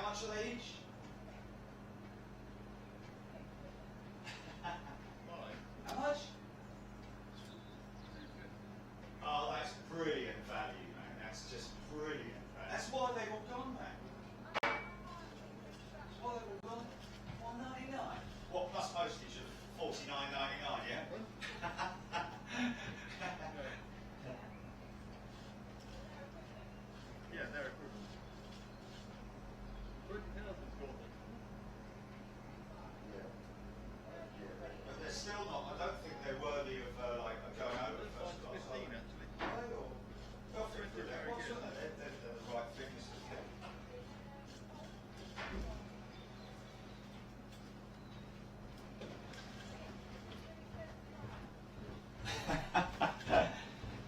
much are they each? How much? Oh, that's brilliant value, man. That's just brilliant value. That's why they've all gone, man. That's why they've all gone. $1.99. What, plus postage of $49.99, yeah? Yeah, they're equivalent. But they're still not, I don't think they're worthy of like going over the first class. 15 actually. They're the right thickness to get.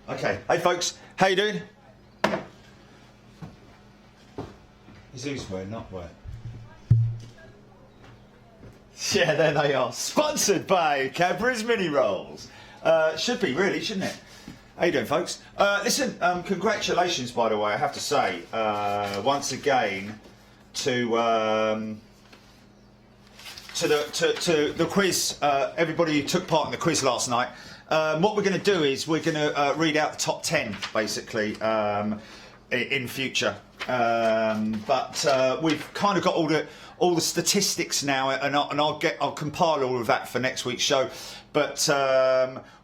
Okay, hey folks, how you doing? Is who's wearing, not wearing? Yeah, there they are. Sponsored by Cadbury's Mini Rolls. Should be really, shouldn't it? How you doing, folks? Listen, congratulations, by the way, I have to say, once again, to the quiz. Everybody who took part in the quiz last night. What we're going to do is we're going to read out the top 10, basically, in future. But we've kind of got all the statistics now, and I'll compile all of that for next week's show. But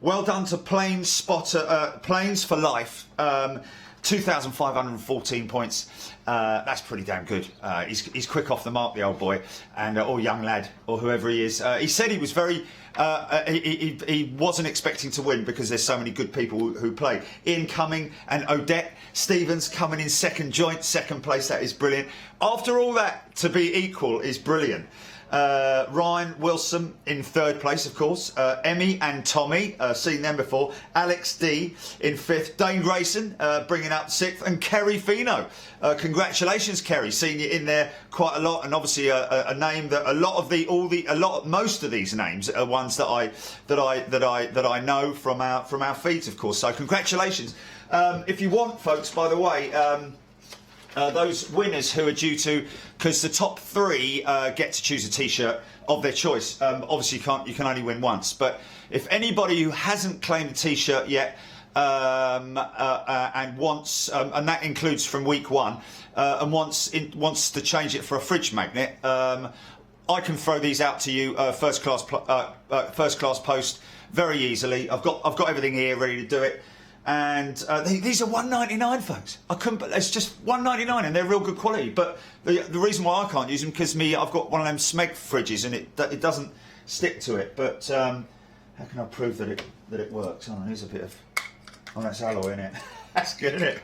well done to Planes Spotter, Planes for Life, 2,514 points. That's pretty damn good. He's quick off the mark, the old boy, and or young lad, or whoever he is. He said he was very. He wasn't expecting to win because there's so many good people who play. Ian Cumming and Odette Stevens coming in second place. That is brilliant. After all that, to be equal is brilliant. Ryan Wilson in third place, of course. Emmy and Tommy, seen them before. Alex D in fifth. Dane Grayson bringing up sixth, and Kerry Fino. Congratulations, Kerry. Seen you in there quite a lot, and obviously a name that most of these names are ones that I know from our feeds, of course. So congratulations. If you want, folks, by the way. Those winners who are due to, because the top three get to choose a T-shirt of their choice. Obviously, you can only win once. But if anybody who hasn't claimed a T-shirt yet and wants, and that includes from week one, and wants to change it for a fridge magnet, I can throw these out to you first class post very easily. I've got everything here ready to do it. And these are $1.99, folks. It's just $1.99, and they're real good quality. But the reason why I can't use them because I've got one of them Smeg fridges, and it doesn't stick to it. But how can I prove that it works? Oh, here's a bit of that's alloy in it. That's good, isn't it?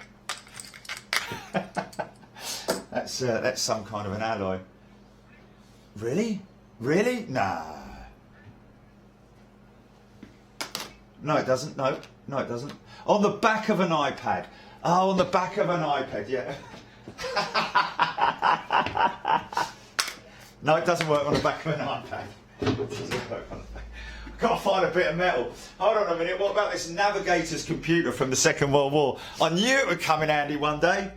That's some kind of an alloy. Really? Nah. No, it doesn't. No, it doesn't. On the back of an iPad. Oh, on the back of an iPad, yeah. No, it doesn't work on the back of an iPad. It doesn't work on the back. I've got to find a bit of metal. Hold on a minute, what about this navigator's computer from the Second World War? I knew it would come in handy one day.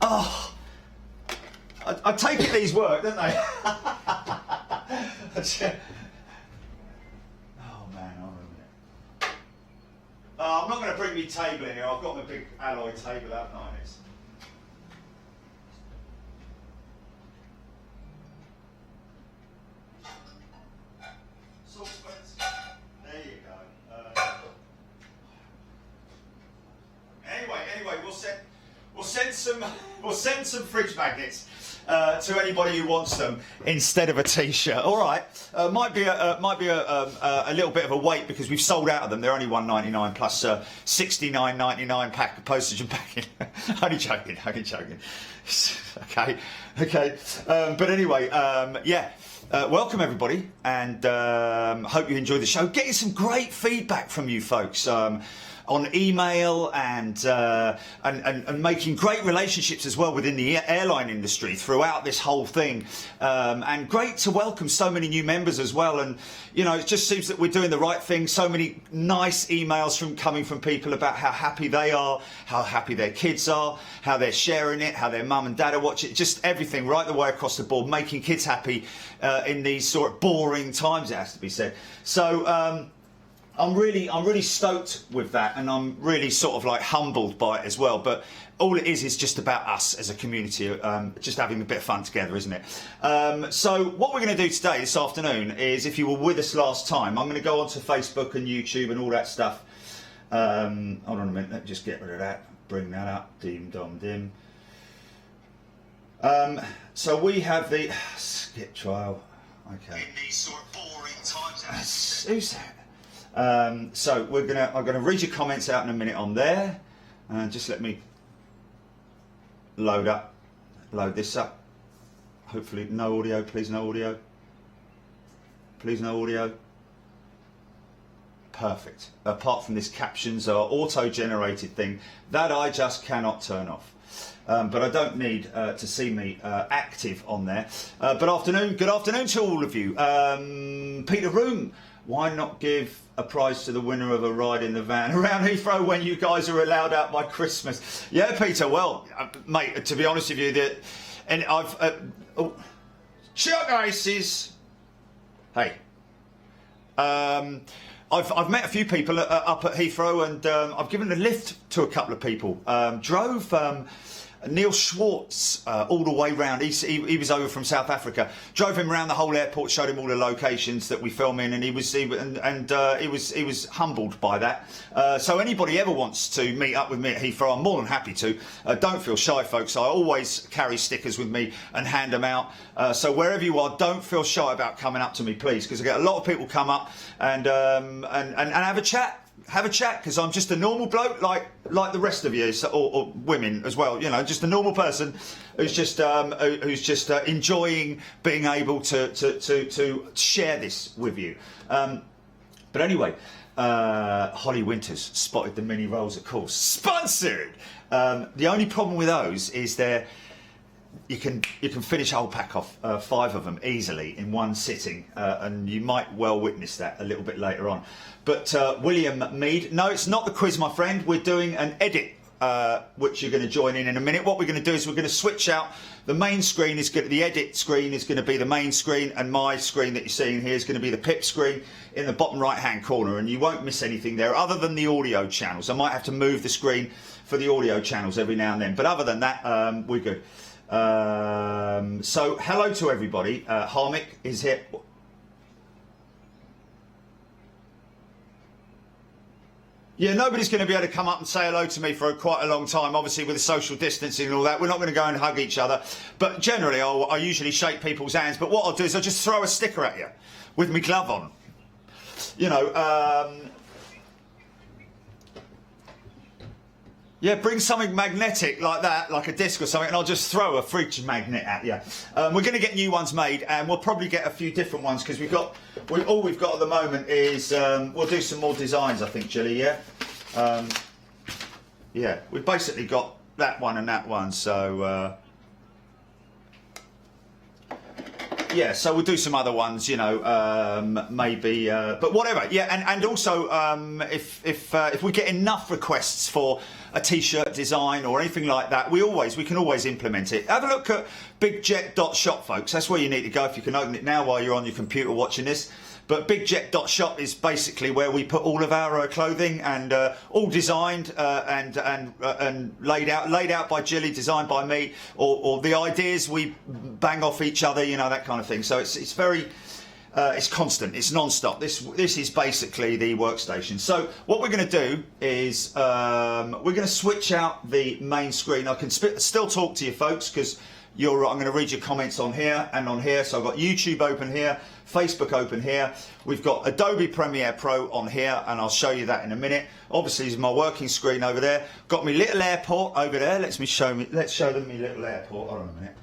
Oh, I take it these work, don't they? I'm not going to bring my table in here. I've got my big alloy table, haven't I? Saucepans. There you go. Anyway, we'll send some fridge magnets to anybody who wants them instead of a T-shirt. All right, might be a little bit of a wait because we've sold out of them. They're only $1.99 plus $69.99 pack of postage and packing. Only joking. Okay. But anyway, yeah. Welcome everybody, and hope you enjoyed the show. Getting some great feedback from you folks. on email and making great relationships as well within the airline industry throughout this whole thing. And great to welcome so many new members as well. And you know, it just seems that we're doing the right thing. So many nice emails coming from people about how happy they are, how happy their kids are, how they're sharing it, how their mum and dad are watching it, just everything right the way across the board, making kids happy in these sort of boring times, it has to be said. So I'm really stoked with that, and I'm really sort of like humbled by it as well. But all it is just about us as a community, just having a bit of fun together, isn't it? So what we're going to do today, this afternoon, is, if you were with us last time, I'm going to go onto Facebook and YouTube and all that stuff. Hold on a minute, let me just get rid of that, bring that up, dim dom dim. So we have the skip trial. Okay. In these sort of boring times. Who's that? So I'm gonna read your comments out in a minute on there, and just let me load this up. Hopefully no audio, please no audio. Please no audio. Perfect. Apart from this captions are auto-generated thing that I just cannot turn off. But I don't need to see me active on there. But good afternoon to all of you. Peter Room, why not give a prize to the winner of a ride in the van around Heathrow when you guys are allowed out by Christmas? Yeah, Peter, well, mate, to be honest with you, and I've... Chuck Aces! Hey. I've met a few people up at Heathrow, and I've given a lift to a couple of people. Drove Neil Schwartz all the way round. He was over from South Africa. Drove him around the whole airport, showed him all the locations that we film in, and he was humbled by that. So anybody ever wants to meet up with me at Heathrow, I'm more than happy to. Don't feel shy, folks. I always carry stickers with me and hand them out. So wherever you are, don't feel shy about coming up to me, please, because I get a lot of people come up and have a chat. Have a chat, because I'm just a normal bloke like the rest of you, or women as well. You know, just a normal person who's just enjoying being able to share this with you. But anyway, Holly Winters spotted the mini rolls, of course, sponsored. The only problem with those is you can finish a whole pack off, 5 of them easily in one sitting, and you might well witness that a little bit later on. But William Mead, no, it's not the quiz, my friend. We're doing an edit, which you're going to join in a minute. What we're going to do is we're going to switch out. The main screen the edit screen is going to be the main screen, and my screen that you're seeing here is going to be the PIP screen in the bottom right hand corner, and you won't miss anything there other than the audio channels. I might have to move the screen for the audio channels every now and then, but other than that, we're good. So hello to everybody. Harmick is here. Yeah, nobody's going to be able to come up and say hello to me for quite a long time, obviously with the social distancing and all that. We're not going to go and hug each other, but generally I usually shake people's hands. But what I'll do is I'll just throw a sticker at you with my glove on. You know, yeah, bring something magnetic like that, like a disc or something, and I'll just throw a fridge magnet at you. We're going to get new ones made, and we'll probably get a few different ones, because all we've got at the moment is we'll do some more designs, I think, Jilly. Yeah, yeah, we've basically got that one and that one, so yeah, so we'll do some other ones, you know, maybe, but whatever. Yeah, and also if we get enough requests for a t-shirt design or anything like that, we can always implement it. Have a look at bigjet.shop, folks. That's where you need to go if you can open it now while you're on your computer watching this. But bigjet.shop is basically where we put all of our clothing, and all designed and laid out by Jilly, designed by me, or the ideas we bang off each other, you know, that kind of thing. So it's very it's constant, it's non-stop. This is basically the workstation. So what we're going to do is we're going to switch out the main screen. I can still talk to you, folks, because I'm going to read your comments on here and on here. So I've got YouTube open here, Facebook open here. We've got Adobe Premiere Pro on here, and I'll show you that in a minute. Obviously, is my working screen over there. Got my little airport over there. Let's show them my little airport. Hold on a minute.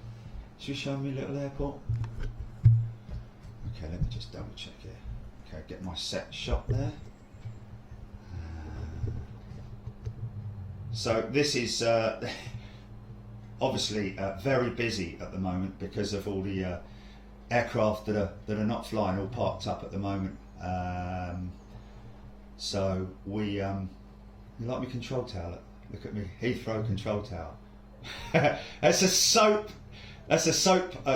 Should we show me little airport? Okay, let me just double check here. Okay, get my set shot there. So this is obviously very busy at the moment because of all the aircraft that are not flying, all parked up at the moment. So we, you like my control tower? Look at me, Heathrow control tower. That's a soap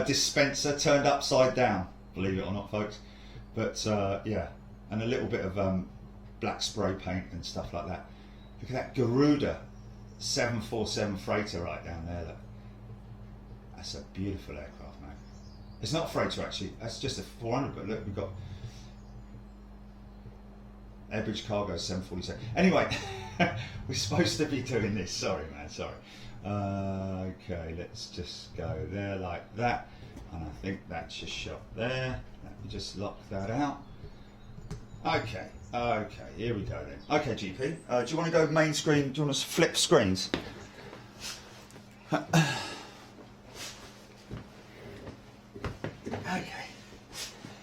dispenser turned upside down, believe it or not, folks. But yeah, and a little bit of black spray paint and stuff like that. Look at that Garuda 747 freighter right down there. Look. That's a beautiful aircraft, mate. It's not a freighter actually, that's just a 400, but look, we've got Airbridge Cargo 747. Anyway, we're supposed to be doing this. Sorry, man, sorry. Okay, let's just go there like that. And I think that's just shot there. Let me just lock that out. Okay, here we go then. Okay, GP, do you want to go main screen? Do you want to flip screens? Okay.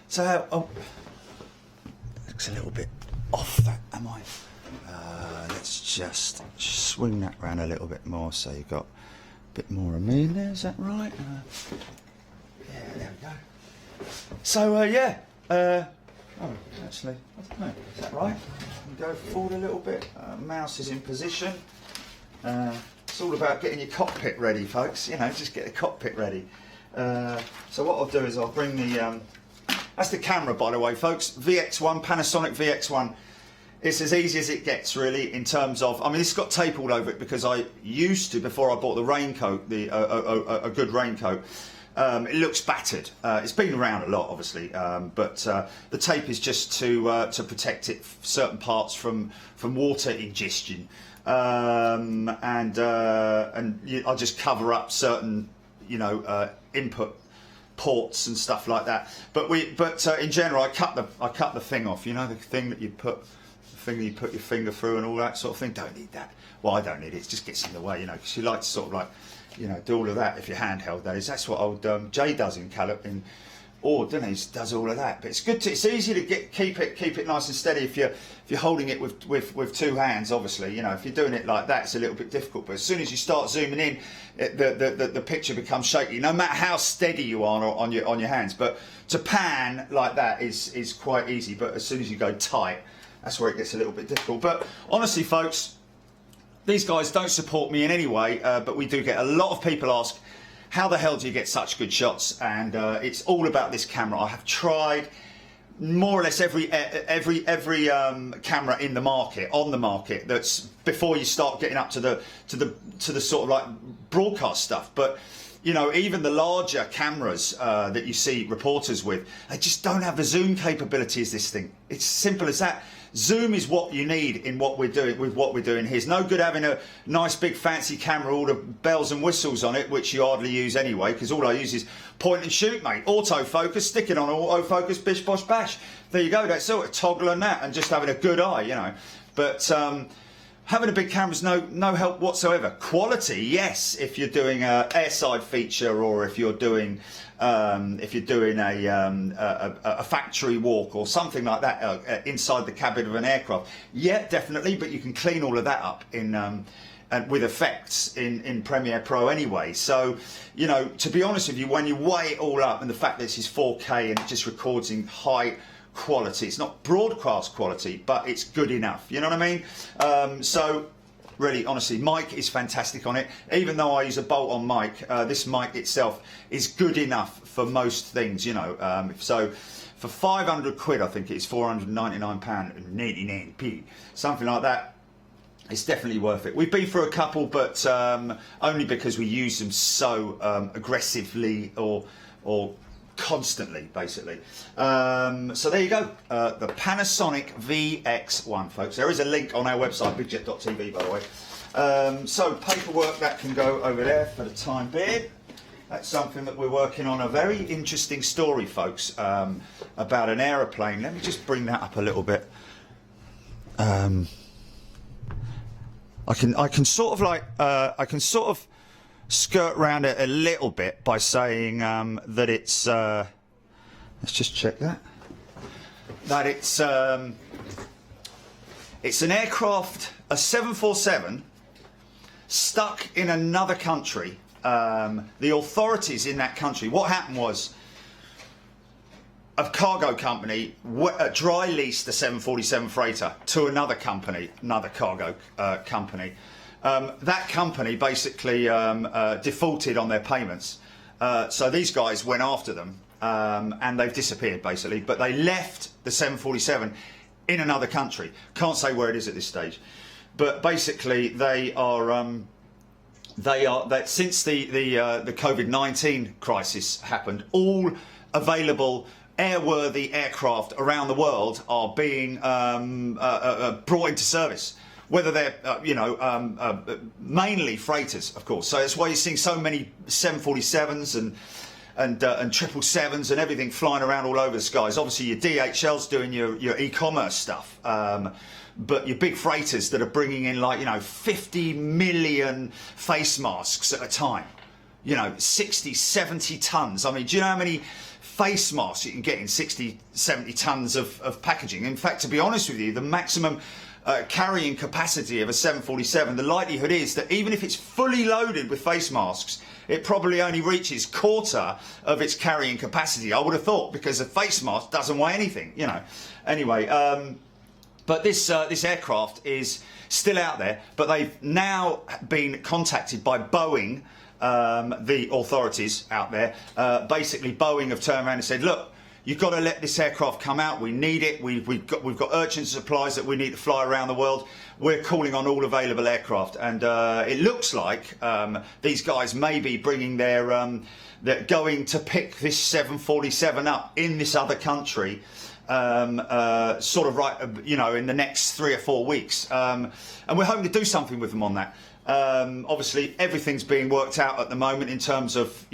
So, oh, looks a little bit off that, am I? Let's just swing that round a little bit more so you've got a bit more of me in there, is that right? Yeah, there we go. So, yeah. Oh, actually, I don't know, is that right? Go forward a little bit, mouse is in position. It's all about getting your cockpit ready, folks, you know, just get the cockpit ready. So what I'll do is I'll bring the, that's the camera by the way, folks, VX1, Panasonic VX1. It's as easy as it gets really in terms of, I mean it's got tape all over it because I used to, before I bought the raincoat, a good raincoat, it looks battered. It's been around a lot obviously, but the tape is just to protect it, certain parts from water ingestion, and I'll just cover up certain, you know, input ports and stuff like that. But in general, I cut the thing off. You know, the thing that you put your finger through and all that sort of thing. Don't need that. Well, I don't need it. It just gets in the way, you know, because you like to sort of like, you know, do all of that if you're handheld. That is. That's what old Jay does in Ord, doesn't he? He does all of that. But it's good. It's easy to keep it nice and steady if you're holding it with two hands. Obviously, you know, if you're doing it like that, it's a little bit difficult. But as soon as you start zooming in, the picture becomes shaky. No matter how steady you are on your hands, but to pan like that is quite easy. But as soon as you go tight, that's where it gets a little bit difficult. But honestly, folks, these guys don't support me in any way. But we do get a lot of people ask, how the hell do you get such good shots? And it's all about this camera. I have tried more or less every camera in the market, on the market, that's before you start getting up to the sort of like broadcast stuff. But you know, even the larger cameras that you see reporters with, they just don't have the zoom capability as this thing. It's simple as that. Zoom is what you need in what we're doing with what we're doing here. It's no good having a nice big fancy camera, all the bells and whistles on it, which you hardly use anyway, because all I use is point and shoot, mate. Autofocus, stick it on autofocus, bish bosh bash. There you go, that's all, toggle and that, and just having a good eye, you know. But having a big camera is no help whatsoever. Quality, yes, if you're doing a airside feature, or if you're doing a factory walk or something like that inside the cabin of an aircraft. Yeah, definitely, but you can clean all of that up in and with effects in Premiere Pro anyway. So, you know, to be honest with you, when you weigh it all up and the fact that this is 4K and it just records in high quality, it's not broadcast quality, but it's good enough, you know what I mean? So really, honestly, mic is fantastic on it. Even though I use a bolt-on mic, this mic itself is good enough for most things, you know. So for 500 quid, I think it's £499.99, something like that. It's definitely worth it. We've been through a couple, but only because we use them so aggressively or constantly, basically. So there you go, the Panasonic VX1, folks. There is a link on our website, bigjet.tv, by the way. So paperwork, that can go over there for the time being. That's something that we're working on, a very interesting story, folks, about an aeroplane. Let me just bring that up a little bit. I can sort of skirt around it a little bit by saying that it's let's just check that it's an aircraft, a 747 stuck in another country. The authorities in that country, what happened was, a cargo company dry leased the 747 freighter to another company, another cargo company. That company basically defaulted on their payments. So these guys went after them, and they've disappeared basically. But they left the 747 in another country. Can't say where it is at this stage. But basically, they are that since the COVID-19 crisis happened, all available airworthy aircraft around the world are being brought into service, whether they're mainly freighters, of course. So that's why you're seeing so many 747s and 777s and everything flying around all over the skies. Obviously your DHL's doing your e-commerce stuff, but your big freighters that are bringing in 50 million face masks at a time, 60, 70 tons. I mean, do you know how many face masks you can get in 60, 70 tons of packaging? In fact, to be honest with you, the maximum carrying capacity of a 747, the likelihood is that even if it's fully loaded with face masks, it probably only reaches quarter of its carrying capacity, I would have thought, because a face mask doesn't weigh anything, Anyway, but this aircraft is still out there, but they've now been contacted by Boeing, the authorities out there. Basically, Boeing have turned around and said, look, you've got to let this aircraft come out. We need it. We've got urgent supplies that we need to fly around the world. We're calling on all available aircraft, and it looks like these guys may be bringing they're going to pick this 747 up in this other country, sort of right, in the next 3 or 4 weeks, and we're hoping to do something with them on that. Obviously, everything's being worked out at the moment in terms of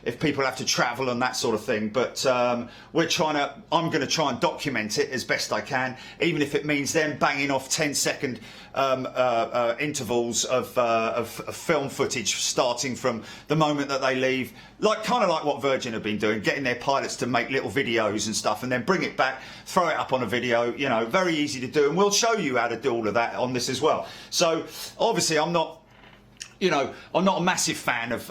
if people have to travel and that sort of thing. But I'm going to try and document it as best I can, even if it means them banging off 10-second intervals of film footage starting from the moment that they leave, kind of like what Virgin have been doing, getting their pilots to make little videos and stuff, and then bring it back, throw it up on a video. Very easy to do, and we'll show you how to do all of that on this as well. So obviously, I'm not a massive fan of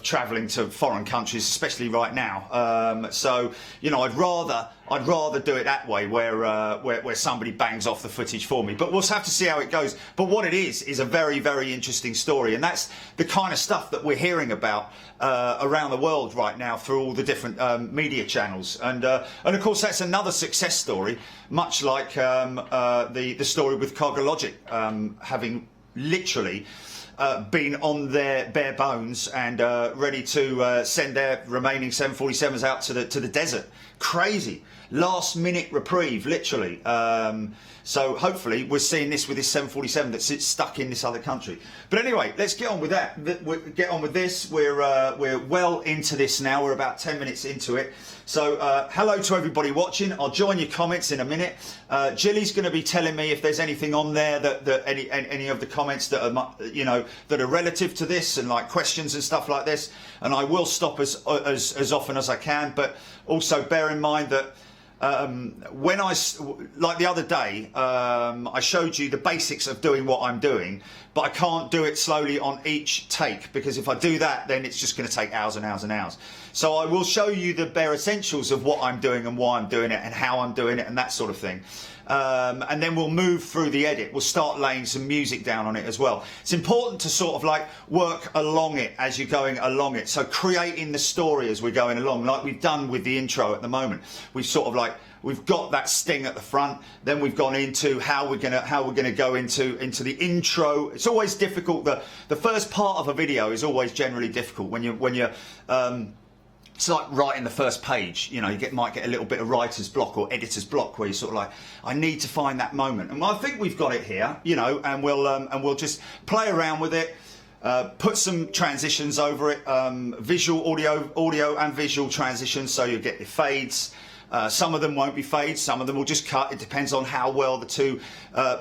travelling to foreign countries, especially right now. So I'd rather do it that way, where somebody bangs off the footage for me. But we'll have to see how it goes. But what it is a very, very interesting story, and that's the kind of stuff that we're hearing about around the world right now through all the different media channels. And of course, that's another success story, much like the story with Cargologic having literally been on their bare bones and ready to send their remaining 747s out to the desert. Crazy, last minute reprieve, literally. So hopefully we're seeing this with this 747 that's stuck in this other country. But anyway, let's get on with that. Get on with this. We're well into this now. We're about 10 minutes into it. So hello to everybody watching. I'll join your comments in a minute. Jilly's going to be telling me if there's anything on there that any of the comments that are that are relative to this, and like questions and stuff like this. And I will stop as often as I can. But also bear in mind that when like the other day, I showed you the basics of doing what I'm doing, but I can't do it slowly on each take, because if I do that, then it's just going to take hours and hours and hours. So I will show you the bare essentials of what I'm doing and why I'm doing it and how I'm doing it and that sort of thing. And then we'll move through the edit. We'll start laying some music down on it as well. It's important to sort of like work along it as you're going along it. So creating the story as we're going along, like we've done with the intro at the moment. We've sort of like, we've got that sting at the front, then we've gone into how we're gonna go into the intro. It's always difficult. The first part of a video is always generally difficult when you're it's like writing the first page. You might get a little bit of writer's block or editor's block, where you're sort of like, I need to find that moment. And I think we've got it here, and we'll just play around with it. Put some transitions over it, visual, audio and visual transitions, so you'll get your fades. Some of them won't be fades, some of them will just cut. It depends on how well the two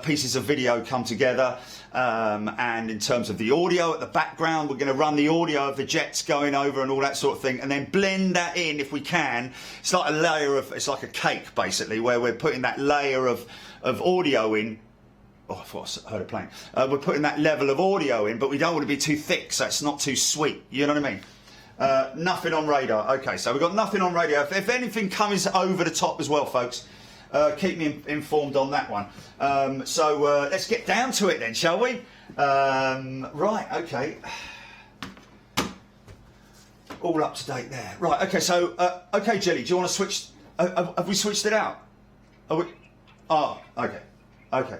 pieces of video come together. And in terms of the audio at the background, we're going to run the audio of the jets going over and all that sort of thing, and then blend that in if we can. It's like a layer of, it's like a cake basically, where we're putting that layer of audio in Oh, I thought I heard a plane. We're putting that level of audio in, but we don't want to be too thick, so it's not too sweet. You know what I mean? Nothing on radar. Okay, so we've got nothing on radio. If anything comes over the top as well, folks, keep me informed on that one. So let's get down to it then, shall we? Right, okay. All up to date there. Right, okay, so, okay, Jelly, do you want to switch? Have we switched it out? Are we? Oh, okay, okay.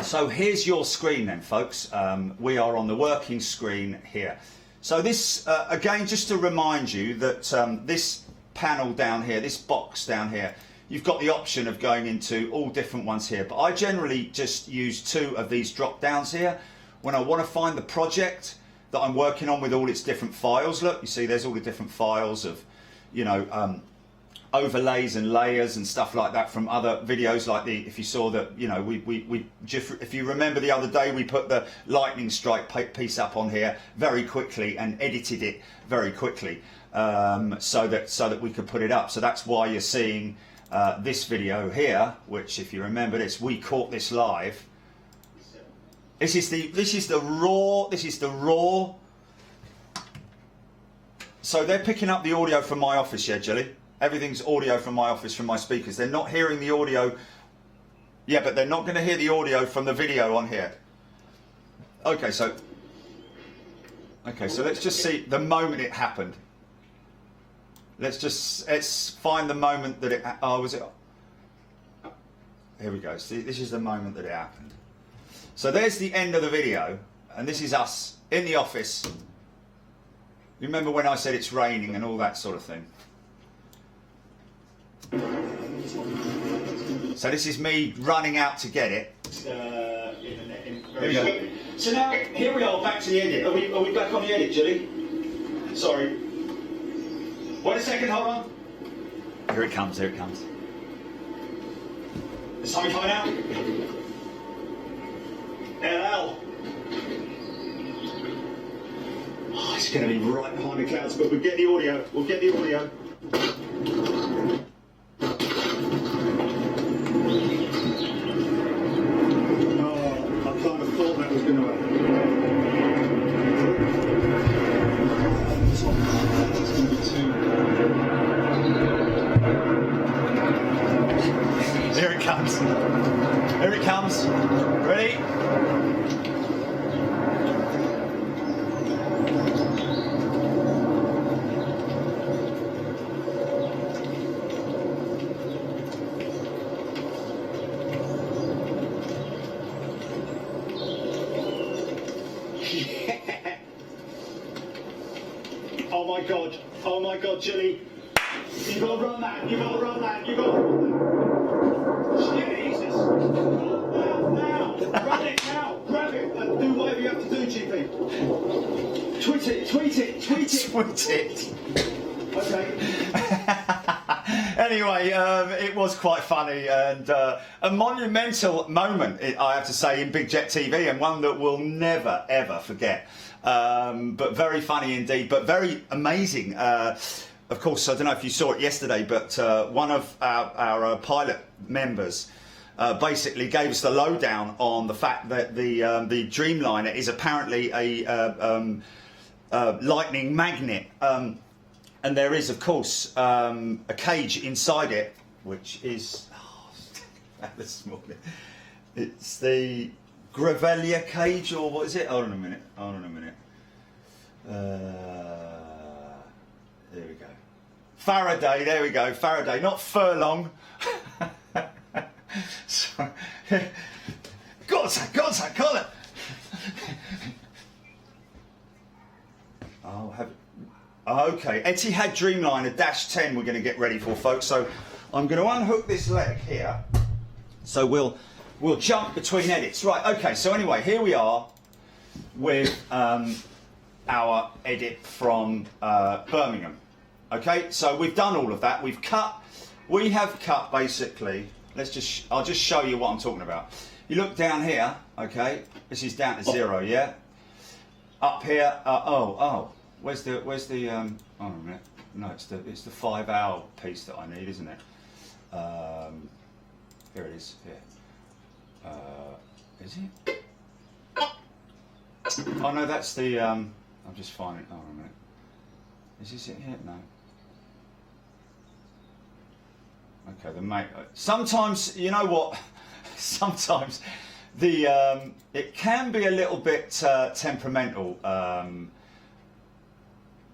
So here's your screen then, folks. We are on the working screen here. So this, again, just to remind you that this panel down here, this box down here, you've got the option of going into all different ones here. But I generally just use 2 of these drop downs here when I want to find the project that I'm working on with all its different files. Look, you see there's all the different files of, you know, overlays and layers and stuff like that from other videos, like if you saw that, you know, we just, if you remember the other day, we put the lightning strike piece up on here very quickly and edited it very quickly, so that we could put it up. So that's why you're seeing this video here, which, if you remember this, we caught this live. This is the raw. So they're picking up the audio from my office, yeah, Jelly? Everything's audio from my office, from my speakers. They're not hearing the audio. Yeah, but they're not going to hear the audio from the video on here. Okay, so let's just see the moment it happened. Let's find the moment that it. Oh, was it? Here we go. See, this is the moment that it happened. So there's the end of the video, and this is us in the office. You remember when I said it's raining and all that sort of thing? So this is me running out to get it. Here we go. So now, here we are, back to the edit. Are we back on the edit, Julie? Sorry. Wait a second, hold on. Here it comes, here it comes. Is something coming out? LL. Oh, it's going to be right behind the clouds, but we'll get the audio. We'll get the audio. Here it comes. Here it comes. Ready? Oh my God, Chili. You gotta run that, you gotta run that, you gotta run that. Jesus. Now, run it now, grab it and do whatever you have to do, GP. Tweet it, tweet it, tweet it. Tweet it. Okay. Anyway, it was quite funny and a monumental moment, I have to say, in Big Jet TV, and one that we'll never, ever forget. But very funny indeed, but very amazing. Of course, I don't know if you saw it yesterday, but one of our pilot members basically gave us the lowdown on the fact that the Dreamliner is apparently a lightning magnet. And there is, of course, a cage inside it, which is this morning. It's the Gravelia cage, or what is it? Hold on a minute. Hold on a minute. There we go. Faraday. There we go. Faraday, not furlong. So, God's collar. Oh, have. Okay, Etihad Dreamliner -10 we're going to get ready for, folks. So I'm going to unhook this leg here. So we'll jump between edits. Right, okay, so anyway, here we are with our edit from Birmingham. Okay, so we've done all of that. We have cut basically, I'll just show you what I'm talking about. You look down here, okay, this is down to 0, yeah? Up here, where's the hold on a minute. No, it's the 5-hour piece that I need, isn't it? Here it is, here. Is it? Oh no, that's the. I'm just finding. Oh, a minute. Is this it here? No. Okay, the mate. Sometimes, you know what? Sometimes the it can be a little bit temperamental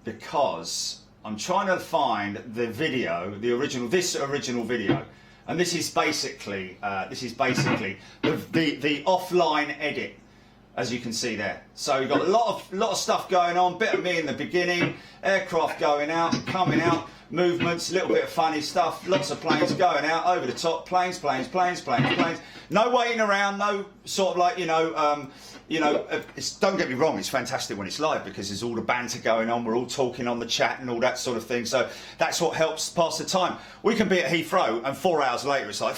because I'm trying to find the video, this original video, and this is basically the offline edit, as you can see there. So you've got a lot of stuff going on. Bit of me in the beginning, aircraft going out, coming out, movements, a little bit of funny stuff, lots of planes going out over the top, planes. No waiting around, no sort of like don't get me wrong, it's fantastic when it's live because there's all the banter going on, we're all talking on the chat and all that sort of thing. So that's what helps pass the time. We can be at Heathrow and 4 hours later it's like,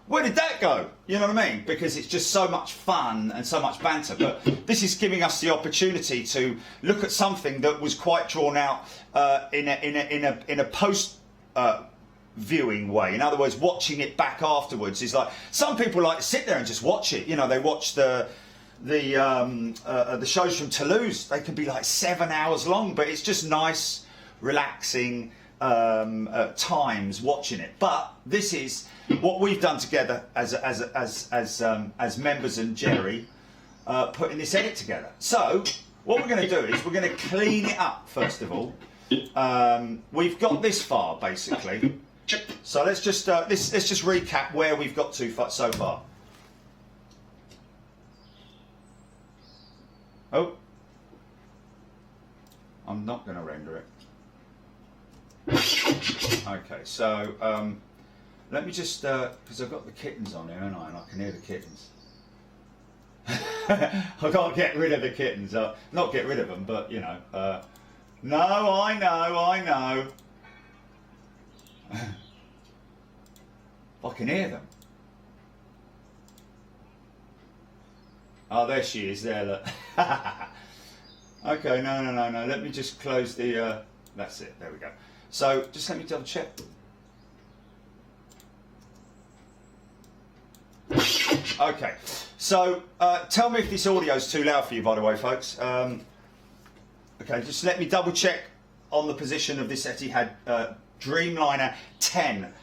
where did that go? You know what I mean? Because it's just so much fun and so much banter. But this is giving us the opportunity to look at something that was quite drawn out in a post viewing way. In other words, watching it back afterwards is like, some people like to sit there and just watch it. You know, they watch the shows from Toulouse. They can be like 7 hours long, but it's just nice, relaxing times watching it. But this is what we've done together as members and Jerry putting this edit together. So what we're going to do is we're going to clean it up first of all. We've got this far basically. So let's just recap where we've got to so far. Oh, I'm not going to render it. Okay, so let me just, because I've got the kittens on here, and I can hear the kittens. I've got to get rid of the kittens. Not get rid of them, but you know. No, I know. I can hear them. Oh, there she is. There, look. Okay, no. Let me just close the. That's it. There we go. So just let me double check. Okay. So tell me if this audio is too loud for you, by the way, folks. Okay, just let me double check on the position of this Etihad Dreamliner 10.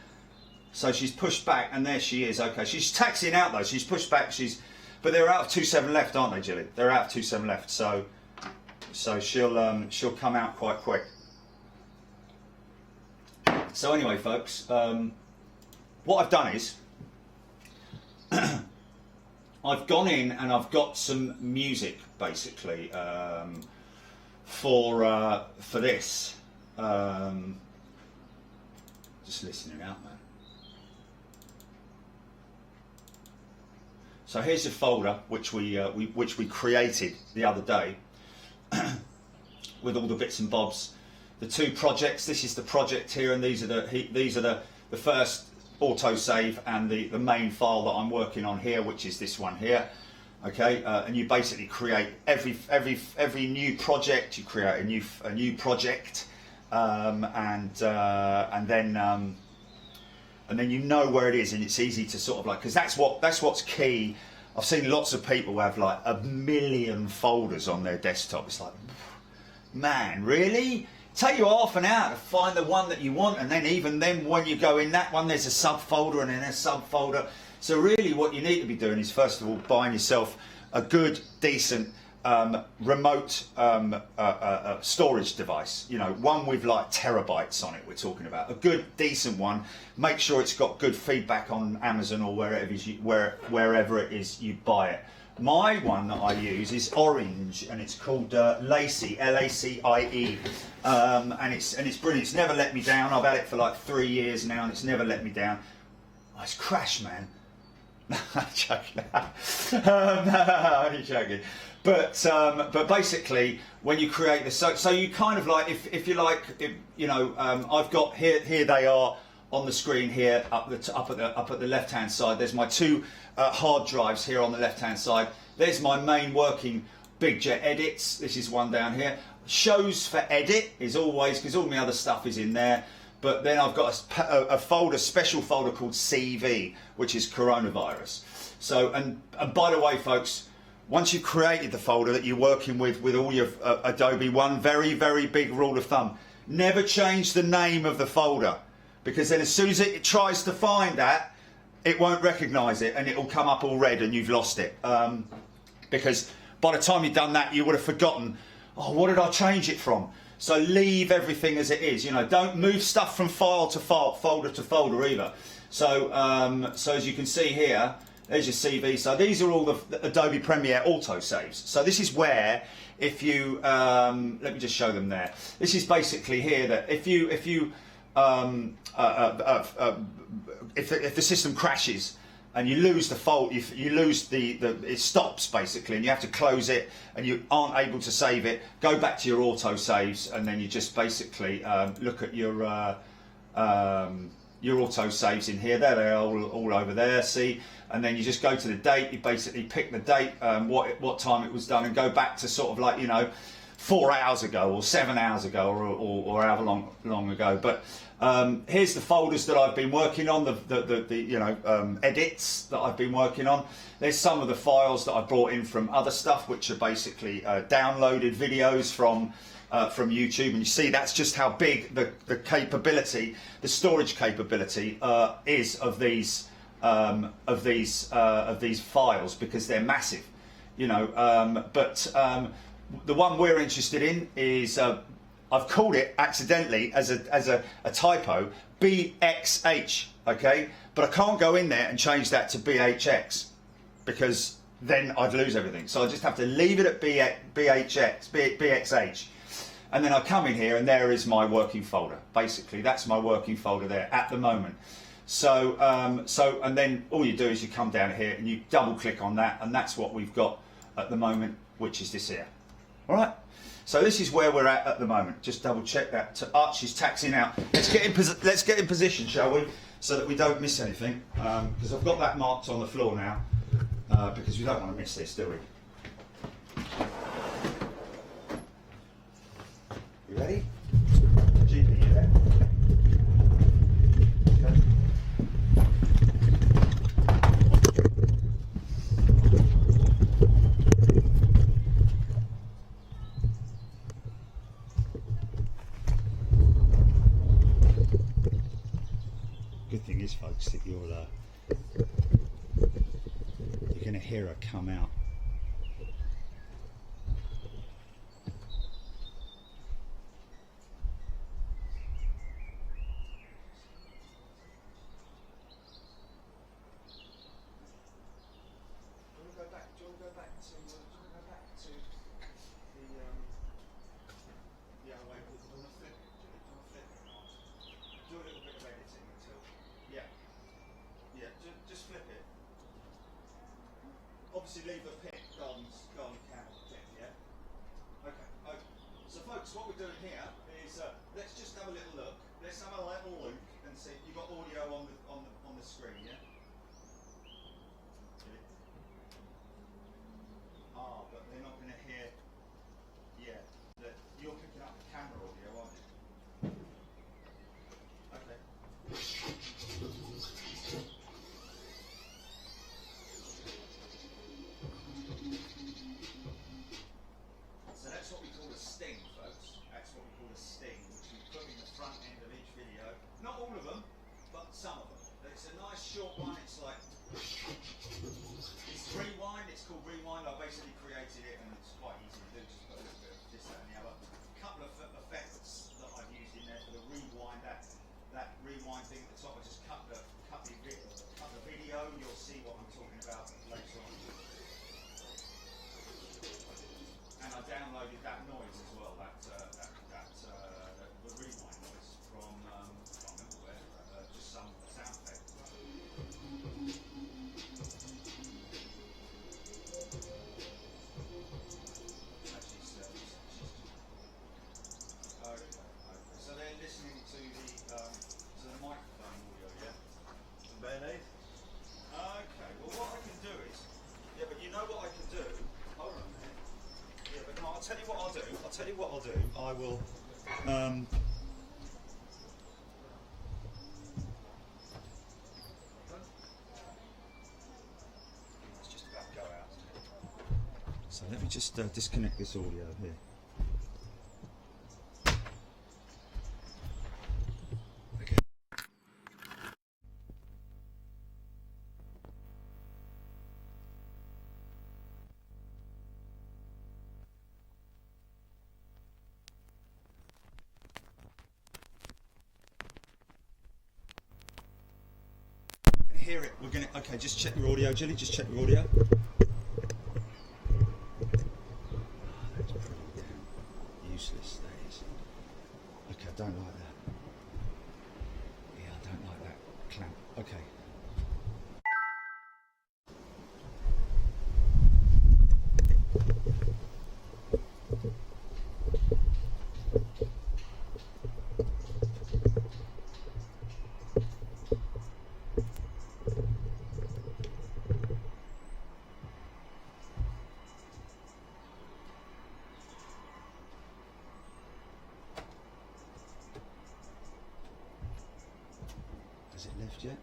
So she's pushed back, and there she is. Okay, she's taxiing out though. She's pushed back. But they're out of 27 left, aren't they, Jilly? They're out of 27 left. So she'll come out quite quick. So anyway, folks, what I've done is I've gone in and I've got some music basically for this. Just listening out, man. So here's a folder which we created the other day with all the bits and bobs. The two projects. This is the project here, and these are the first autosave and the main file that I'm working on here, which is this one here. Okay, and you basically create every new project. You create a new project, and then you know where it is, and it's easy to sort of like, because that's what's key. I've seen lots of people have like 1 million folders on their desktop. It's like, man, really? Take you half an hour to find the one that you want, and then even then when you go in that one there's a subfolder and then a subfolder. So really what you need to be doing is first of all buying yourself a good decent remote storage device, you know, one with like terabytes on it. We're talking about a good decent one. Make sure it's got good feedback on Amazon or wherever it is you buy it. My one that I use is orange, and it's called Lacie, L-A-C-I-E, and it's brilliant. It's never let me down. I've had it for like 3 years now, and it's never let me down. Oh, it's crashed, man. I'm joking. I'm joking. But basically, when you create the so you kind of like if you like, you know, I've got here they are on the screen here up at the left hand side. There's my two hard drives here on the left hand side. There's my main working Big Jet edits. This is one down here. Shows for edit is always, because all my other stuff is in there. but then I've got a folder, special folder called CV, which is coronavirus. So, and by the way, folks, once you've created the folder that you're working with all your Adobe, one very, very big rule of thumb, never change the name of the folder, because then as soon as it tries to find that, it won't recognize it and it'll come up all red and you've lost it. Because by the time you've done that, you would have forgotten, oh, what did I change it from? So leave everything as it is. You know, don't move stuff from file to file, folder to folder either. So, so as you can see here, there's your CV. So these are all the Adobe Premiere autosaves. So this is where, if you, let me just show them there. This is basically here that if the system crashes and you lose the fault, you lose it stops basically, and you have to close it, and you aren't able to save it. Go back to your auto saves, and then you just basically look at your auto saves in here. There they are, all over there. See, and then you just go to the date. You basically pick the date, what time it was done, and go back to sort of like, you know, 4 hours ago or 7 hours ago or however long ago. But here's the folders that I've been working on, the edits that I've been working on. There's some of the files that I brought in from other stuff, which are basically downloaded videos from YouTube, and you see that's just how big the capability, the storage capability is of these files, because they're massive, you know. The one we're interested in is, I've called it accidentally as a typo, BXH, okay? But I can't go in there and change that to BHX, because then I'd lose everything. So I just have to leave it at BXH. And then I come in here and there is my working folder. Basically, that's my working folder there at the moment. So, and then all you do is you come down here and you double click on that, and that's what we've got at the moment, which is this here. All right, so this is where we're at the moment. Just double check that. Archie's taxiing out. Let's get in position, shall we, so that we don't miss anything. Because I've got that marked on the floor now. Because we don't want to miss this, do we? You ready? GP, you there? Okay. Good thing is, folks, that you're going to hear her come out. Obviously leave the pick gone camel pick, yeah? Okay. So folks, what we're doing here is, let's just have a little look. Let's have a little look and see. You've got audio on the screen, yeah? But they're not going to hear, yeah, you're picking up the camera audio, aren't you? Okay. Not all of them, but some of them. It's a nice short one. It's like, it's rewind. It's called rewind. I basically created it, and it's quite easy to do. Just put a little bit of this, that, and the other. A couple of effects that I've used in there for the rewind. That rewind thing at the top. I just cut the video. You'll see what I'm talking about later on. And I downloaded that noise as well. The rewind noise from. Just some sound effects. Okay. So they're listening to the microphone audio, yeah? Mayonnaise? Okay, well what I can do is, yeah, but you know what I can do? Hold on a minute. Yeah, but no, I'll tell you what I'll do. I will, So let me just disconnect this audio here. Okay. Hear it. We're gonna. Okay, just check your audio, Jilly. Just check your audio. Useless, that is. Okay, I don't like that. Yeah, I don't like that clamp. Okay. Has it left yet?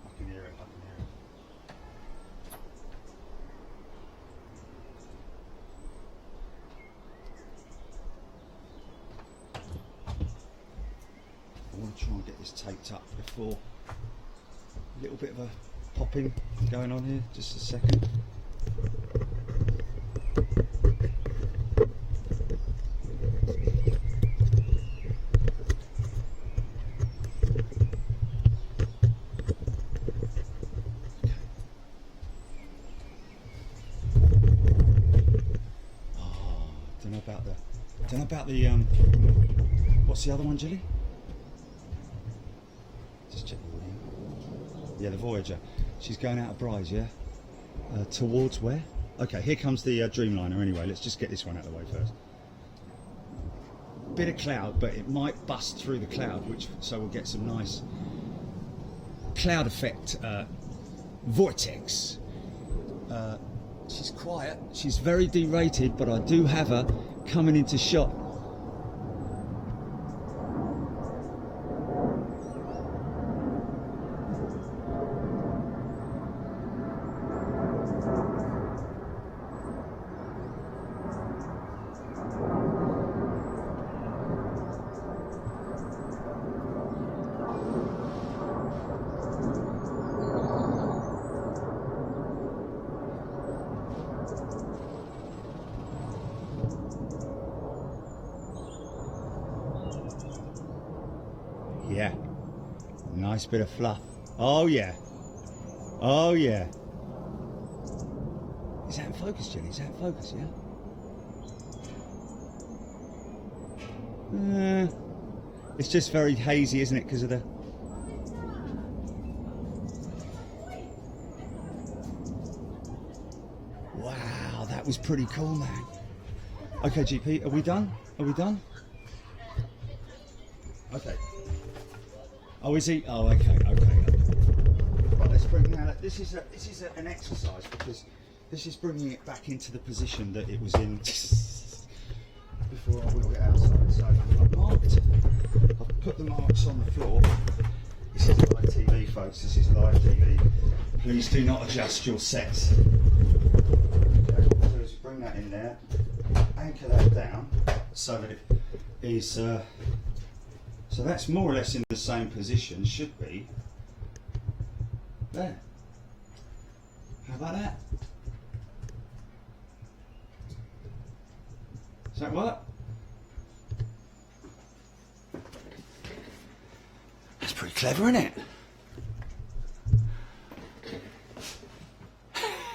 I can hear it, I can hear it. I want to try and get this taped up before a little bit of a popping going on here, just a second. Don't know about the what's the other one, Jilly? Just check the audio. Yeah, the Voyager. She's going out of Bryce, yeah? Towards where? Okay, here comes the Dreamliner anyway. Let's just get this one out of the way first. Bit of cloud, but it might bust through the cloud, so we'll get some nice cloud effect vortex. She's quiet. She's very derated, but I do have her coming into shot. Yeah, nice bit of fluff. Oh yeah, oh yeah. Is that in focus, Jenny? Is that in focus, yeah? It's just very hazy, isn't it, because of the... Wow, that was pretty cool, man. Okay, GP, are we done? Are we done? Okay. Oh, is he? Oh, okay. Right, let's bring now. This is an exercise because this is bringing it back into the position that it was in before I wheel it outside. So I've put the marks on the floor. This is live TV, folks. This is live TV. Please do not adjust your sets. Okay, so let's bring that in there. Anchor that down so that it is. So that's more or less in the same position, should be. There. How about that? Does that work? That's pretty clever, isn't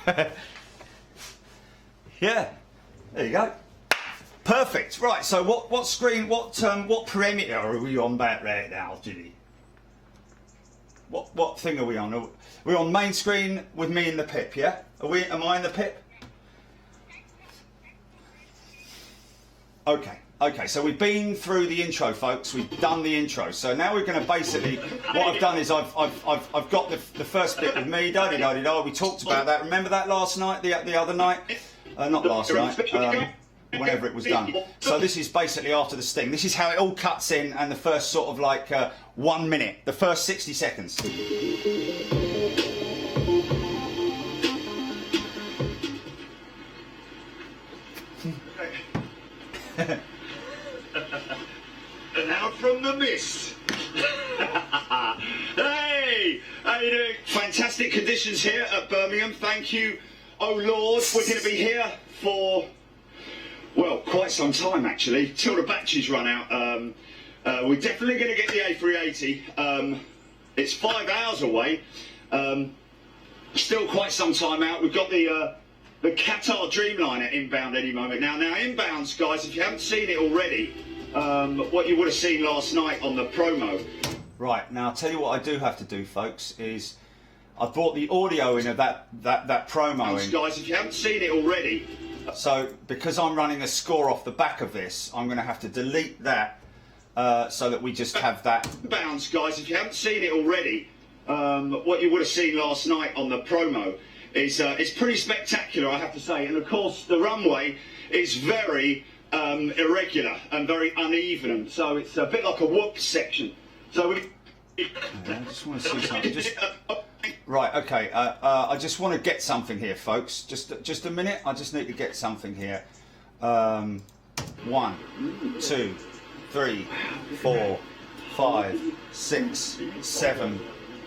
it? Yeah. There you go. Perfect. Right. So what screen? What parameter are we on back right now, Ginny? What thing are we on? We're on main screen with me in the pip. Yeah. Am I in the pip? Okay. Okay. So we've been through the intro, folks. We've done the intro. So now we're going to basically. What I've done is I've got the first bit with me. Da-di-da-di-da. We talked about that. Remember that last night? The other night? Not last night. whenever it was done. So this is basically after the sting. This is how it all cuts in, and the first sort of like 1 minute, the first 60 seconds. And out from the mist. Hey, how you doing? Fantastic conditions here at Birmingham. Thank you. Oh Lord, we're going to be here for, well, quite some time actually, till the batteries run out. We're definitely going to get the A380. It's 5 hours away. Still quite some time out. We've got the Qatar Dreamliner inbound any moment now. Now inbounds, guys, if you haven't seen it already, what you would have seen last night on the promo. Right, now I'll tell you what I do have to do, folks, is I've brought the audio in of that promo in. Guys, if you haven't seen it already. So, because I'm running a score off the back of this, I'm going to have to delete that so that we just have that. Bounce, guys, if you haven't seen it already, what you would have seen last night on the promo is it's pretty spectacular, I have to say. And of course, the runway is very irregular and very uneven, so it's a bit like a whoop section. So we. I just want to see something. Right, okay. I just want to get something here, folks. Just a minute. I just need to get something here. 1, 2, 3, 4, 5, 6, 7,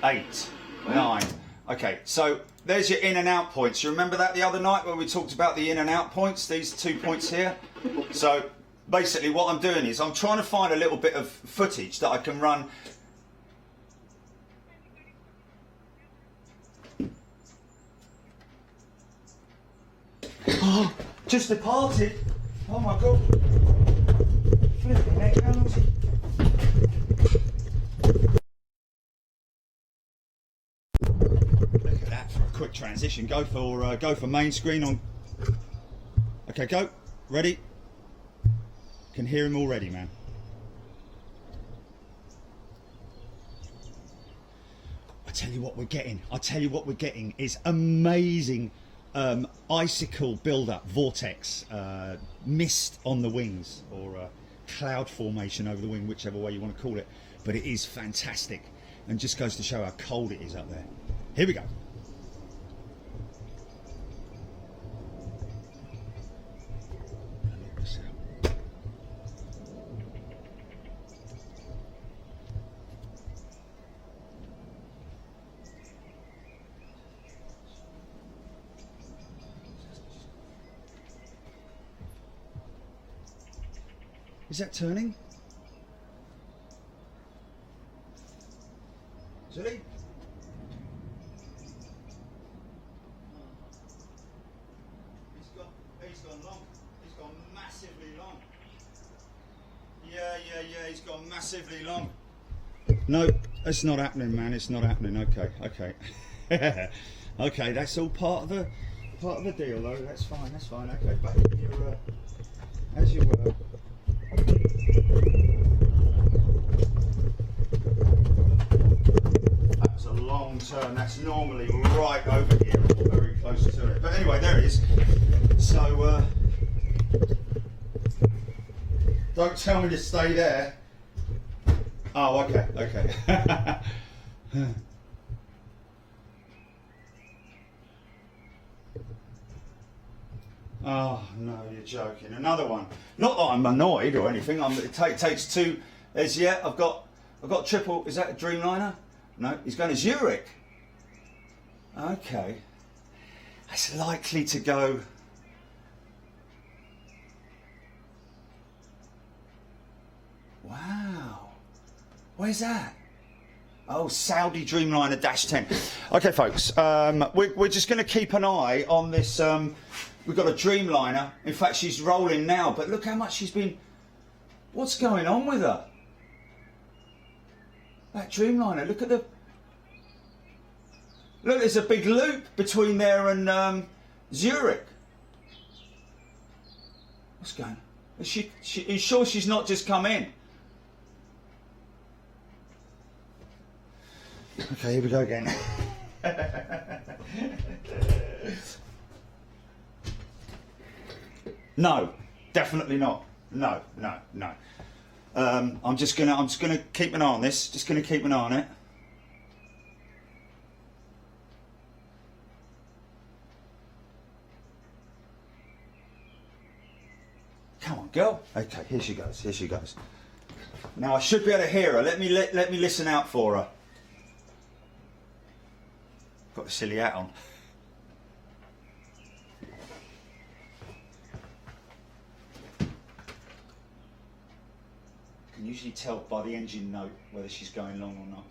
8, 9. Okay, so there's your in and out points. You remember that the other night when we talked about the in and out points? These 2 points here. So basically, what I'm doing is I'm trying to find a little bit of footage that I can run. Oh, just departed. Oh my God. Flipping heck, how long's he? Look at that for a quick transition. Go for main screen on. Okay, go. Ready? Can hear him already, man. I tell you what we're getting is amazing. Icicle build-up, vortex, mist on the wings, or cloud formation over the wing, whichever way you want to call it. But it is fantastic, and just goes to show how cold it is up there. Here we go. Is that turning? Silly? He's gone long. He's gone massively long. Yeah, he's gone massively long. No, it's not happening, man. It's not happening. Okay. Okay, that's all part of the deal, though. That's fine. Okay, back in your as you were. That was a long turn. That's normally right over here or very close to it. But anyway, there it is. So don't tell me to stay there. Oh, okay. Oh no, you're joking. Another one. Not that I'm annoyed or anything. It takes two. I've got triple. Is that a Dreamliner? No, he's going to Zurich. Okay, that's likely to go. Wow, where's that? Oh, Saudi Dreamliner -10. Okay, folks, we're just going to keep an eye on this. We've got a Dreamliner. In fact, she's rolling now, but look how much she's been. What's going on with her? That Dreamliner, look at the. Look, there's a big loop between there and Zurich. What's going on? Are you sure she's not just come in? Okay, here we go again. No, Definitely not. No, no, no. I'm just gonna keep an eye on this. Just gonna keep an eye on it. Come on, girl. Okay, here she goes. Here she goes. Now I should be able to hear her. Let me listen out for her. Got the silly hat on. Can usually tell by the engine note whether she's going long or not.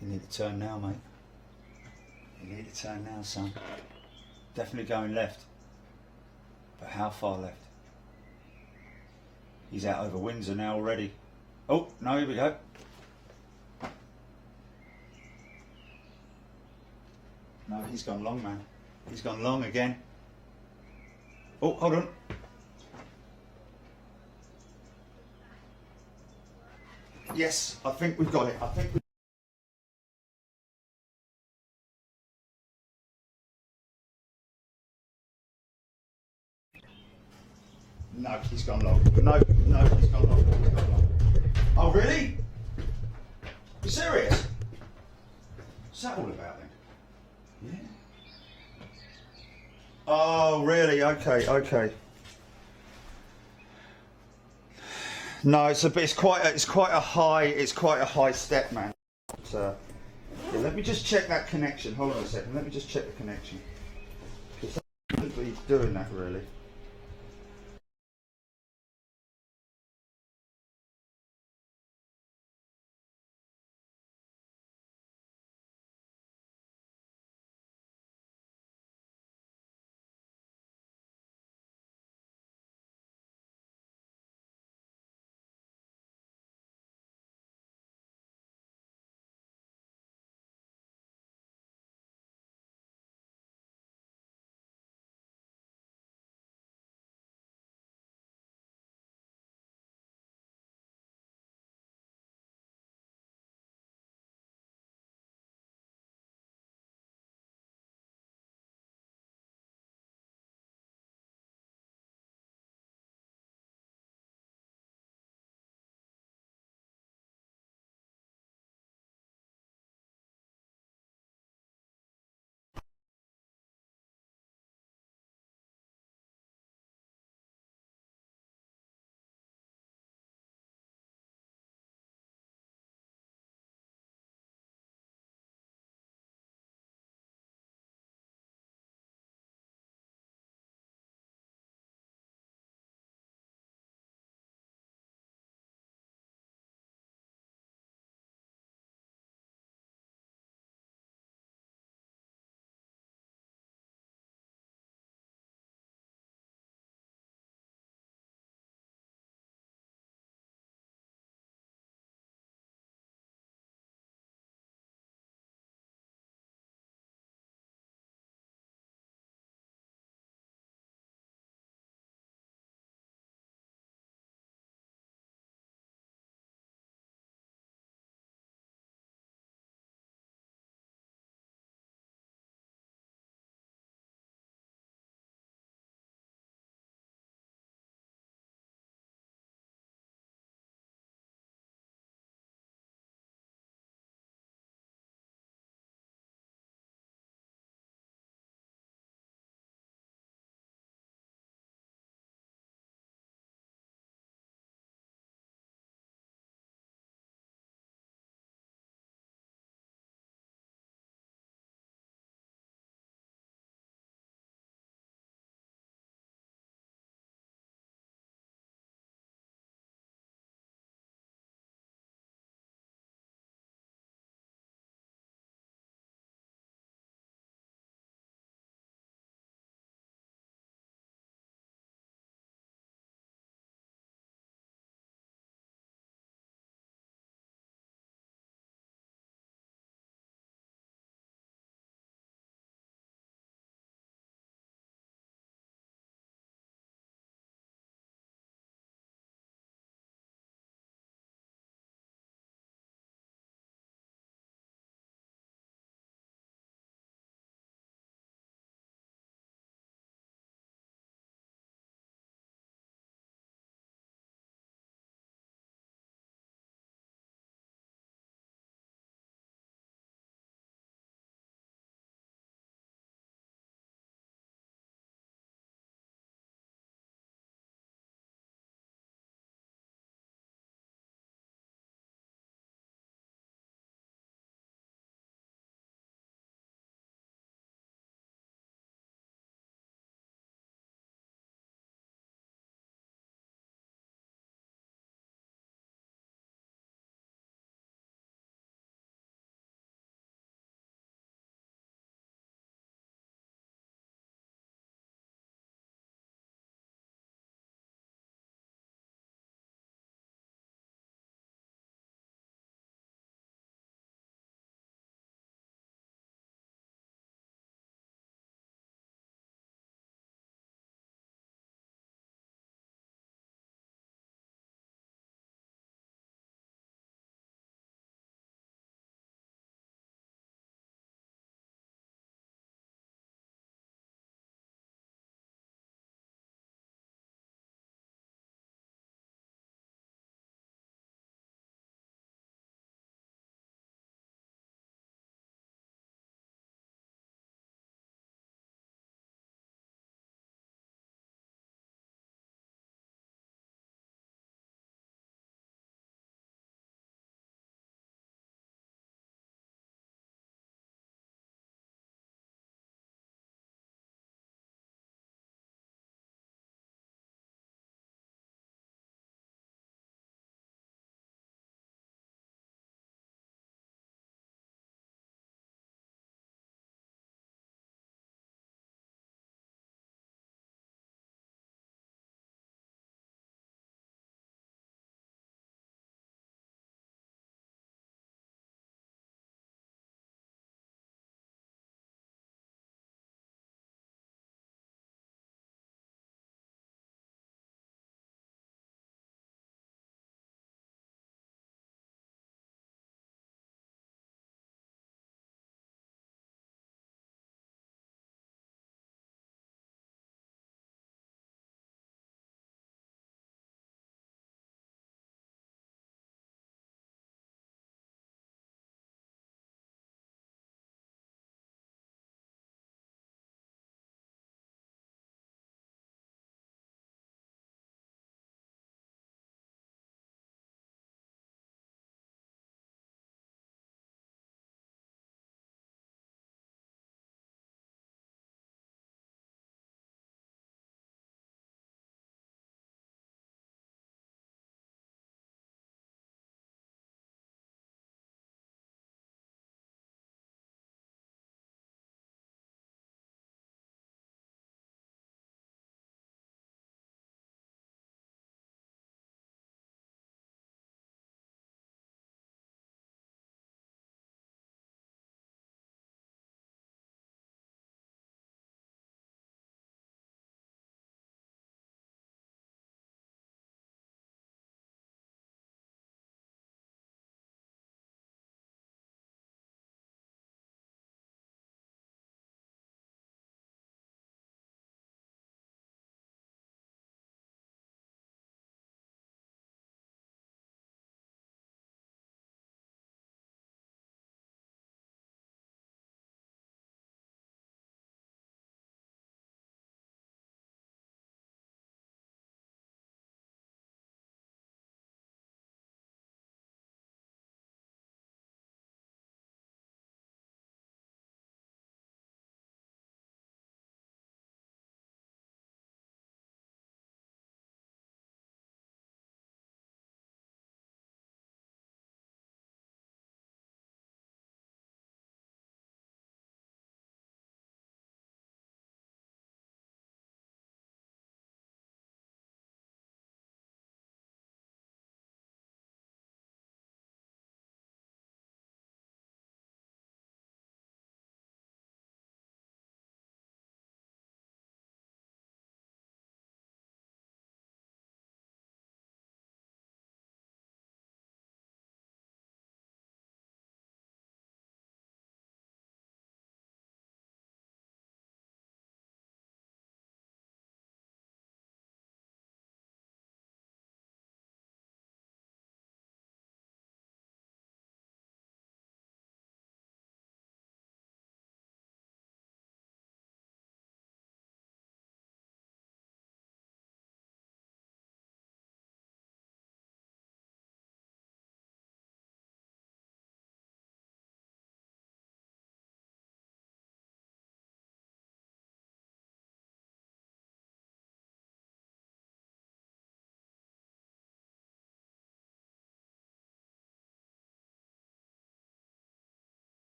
You need to turn now, mate. You need to turn now, son. Definitely going left. But how far left? He's out over Windsor now already. Oh, no, here we go. No, he's gone long, man. He's gone long again. Oh, hold on. Yes, I think we've got it. I think No, he's gone long. No, no, he's gone long. He's gone long. Oh, really? You serious? What's that all about then? Yeah. Oh, really? Okay, okay. No, it's quite a high step, man. So, yeah, let me just check that connection. Hold on a second. Let me just check the connection. Because I shouldn't be doing that really.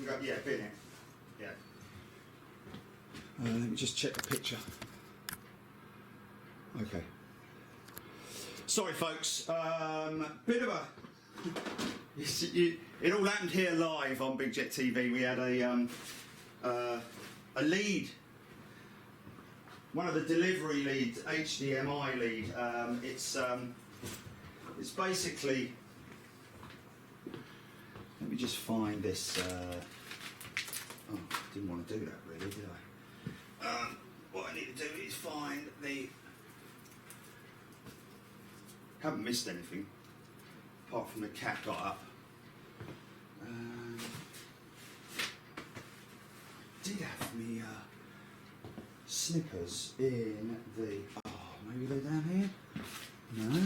go. Yeah, bin it. Yeah. Let me just check the picture. Okay. Sorry, folks. Bit of a. It all happened here live on Big Jet TV. We had a lead. One of the delivery leads, HDMI lead. It's basically. Let me just find this. Oh, didn't want to do that really, did I? What I need to do is find the. Haven't missed anything, apart from the cat got up. Did have me snippers in the. Oh, maybe they're down here. No.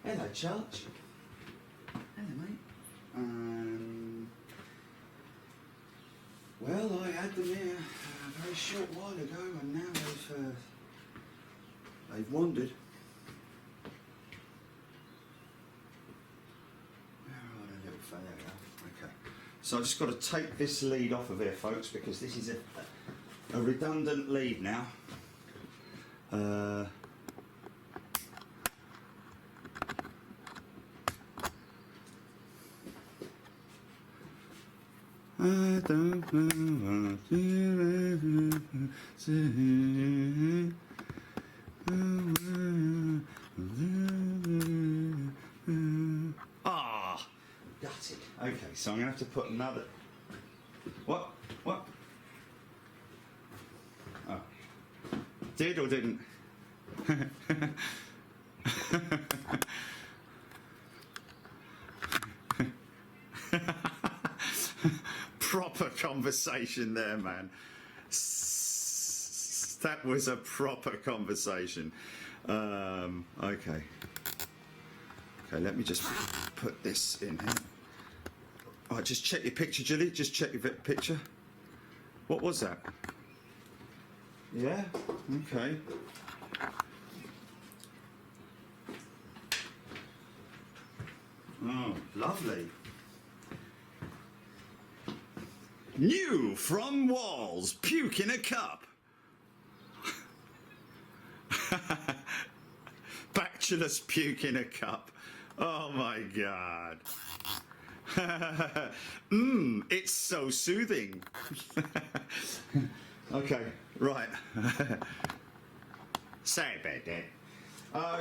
Hello, Charge. Hello, mate. Well, I had them here a very short while ago, and now they've wandered. Where are they, little fella? There we are. Okay. So I've just got to take this lead off of here, folks, because this is a redundant lead now. I don't know what Ah, got it. Okay, so I'm gonna have to put another. What? What? Oh, did or didn't? Proper conversation there, man. That was a proper conversation. Okay. Okay, let me just put this in here. All right, just check your picture, Julie. Just check your picture. What was that? Yeah? Okay. Oh, lovely. New from Walls, puke in a cup. Bachelor's puke in a cup. Oh my God. It's so soothing. Okay, right. Sorry about that.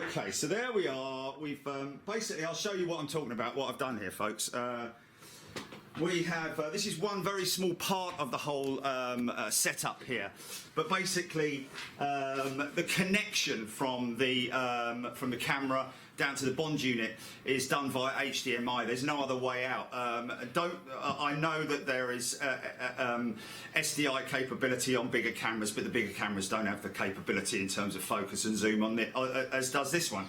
Okay, so there we are. We've basically, I'll show you what I'm talking about, what I've done here, folks. We have, this is one very small part of the whole setup here, but basically the connection from the camera down to the bond unit is done via HDMI. There's no other way out. I know that there is SDI capability on bigger cameras, but the bigger cameras don't have the capability in terms of focus and zoom on it, as does this one.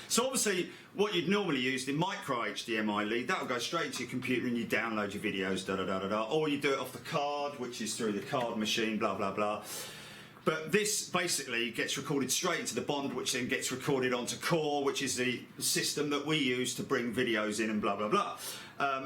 So obviously, what you'd normally use, the micro HDMI lead, that'll go straight into your computer and you download your videos, or you do it off the card, which is through the card machine, blah, blah, blah. But this basically gets recorded straight into the bond, which then gets recorded onto Core, which is the system that we use to bring videos in and blah, blah, blah,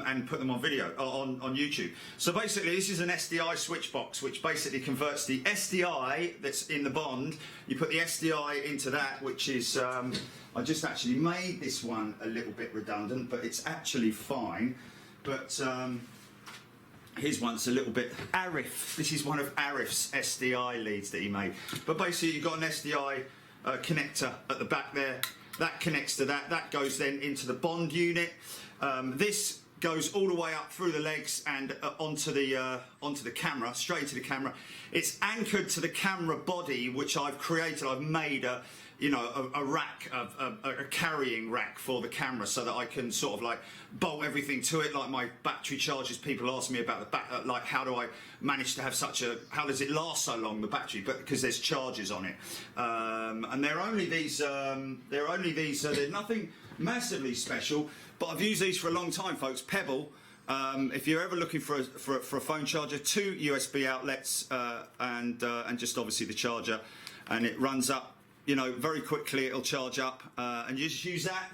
and put them on video, on YouTube. So basically, this is an Sdi Switch Box, which basically converts the SDI that's in the bond. You put the SDI into that, which is, I just actually made this one a little bit redundant, but it's actually fine. But his one's a little bit Arif. This is one of Arif's SDI leads that he made. But basically, you've got an SDI connector at the back there. That connects to that. That goes then into the bond unit. This goes all the way up through the legs and onto the camera, straight into the camera. It's anchored to the camera body, which I've created. I've made a rack, a carrying rack for the camera, so that I can sort of like bolt everything to it, like my battery charges. People ask me about the like how do I manage to have how does it last so long, the battery? But because there's charges on it, and they're only these, they're nothing massively special, but I've used these for a long time, folks. Pebble if you're ever looking for a phone charger, 2 USB outlets and just obviously the charger, and it runs up, you know, very quickly. It'll charge up, and you just use that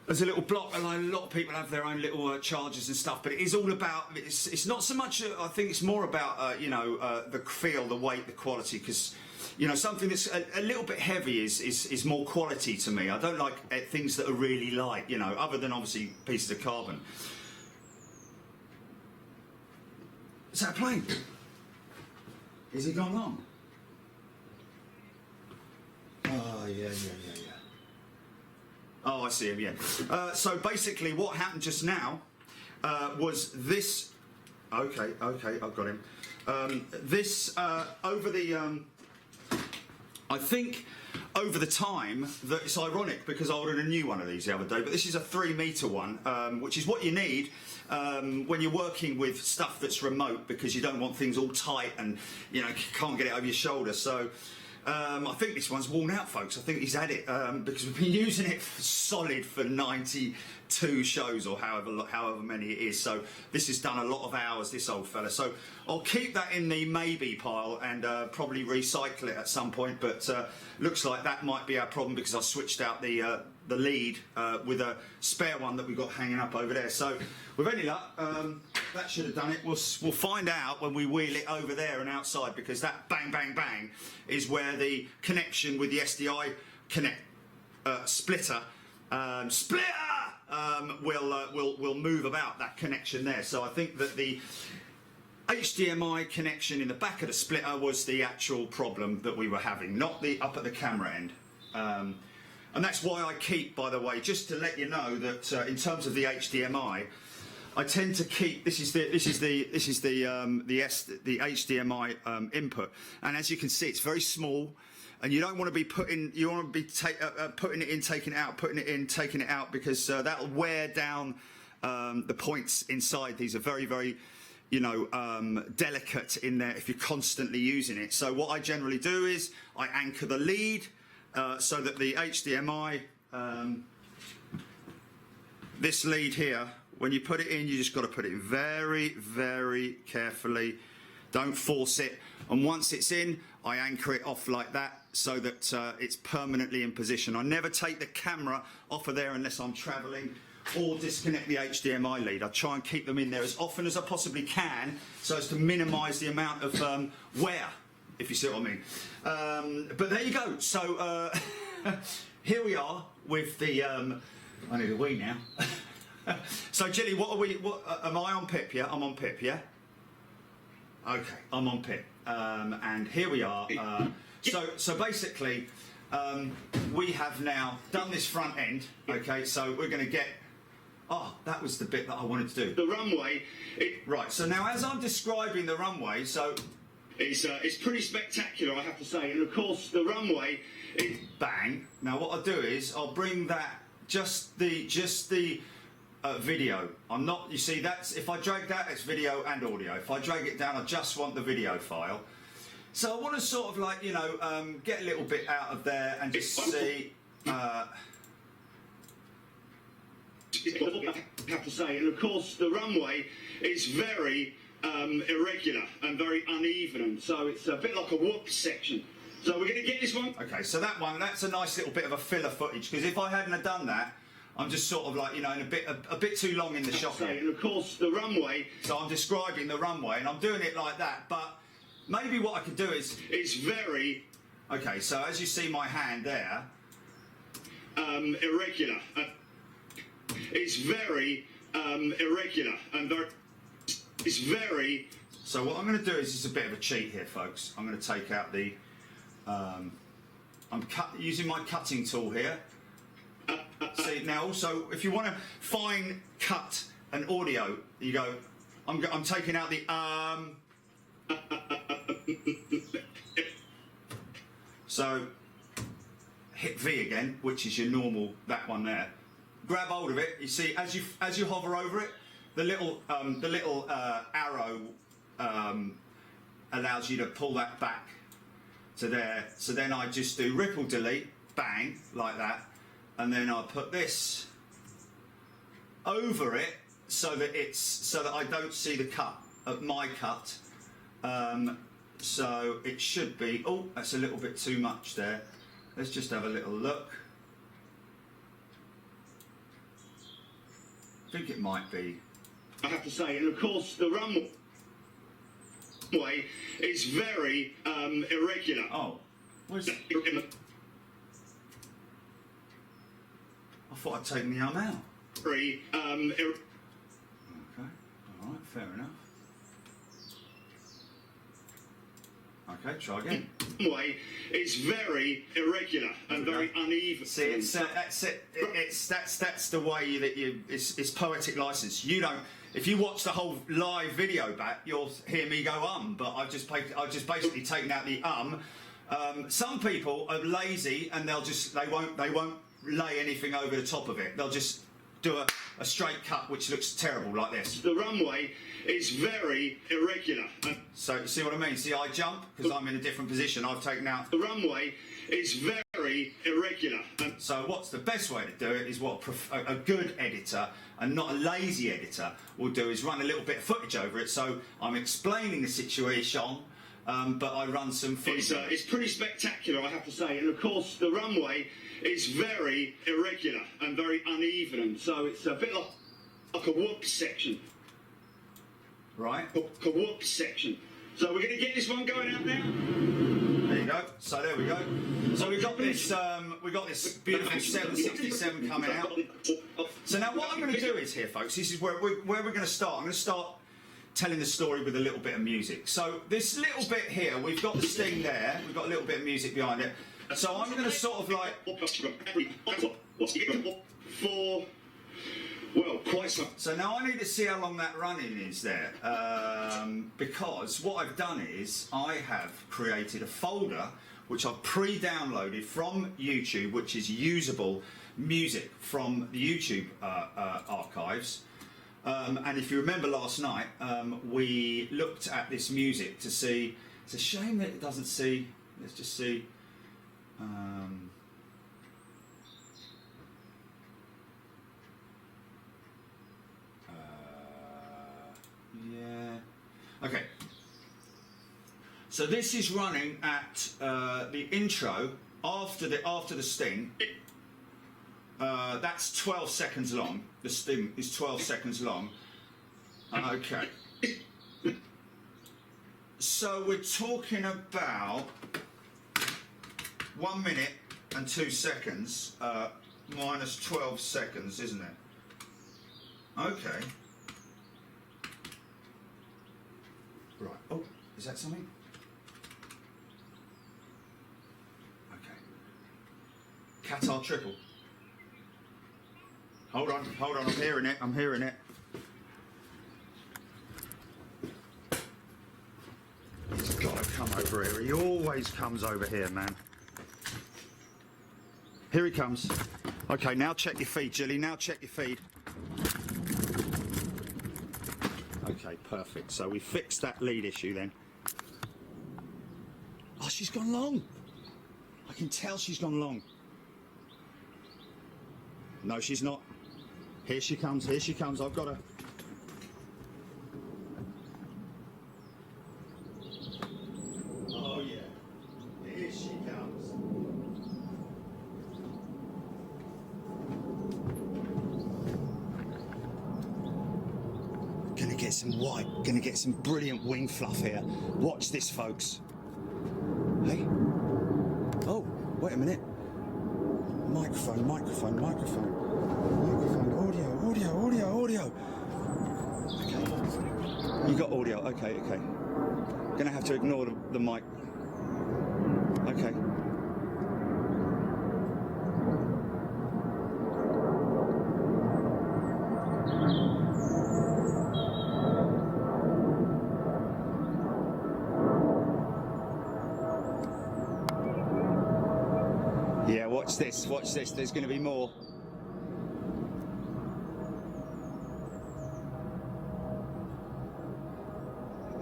as a little block. And a lot of people have their own little chargers and stuff, but it is all about. It's not so much. I think it's more about you know, the feel, the weight, the quality, because. You know, something that's a little bit heavy is more quality to me. I don't like things that are really light, you know, other than obviously pieces of carbon. Is that a plane? Is he gone long? Oh, yeah. Oh, I see him, yeah. So basically what happened just now was this... Okay, I've got him. This, over the... I think over the time that it's ironic because I ordered a new one of these the other day, but this is a 3-meter one, which is what you need when you're working with stuff that's remote, because you don't want things all tight and you know, you can't get it over your shoulder. So I think this one's worn out, folks. I think he's had it because we've been using it solid for 92 shows or however many it is. So this has done a lot of hours, this old fella. So I'll keep that in the maybe pile and probably recycle it at some point. But looks like that might be our problem because I switched out the lead with a spare one that we've got hanging up over there. So with any luck, that should have done it. We'll find out when we wheel it over there and outside, because that bang bang bang is where the connection with the SDI splitter will move about that connection there. So I think that the HDMI connection in the back of the splitter was the actual problem that we were having, not the up at the camera end. And that's why I keep, by the way, just to let you know that in terms of the HDMI, I tend to keep this is the HDMI input, and as you can see, it's very small, and you don't want to be putting it in, taking it out, putting it in, taking it out, because that'll wear down the points inside. These are very, very, you know, delicate in there if you're constantly using it. So what I generally do is I anchor the lead so that the HDMI, this lead here, when you put it in, you just got to put it in very, very carefully. Don't force it. And once it's in, I anchor it off like that so that it's permanently in position. I never take the camera off of there unless I'm traveling, or disconnect the HDMI lead. I try and keep them in there as often as I possibly can so as to minimize the amount of wear, if you see what I mean. But there you go. So here we are with the... I need a wee now. So Jilly, what are we? Am I on pip? Yeah, I'm on pip. Yeah. Okay, I'm on pip. And here we are. So basically, we have now done this front end. Okay, so we're going to get. Oh, that was the bit that I wanted to do. The runway. Right. So now, as I'm describing the runway, so it's pretty spectacular, I have to say. And of course, the runway. Bang. Now, what I'll do is I'll bring that just the video. I'm not, you see, that's, if I drag that, it's video and audio. If I drag it down, I just want the video file. So I want to sort of like, you know, get a little bit out of there and just see. I have to say, and of course, the runway is very irregular and very uneven, and so it's a bit like a whoop section. So we're going to get this one. Okay, so that one, that's a nice little bit of a filler footage, because if I hadn't have done that, I'm just sort of like, you know, in a bit too long in the shot here. And of course, the runway. So I'm describing the runway, and I'm doing it like that. But maybe what I could do is... It's very... Okay, so as you see my hand there... irregular. It's very irregular and very... It's very... So what I'm going to do is, it's a bit of a cheat here, folks. I'm going to take out the... I'm using my cutting tool here. See, now also, if you want to fine cut an audio, you go, I'm taking out the So hit V again, which is your normal, that one there. Grab hold of it. You see, as you hover over it, the little arrow allows you to pull that back to there. So then I just do ripple delete, bang, like that. And then I'll put this over it so that I don't see the cut of my cut. So it should be. Oh, that's a little bit too much there. Let's just have a little look. I think it might be. I have to say, and of course the runway is very irregular. Oh, where's it? I thought I'd taken the arm out. Very Okay, alright, fair enough. Okay, try again. Runway is very irregular and very uneven. See, it's that's it. That's the way that you. It's poetic license. You don't. If you watch the whole live video back, you'll hear me go but I've just basically taken out the Some people are lazy and they won't lay anything over the top of it. They'll just do a straight cut which looks terrible like this. The runway is very irregular. So you see what I mean? See, I jump because I'm in a different position. I've taken out. The runway is very irregular. So what's the best way to do it is what a good editor and not a lazy editor will do is run a little bit of footage over it. So I'm explaining the situation, but I run some footage. It's pretty spectacular, I have to say. And of course, the runway is very irregular and very uneven. So it's a bit like a whoop section. Right. A whoop section. So we're going to get this one going out now. There you go. So there we go. So we got this beautiful 767 coming out. So now what I'm going to do is here, folks. This is where we're going to start. I'm going to start telling the story with a little bit of music. So this little bit here, we've got the sting there. We've got a little bit of music behind it. So I'm going to sort of like. Well, quite some. So now I need to see how long that running is there, because what I've done is I have created a folder which I've pre-downloaded from YouTube, which is usable music from the YouTube archives. And if you remember last night, we looked at this music to see. It's a shame that it doesn't see. Let's just see. Yeah. Okay. So this is running at the intro after the sting. That's 12 seconds long. The sting is 12 seconds long. Okay. So we're talking about 1 minute and 2 seconds minus 12 seconds, isn't it? Okay. Right. Oh, is that something? Okay. Qatar triple. Hold on, I'm hearing it. He's got to come over here. He always comes over here, man. Here he comes. Okay, now check your feed, Jilly. Now check your feed. Okay, perfect. So we fixed that lead issue then. Oh, she's gone long. I can tell she's gone long. No, she's not. Here she comes, I've got her. Oh yeah, here she comes. Gonna get some white, gonna get some brilliant wing fluff here. Watch this, folks. Hey. Oh, wait a minute. Microphone, audio. Okay. You got audio, okay. Gonna have to ignore the mic. Okay. Yeah, watch this, there's going to be more.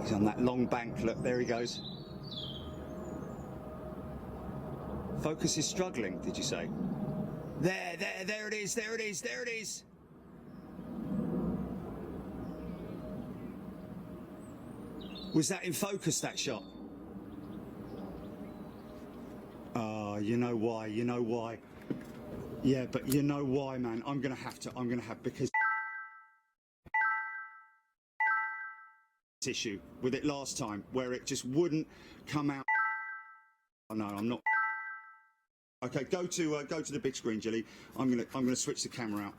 He's on that long bank, look, there he goes. Focus is struggling, did you say? There it is. Was that in focus, that shot? Ah, you know why, you know why. Yeah, but you know why, man. I'm gonna have, because issue with it last time, where it just wouldn't come out. Oh, no, I'm not. Okay, go to the big screen, Jilly. I'm gonna switch the camera out.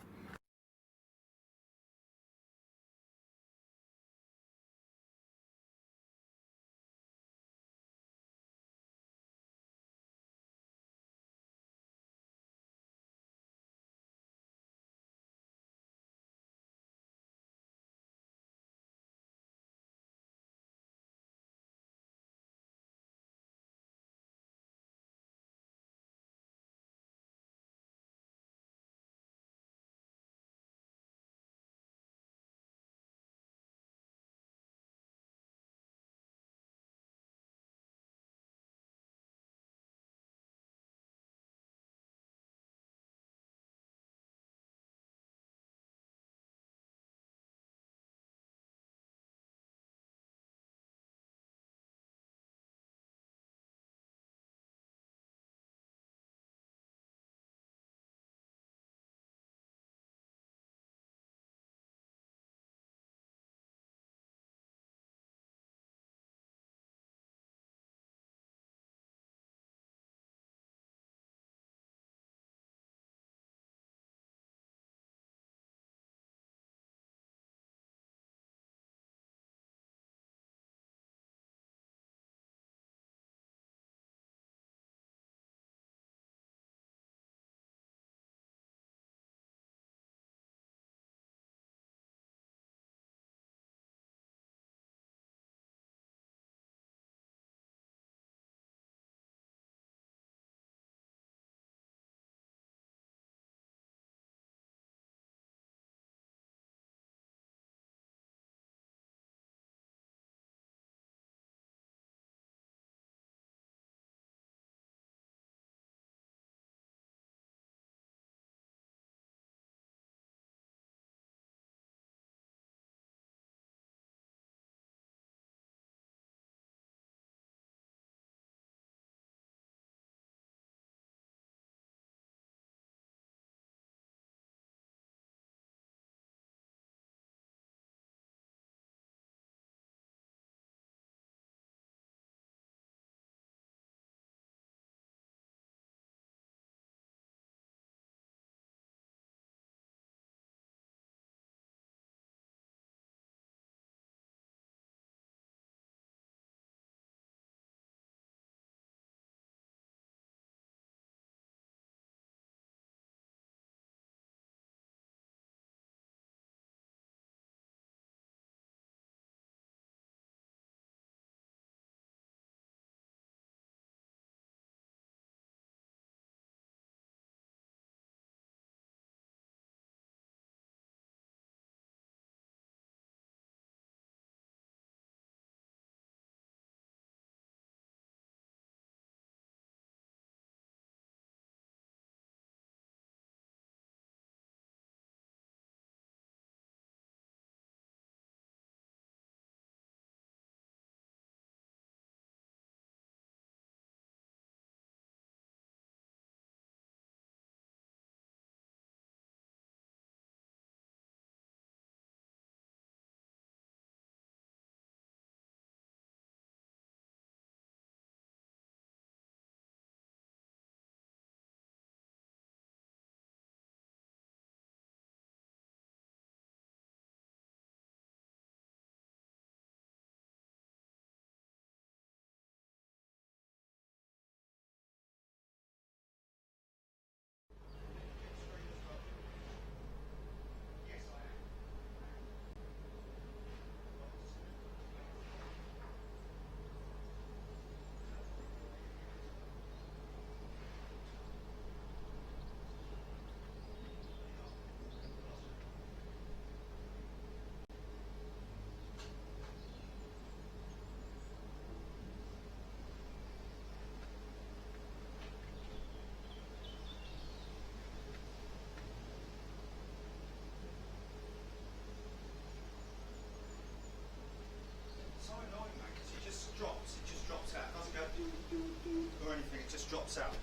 pops out.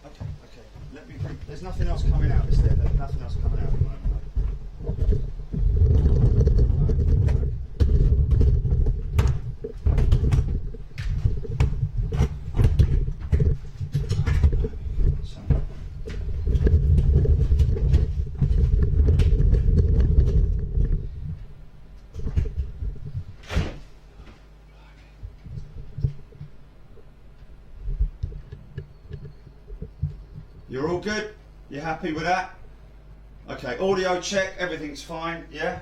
Okay, okay. Let me. There's nothing else coming out. Is there? There's nothing else coming out at the moment. You're all good? You happy with that? Okay, audio check, everything's fine, yeah?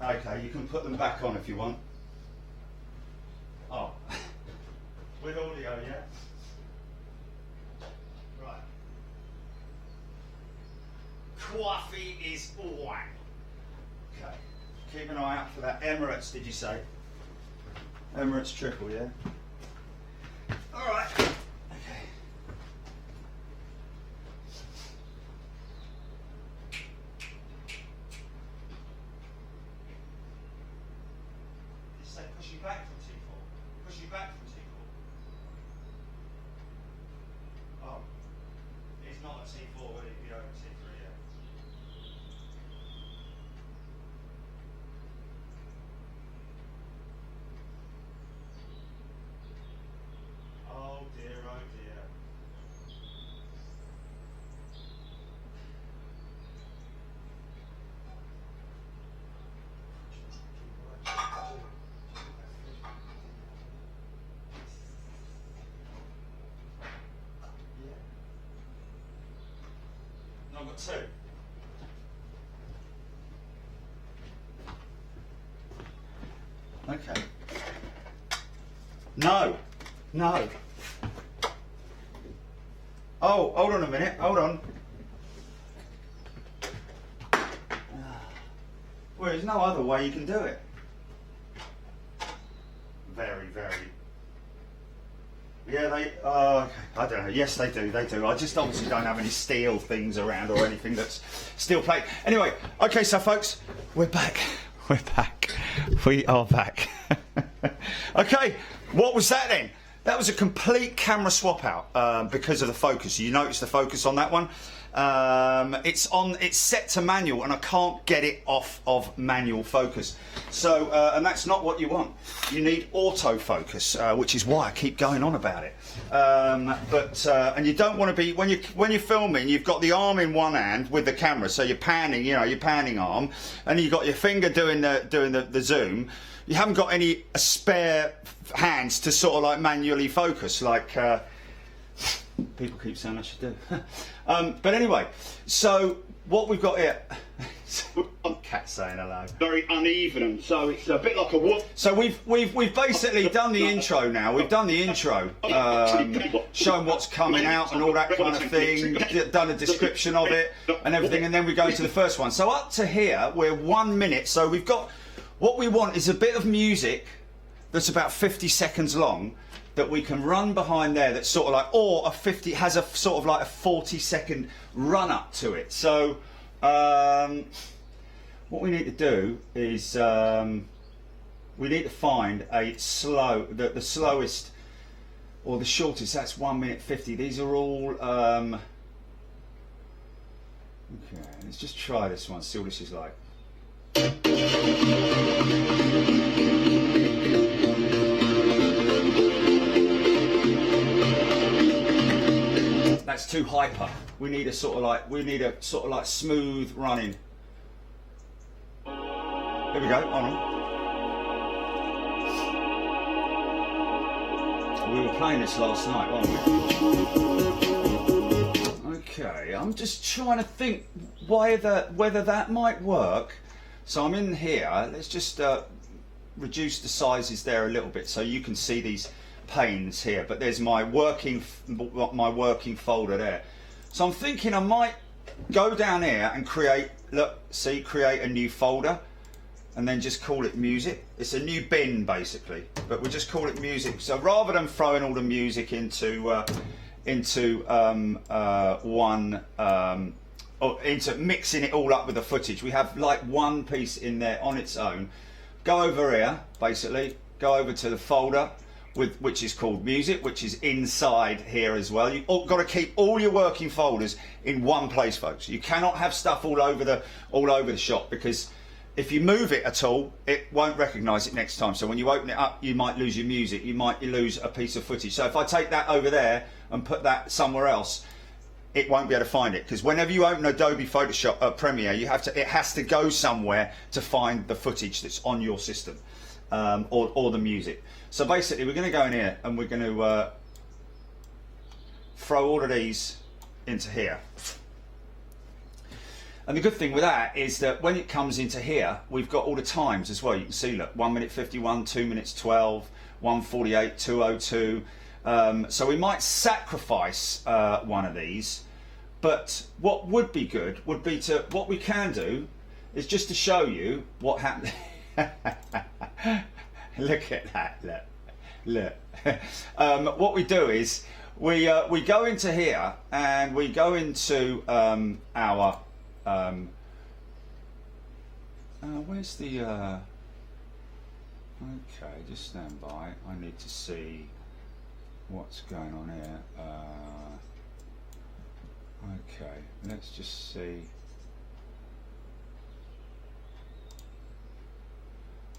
Okay, you can put them back on if you want. Oh, with audio, yeah? Right. Coffee is on. Okay, keep an eye out for that. Emirates, did you say? Emirates triple, yeah? All right. Push you back from T4. Push you back from T4. Oh. It's not a T4, would it be over T3, yeah? Oh dear, oh dear. I've got two. Okay. No. No. Oh, hold on a minute. Hold on. Well, there's no other way you can do it. Very, very. Yeah, they. Okay. I don't know. Yes, they do. They do. I just obviously don't have any steel things around or anything that's steel plate. Anyway, okay, so folks, we're back. We're back. We are back. Okay, what was that then? That was a complete camera swap out because of the focus. You notice the focus on that one. It's set to manual, and I can't get it off of manual focus. So, and that's not what you want. You need autofocus, which is why I keep going on about it. And you don't want to be when you're filming. You've got the arm in one hand with the camera, so you're panning. You know, your panning arm, and you've got your finger doing the zoom. You haven't got any spare hands to sort of like manually focus, like people keep saying I should do. But anyway, so what we've got here. Cat saying hello. Very uneven, so it's a bit like a whoop. So we've basically done the intro now. We've done the intro, shown what's coming out and all that kind of thing. Done a description of it and everything, and then we go into the first one. So up to here, we're 1 minute. So we've got what we want is a bit of music that's about 50 seconds long that we can run behind there. That's sort of like, or has a sort of like a 40-second run up to it. So. What we need to do is we need to find a the slowest or the shortest. That's 1 minute 50. These are all okay. Let's just try this one, see what this is like. That's too hyper. We need a sort of like smooth running. Here we go, on. We were playing this last night, weren't we? Okay, I'm just trying to think whether that might work. So I'm in here. Let's just reduce the sizes there a little bit so you can see these panes here. But there's my working folder there. So I'm thinking I might go down here and create a new folder. And then just call it music. It's a new bin basically, but we'll just call it music. So rather than throwing all the music into mixing it all up with the footage, we have like one piece in there on its own. Go over here, basically, go over to the folder. which is called music, which is inside here as well. You've got to keep all your working folders in one place, folks. You cannot have stuff all over the shop, because if you move it at all, it won't recognize it next time. So when you open it up, you might lose your music, you might lose a piece of footage. So if I take that over there and put that somewhere else, it won't be able to find it, because whenever you open Adobe Photoshop Premiere, it has to go somewhere to find the footage that's on your system, or the music. So basically, we're going to go in here and we're going to throw all of these into here. And the good thing with that is that when it comes into here, we've got all the times as well. You can see, look, 1 minute 51, 2 minutes 12, 1:48, 2:02. So we might sacrifice one of these, but what would be good would be what we can do is just to show you what happened. Look at that, look. What we do is we go into here and we go into our where's the okay, just stand by, I need to see what's going on here. Okay, let's just see.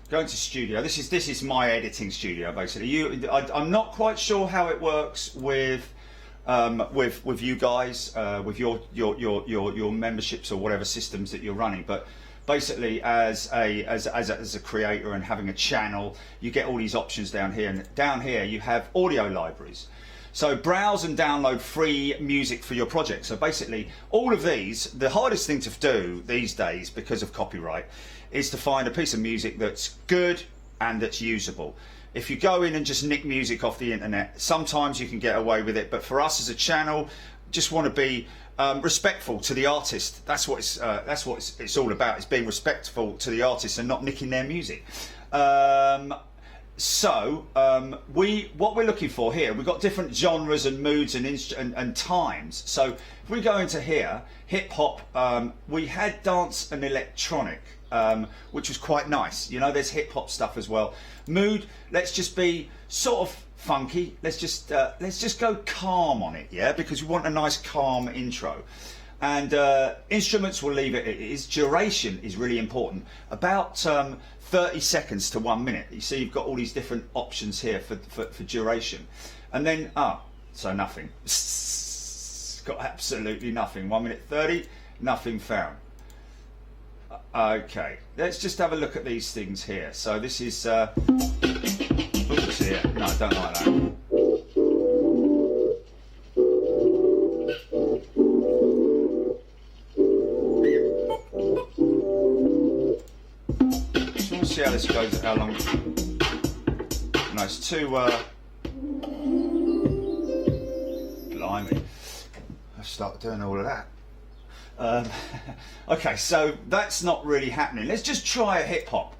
Going to studio. This is my editing studio basically. I'm not quite sure how it works with you guys, with your memberships or whatever systems that you're running, but basically as a creator and having a channel, you get all these options down here, and down here you have audio libraries. So browse and download free music for your project. So basically all of these, the hardest thing to do these days because of copyright is to find a piece of music that's good and that's usable. If you go in and just nick music off the internet, sometimes you can get away with it, but for us as a channel, just want to be respectful to the artist. That's what it's all about. It's being respectful to the artist and not nicking their music. What we're looking for here, we've got different genres and moods and times. So if we go into here, hip hop, we had dance and electronic, which was quite nice. You know, there's hip hop stuff as well. Mood, let's just be sort of funky. Let's just go calm on it, yeah, because we want a nice calm intro. And instruments, we'll leave it. It is duration is really important. About 30 seconds to 1 minute. You see, you've got all these different options here for duration. And then, so nothing. Got absolutely nothing. 1 minute 30, nothing found. Okay, let's just have a look at these things here. So this is, oops, here. No, I don't like that. See how this goes, how long. No, it's too blimey, I start doing all of that. Okay, so that's not really happening. Let's just try a hip hop.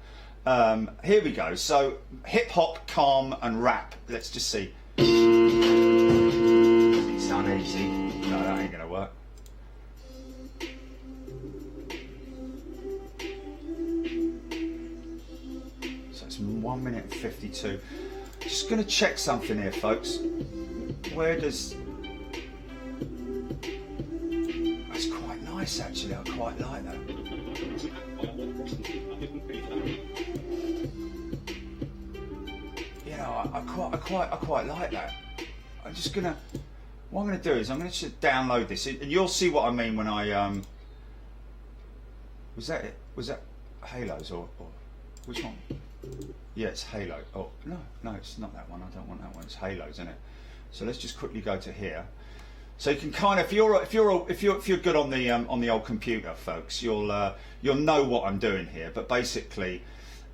Here we go. So hip hop, calm and rap. Let's just see. It's uneasy. No, that ain't gonna work. It's 1 minute and 52. Just going to check something here, folks. Where does... That's quite nice, actually. I quite like that. You know, I quite like that. I'm just gonna... What I'm going to do is I'm going to just download this, and you'll see what I mean when I Was that it? Was that Halos or which one? Yeah, it's Halo. Oh no, it's not that one. I don't want that one. It's Halos, isn't it? So let's just quickly go to here. So you can kind of, if you're good on the old computer, folks, you'll know what I'm doing here. But basically,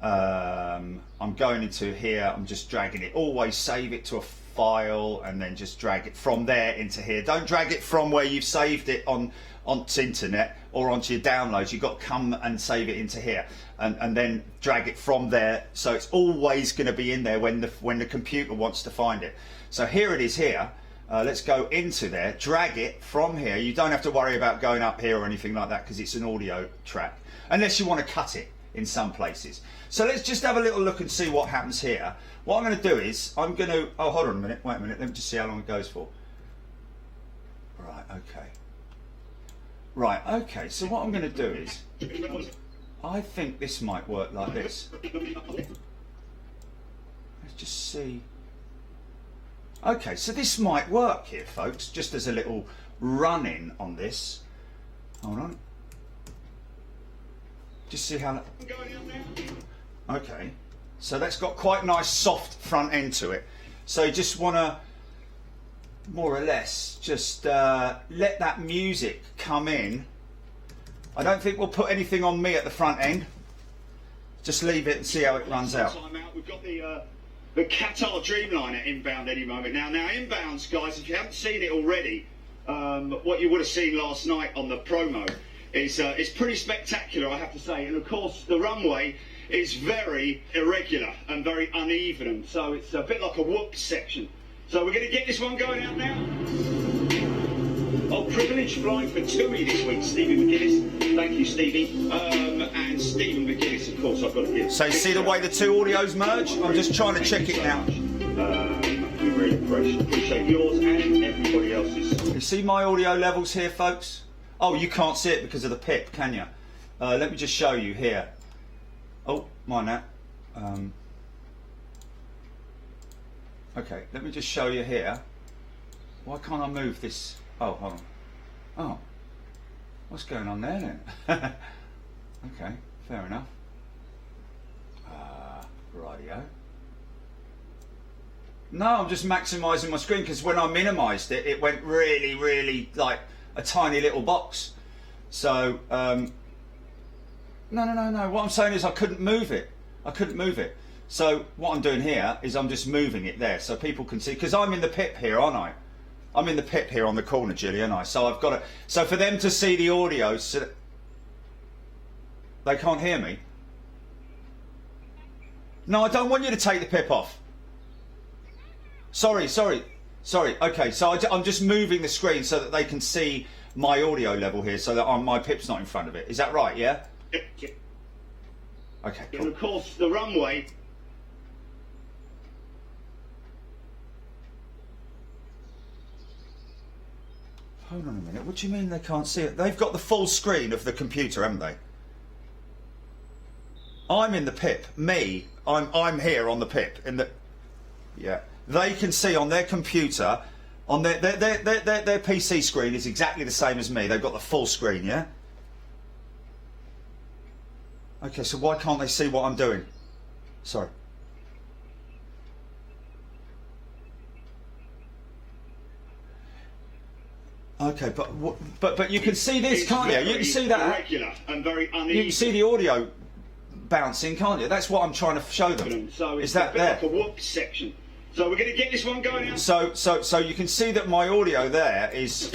I'm going into here. I'm just dragging it. Always save it to a file and then just drag it from there into here. Don't drag it from where you've saved it onto internet or onto your downloads. You've got to come and save it into here and then drag it from there, so it's always going to be in there when the computer wants to find it. So here it is here. Let's go into there, drag it from here. You don't have to worry about going up here or anything like that because it's an audio track, unless you want to cut it. in some places. So let's just have a little look and see what happens here. What I'm going to do is I'm going to, oh, hold on a minute, wait a minute, let me just see how long it goes for. Right, okay. Right, okay, so what I'm going to do is, I think this might work like this. Let's just see. Okay, so this might work here, folks, just as a little run-in on this. Hold on. Just see how that... Okay, so that's got quite a nice soft front end to it. So you just want to, more or less, just let that music come in. I don't think we'll put anything on me at the front end. Just leave it and see how it runs out. We've got the Qatar Dreamliner inbound any moment now. Now inbounds, guys, if you haven't seen it already, what you would have seen last night on the promo is pretty spectacular, I have to say. And of course, the runway is very irregular and very uneven, so it's a bit like a whoop section. So we're going to get this one going out now. Oh, privilege flying for Tui this week, Stevie McGuinness. Thank you, Stevie. And Stephen McGuinness, of course, I've got to give. So you see the way the two audios merge? I'm just trying to check it now. We really appreciate yours and everybody else's. You see my audio levels here, folks? Oh, you can't see it because of the pip, can you? Let me just show you here. Oh, mind that. Okay, let me just show you here. Why can't I move this? Oh, hold on. Oh, what's going on there then? Okay, fair enough. Radio. No, I'm just maximising my screen because when I minimised it, it went really, really like a tiny little box. So, no. What I'm saying is I couldn't move it. I couldn't move it. So what I'm doing here is I'm just moving it there so people can see, because I'm in the pip here, aren't I? I'm in the pip here on the corner, Julie, aren't I? So I've got to, so for them to see the audio, so they can't hear me. No, I don't want you to take the pip off. Sorry. Okay, so I'm just moving the screen so that they can see my audio level here, so that my pip's not in front of it. Is that right? Yeah. Okay. Cool. And of course, the runway. Hold on a minute. What do you mean they can't see it? They've got the full screen of the computer, haven't they? I'm in the pip. Me, I'm here on the pip. Yeah. They can see on their computer, on their PC screen is exactly the same as me. They've got the full screen, yeah? Okay, so why can't they see what I'm doing? Sorry. Okay, but you can see this, can't you? You can see that. Irregular and very uneven. You can see the audio bouncing, can't you? That's what I'm trying to show them. So it's is that a bit there? like a whoop section. So we're going to get this one going out. So you can see that my audio there is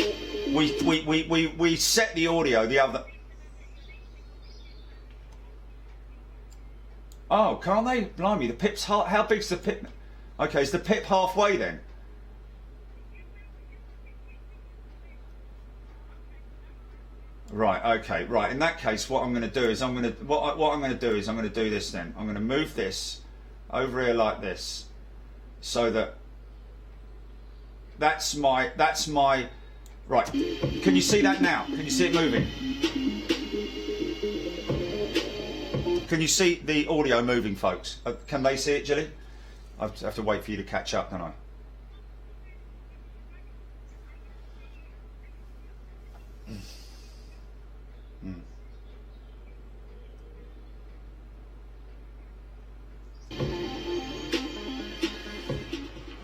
we set the audio the other. Oh, can't they? Blimey, the pip's how big's the pip? Okay, is the pip halfway then? Right. Okay. Right. In that case, what I'm going to do is I'm going to do this then. I'm going to move this over here like this, so that's my right. Can you see that now? Can you see it moving? Can you see the audio moving, folks? Can they see it, Jilly? I have to wait for you to catch up, don't I?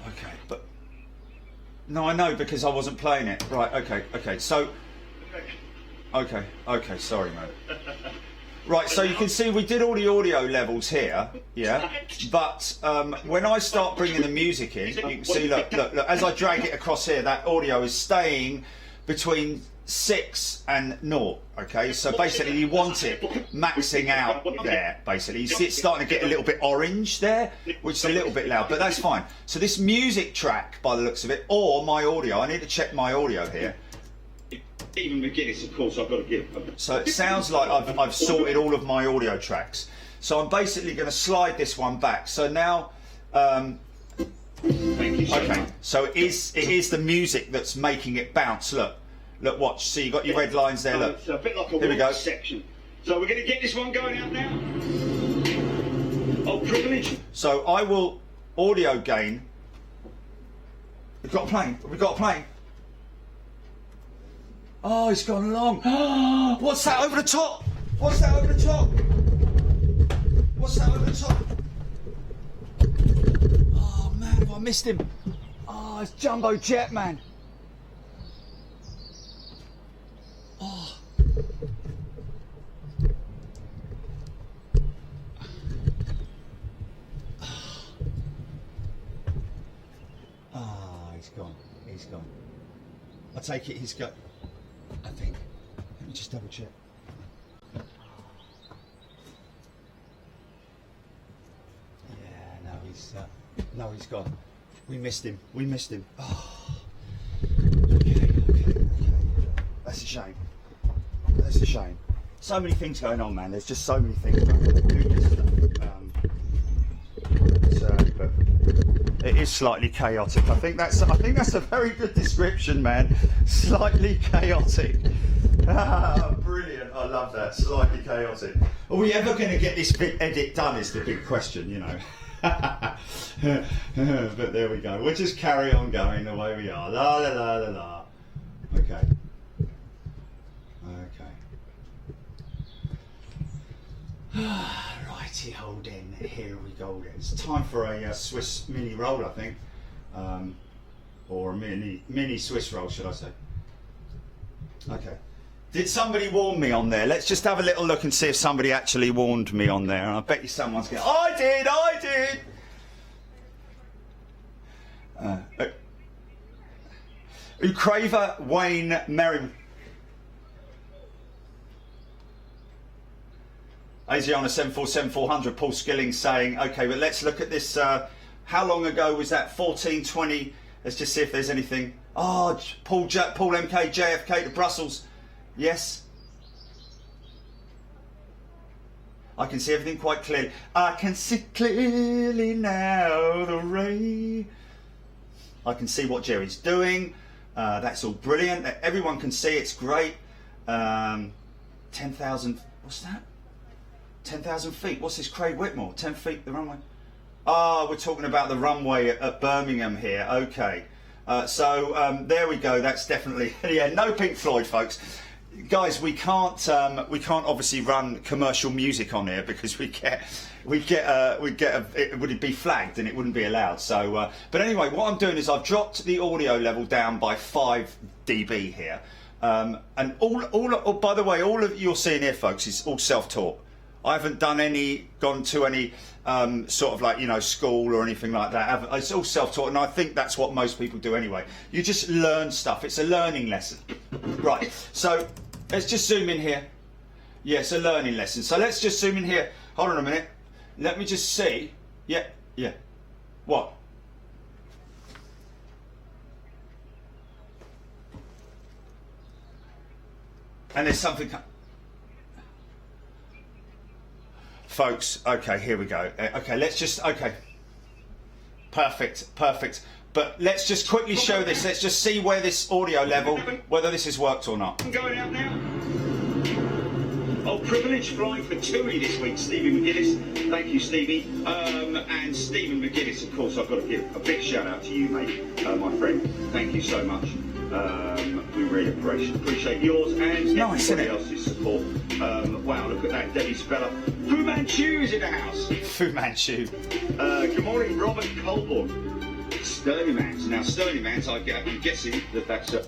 Okay, but no, I know because I wasn't playing it. Right, okay, so okay, sorry, man. Right, so you can see we did all the audio levels here, yeah, but when I start bringing the music in, you can see, look, as I drag it across here, that audio is staying between 6 and 0, okay, so basically you want it maxing out there, basically. You see it's starting to get a little bit orange there, which is a little bit loud, but that's fine. So this music track, by the looks of it, or my audio, I need to check my audio here. Stephen McGuinness, of course, I've got to give. So it sounds like I've sorted all of my audio tracks. So I'm basically going to slide this one back. So now, Thank you so okay. much. So it is the music that's making it bounce. Look, watch. See, you got your red lines there. Look, It's a bit like a here we go. walk section. So we're going to get this one going out now. Oh, privilege. So I will audio gain. We've got a plane. We've got a plane. Oh, it's gone long. What's that over the top? What's that over the top? What's that over the top? Oh man, have I missed him? Oh, it's Jumbo Jet, man. Oh. Ah, he's gone. He's gone. I take it he's got. I think. Let me just double check. Yeah, no, he's gone. We missed him. We missed him. Oh. Okay. That's a shame. That's a shame. So many things going on, man. There's just so many things going on. But it is slightly chaotic. I think that's a very good description, man. Slightly chaotic. Ah, brilliant. I love that. Slightly chaotic. Are we ever going to get this edit done is the big question, you know. But there we go. We'll just carry on going the way we are. La la la la la. Okay. Righty ho then, here we go then. It's time for a Swiss mini roll, I think. Or a mini Swiss roll, should I say. Okay. Did somebody warn me on there? Let's just have a little look and see if somebody actually warned me on there. And I bet you someone's going, I did! Ukrava Wayne Merriman. Asiana 747400, Paul Skilling saying, okay, but let's look at this. How long ago was that? 1420. Let's just see if there's anything. Oh, Paul MK, JFK to Brussels. Yes. I can see everything quite clearly. I can see clearly now the ray. I can see what Jerry's doing. That's all brilliant. Everyone can see it's great. 10,000, what's that? 10,000 feet. What's this, Craig Whitmore? 10 feet, the runway? Ah, we're talking about the runway at Birmingham here. Okay. So there we go. That's definitely, yeah, no Pink Floyd, folks. Guys, we can't obviously run commercial music on here because it would be flagged and it wouldn't be allowed. So, but anyway, what I'm doing is I've dropped the audio level down by 5 dB here, and all. By the way, all of you're seeing here, folks, is all self-taught. I haven't gone to any sort of like, you know, school or anything like that. It's all self-taught, and I think that's what most people do anyway. You just learn stuff. It's a learning lesson. Right, so let's just zoom in here. Yeah, it's a learning lesson. So let's just zoom in here. Hold on a minute. Let me just see. Yeah. What? And there's something... Folks, okay, here we go. Okay, let's just, okay. Perfect. But let's just quickly show this. Let's just see where this audio level, whether this has worked or not. I'm going out now. Oh, privilege flying for TUI this week, Stevie McGuinness. Thank you, Stevie. And Stephen McGuinness, of course, I've got to give a big shout out to you, mate, my friend. Thank you so much. We really appreciate yours and everybody else's support. Wow, look at that, Debbie Speller. Fu Manchu is in the house. Fu Manchu. Good morning, Robert Colborne. Sterling Mans. Now, Sterling Mans, I'm guessing that's a...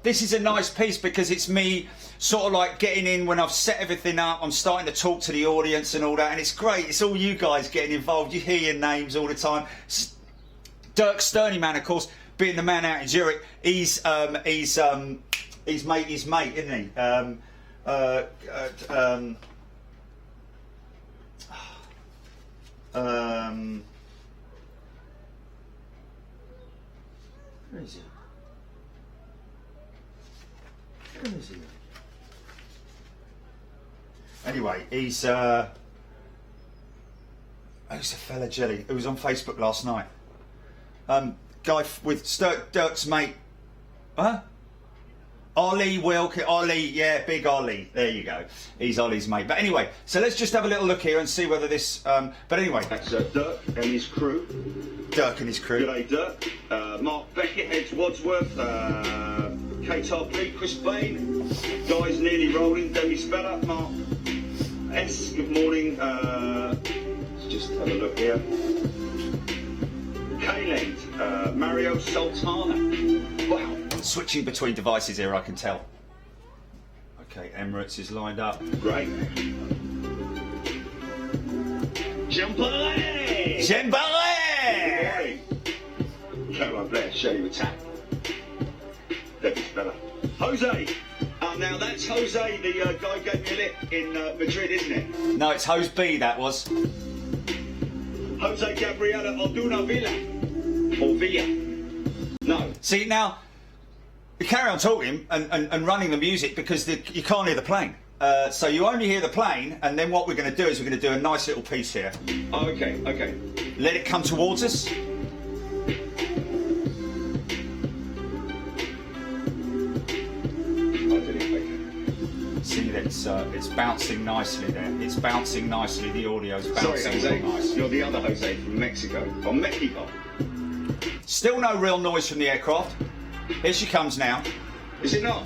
This is a nice piece because it's me sort of like getting in when I've set everything up. I'm starting to talk to the audience and all that, and it's great. It's all you guys getting involved. You hear your names all the time. Dirk Sternyman, of course, being the man out in Zurich. He's mate, isn't he? Where is he? Who is he? Anyway, he's who's the fella Jelly? Who was on Facebook last night? Guy with Dirk's mate. Huh? Ollie Wilkie, Ollie, yeah, big Ollie. There you go. He's Ollie's mate. But anyway, so let's just have a little look here and see whether this. But anyway, That's Dirk and his crew. Dirk and his crew. G'day, Dirk. Mark Beckett, Ed Wadsworth, Kate Hartley, Chris Bain. Guys nearly rolling. Debbie Speller, Mark S. Good morning. Let's just have a look here. Kayland, Mario Sultana. Wow. Switching between devices here, I can tell. Okay, Emirates is lined up. Great. Jambale! Jambale! Caroline Blair, show you attack. Debbie Speller. Jose! Now that's Jose, the guy gave me a lip in Madrid, isn't it? No, it's Hose B, that was. Jose Gabriela Orduna Villa. Or Villa. No. See, now, you carry on talking and running the music because you can't hear the plane. So you only hear the plane, and then what we're going to do is we're going to do a nice little piece here. Oh, okay, okay. Let it come towards us. See, it's bouncing nicely there. It's bouncing nicely. The audio's bouncing. Sorry, Jose. Real nice. You're the other Jose from Mexico. Or Mexico. Still no real noise from the aircraft. Here she comes now. Is it not?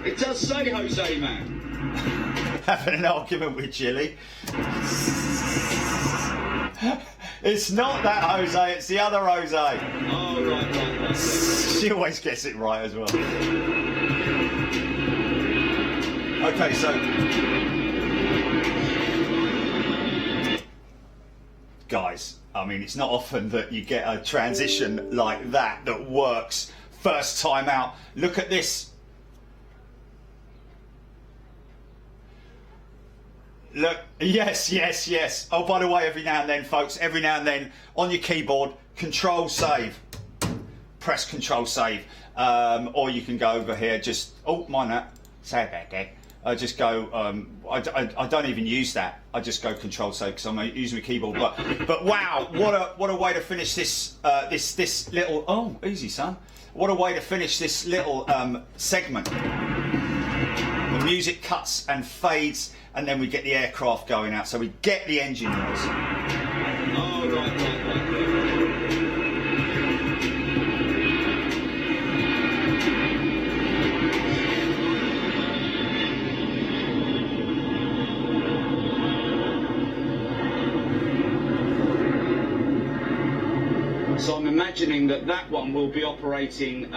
It does say Jose, man. Having an argument with Jilly. It's not that Jose, it's the other Jose. Oh, right. She always gets it right as well. Okay, so guys, I mean, it's not often that you get a transition like that works first time out. Look at this. Look, yes. Oh, by the way, every now and then, folks, every now and then on your keyboard, Control Save. Press Control Save. Or you can go over here, just, oh, mind that. Say about that. I just go, I don't even use that. I just go Control Save because I'm using my keyboard. But wow, what a way to finish this this little. Oh, easy, son. What a way to finish this little segment. The music cuts and fades, and then we get the aircraft going out. So we get the engine noise. Oh, right. So I'm imagining that one will be operating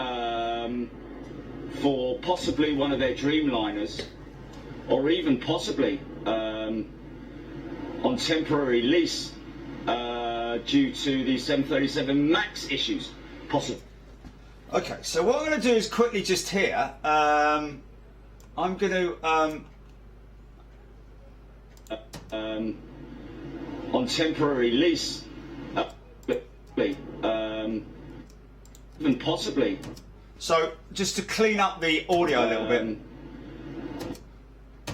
for possibly one of their Dreamliners, or even possibly on temporary lease due to the 737 MAX issues. Possible. Okay, so what I'm going to do is quickly just here. I'm going to on temporary lease. Even possibly. So just to clean up the audio a little bit.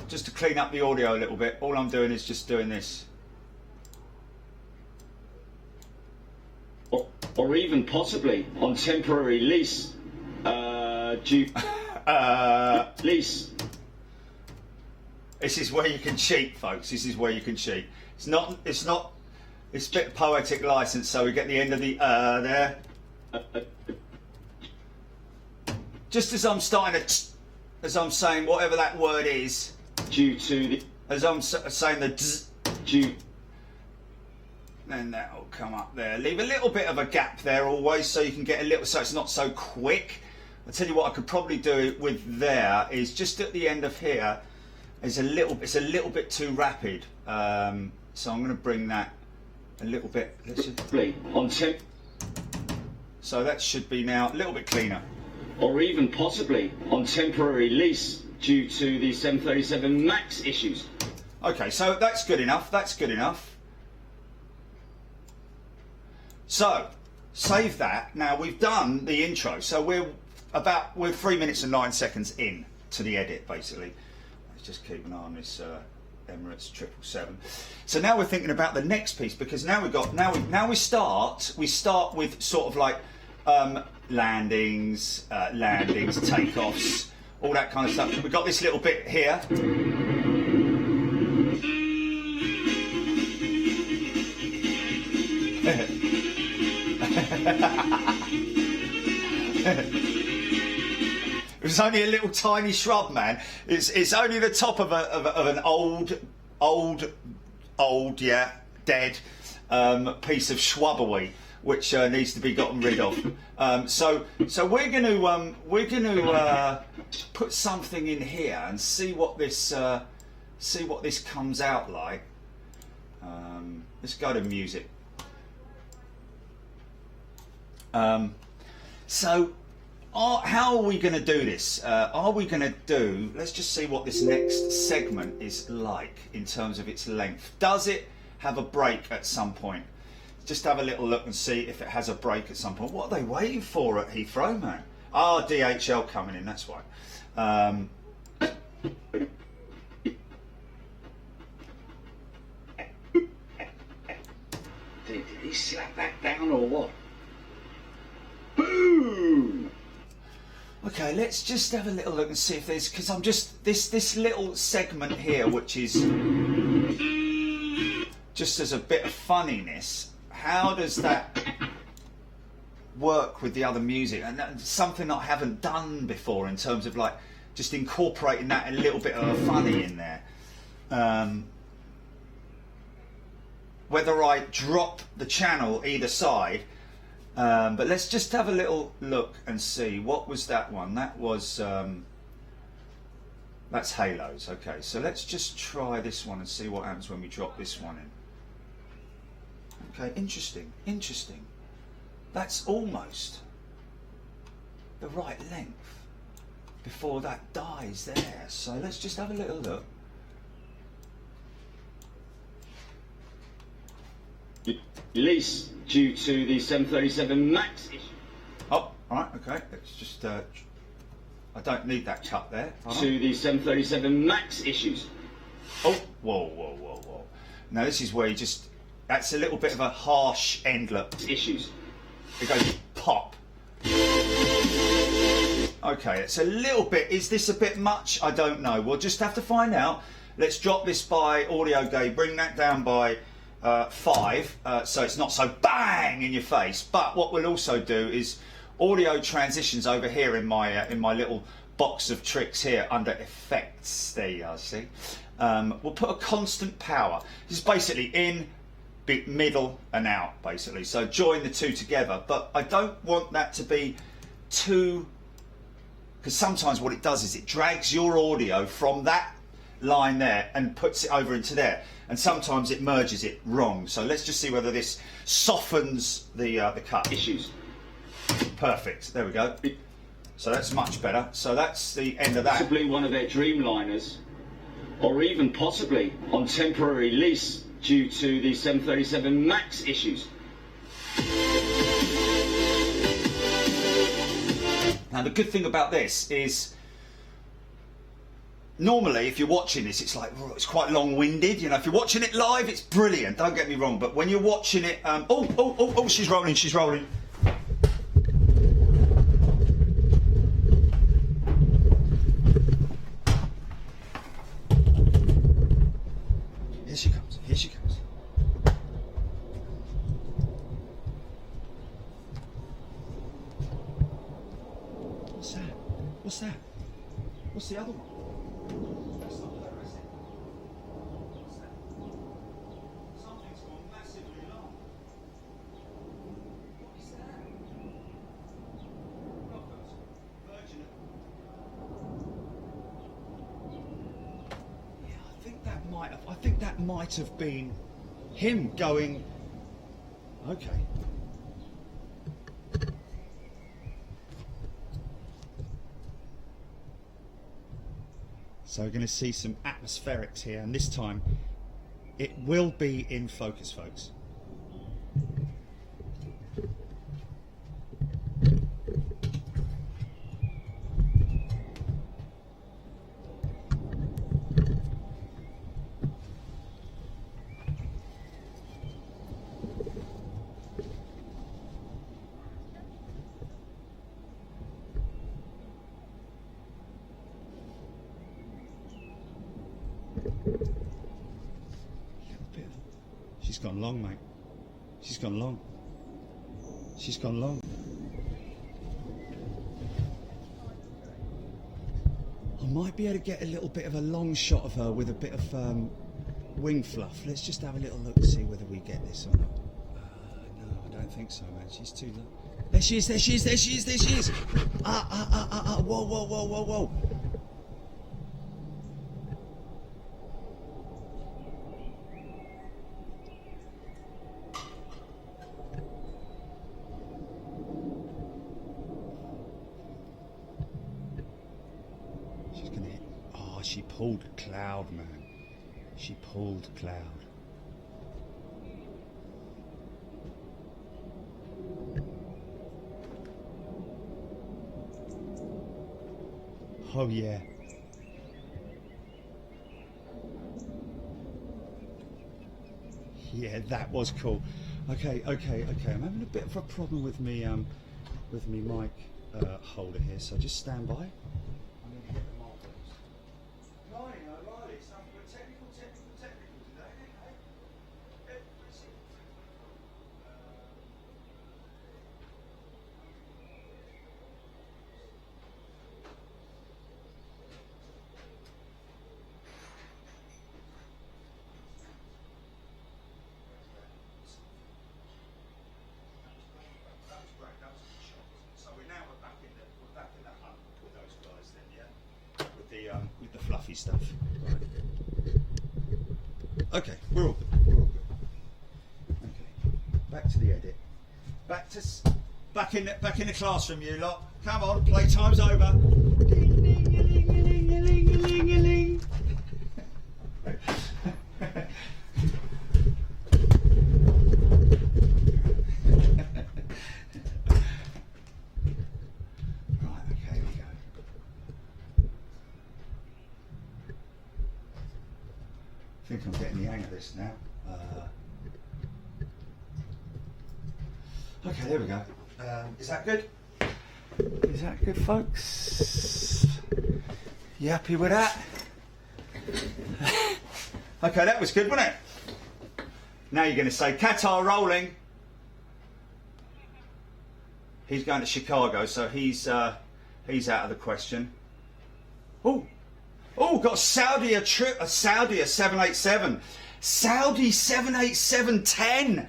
Just to clean up the audio a little bit, all I'm doing is just doing this. Or even possibly on temporary lease due lease. This is where you can cheat, folks. This is where you can cheat. It's a bit poetic license, so we get the end of the there. Just as I'm starting to, as I'm saying whatever that word is, due to the, as I'm saying the due, then that will come up there. Leave a little bit of a gap there always, so you can get a little, so it's not so quick. I'll tell you what I could probably do with there is just at the end of here is it's a little bit too rapid. So I'm going to bring that a little bit. Let's just, on temp. So that should be now a little bit cleaner. Or even possibly on temporary lease due to the 737 MAX issues. Okay, so that's good enough. That's good enough. So, save that. Now we've done the intro, so we're we're 3 minutes and 9 seconds in to the edit, basically. Let's just keep an eye on this Emirates 777. So now we're thinking about the next piece, because now we start with sort of like landings, takeoffs, all that kind of stuff. We've got this little bit here. It was only a little tiny shrub, man. It's only the top of an old, yeah, dead piece of shrubbery, which needs to be gotten rid of. So we're going to put something in here and see what this comes out like. Let's go to music. How are we going to do this? Let's just see what this next segment is like in terms of its length. Does it have a break at some point? Just have a little look and see if it has a break at some point. What are they waiting for at Heathrow, man? Ah, DHL coming in, that's why. Did he slap that down or what? Boom! Okay, let's just have a little look and see if there's, because I'm just, this little segment here, which is just as a bit of funniness, how does that work with the other music? And that's something I haven't done before in terms of like just incorporating that a little bit of a funny in there. Whether I drop the channel either side, but let's just have a little look and see. What was that one? That was that's Halos. Okay, so let's just try this one and see what happens when we drop this one in. Okay, interesting. That's almost the right length before that dies there. So let's just have a little look. Release due to the 737 MAX issue. Oh, all right, okay. Let's just. I don't need that cut there. To the 737 MAX issues. Oh, whoa. Now this is where you just. That's a little bit of a harsh endlet. Issues. It goes pop. Okay, it's a little bit. Is this a bit much? I don't know. We'll just have to find out. Let's drop this by audio gain. Bring that down by 5, so it's not so bang in your face. But what we'll also do is audio transitions over here in my little box of tricks here under effects. There you are. See, we'll put a constant power. This is basically in, middle, and out. Basically, so join the two together. But I don't want that to be too, because sometimes what it does is it drags your audio from that line there and puts it over into there, and sometimes it merges it wrong. So let's just see whether this softens the cut. Issues. Perfect. There we go. So that's much better. So that's the end of that. Possibly one of their Dreamliners, or even possibly on temporary lease due to the 737 MAX issues. Now the good thing about this is, normally if you're watching this, it's like, oh, it's quite long-winded. You know, if you're watching it live, it's brilliant, don't get me wrong. But when you're watching it, oh, she's rolling. Here she comes. What's that? What's the other one? That's not her, is it? What's that? Something's gone massively long. What is that? Virgin. Yeah, I think that might have been him going. Okay. So we're going to see some atmospherics here, and this time it will be in focus, folks. She's gone long, mate. She's gone long. She's gone long. I might be able to get a little bit of a long shot of her with a bit of wing fluff. Let's just have a little look to see whether we get this or not. No, I don't think so, man. She's too low. There she is, there she is, there she is, there she is. Whoa, whoa, whoa, whoa, whoa. She's gonna hit. Oh, she pulled cloud, man. She pulled cloud. Oh yeah. Yeah, that was cool. Okay. I'm having a bit of a problem with me mic holder here, so just stand by. I'm gonna get the marbles. Riley, something technical today, okay? With the fluffy stuff. Right. Okay, we're all good. Okay, back to the edit. Back in the classroom, you lot. Come on, playtime's over. Ding, ding, ding, ding, ding, ding, ding. I think I'm getting the hang of this now. Okay, there we go. Is that good? Is that good, folks? You happy with that? Okay, that was good, wasn't it? Now you're going to say, Qatar rolling. He's going to Chicago, so he's out of the question. Oh, got Saudi a 787. Saudi 787-10.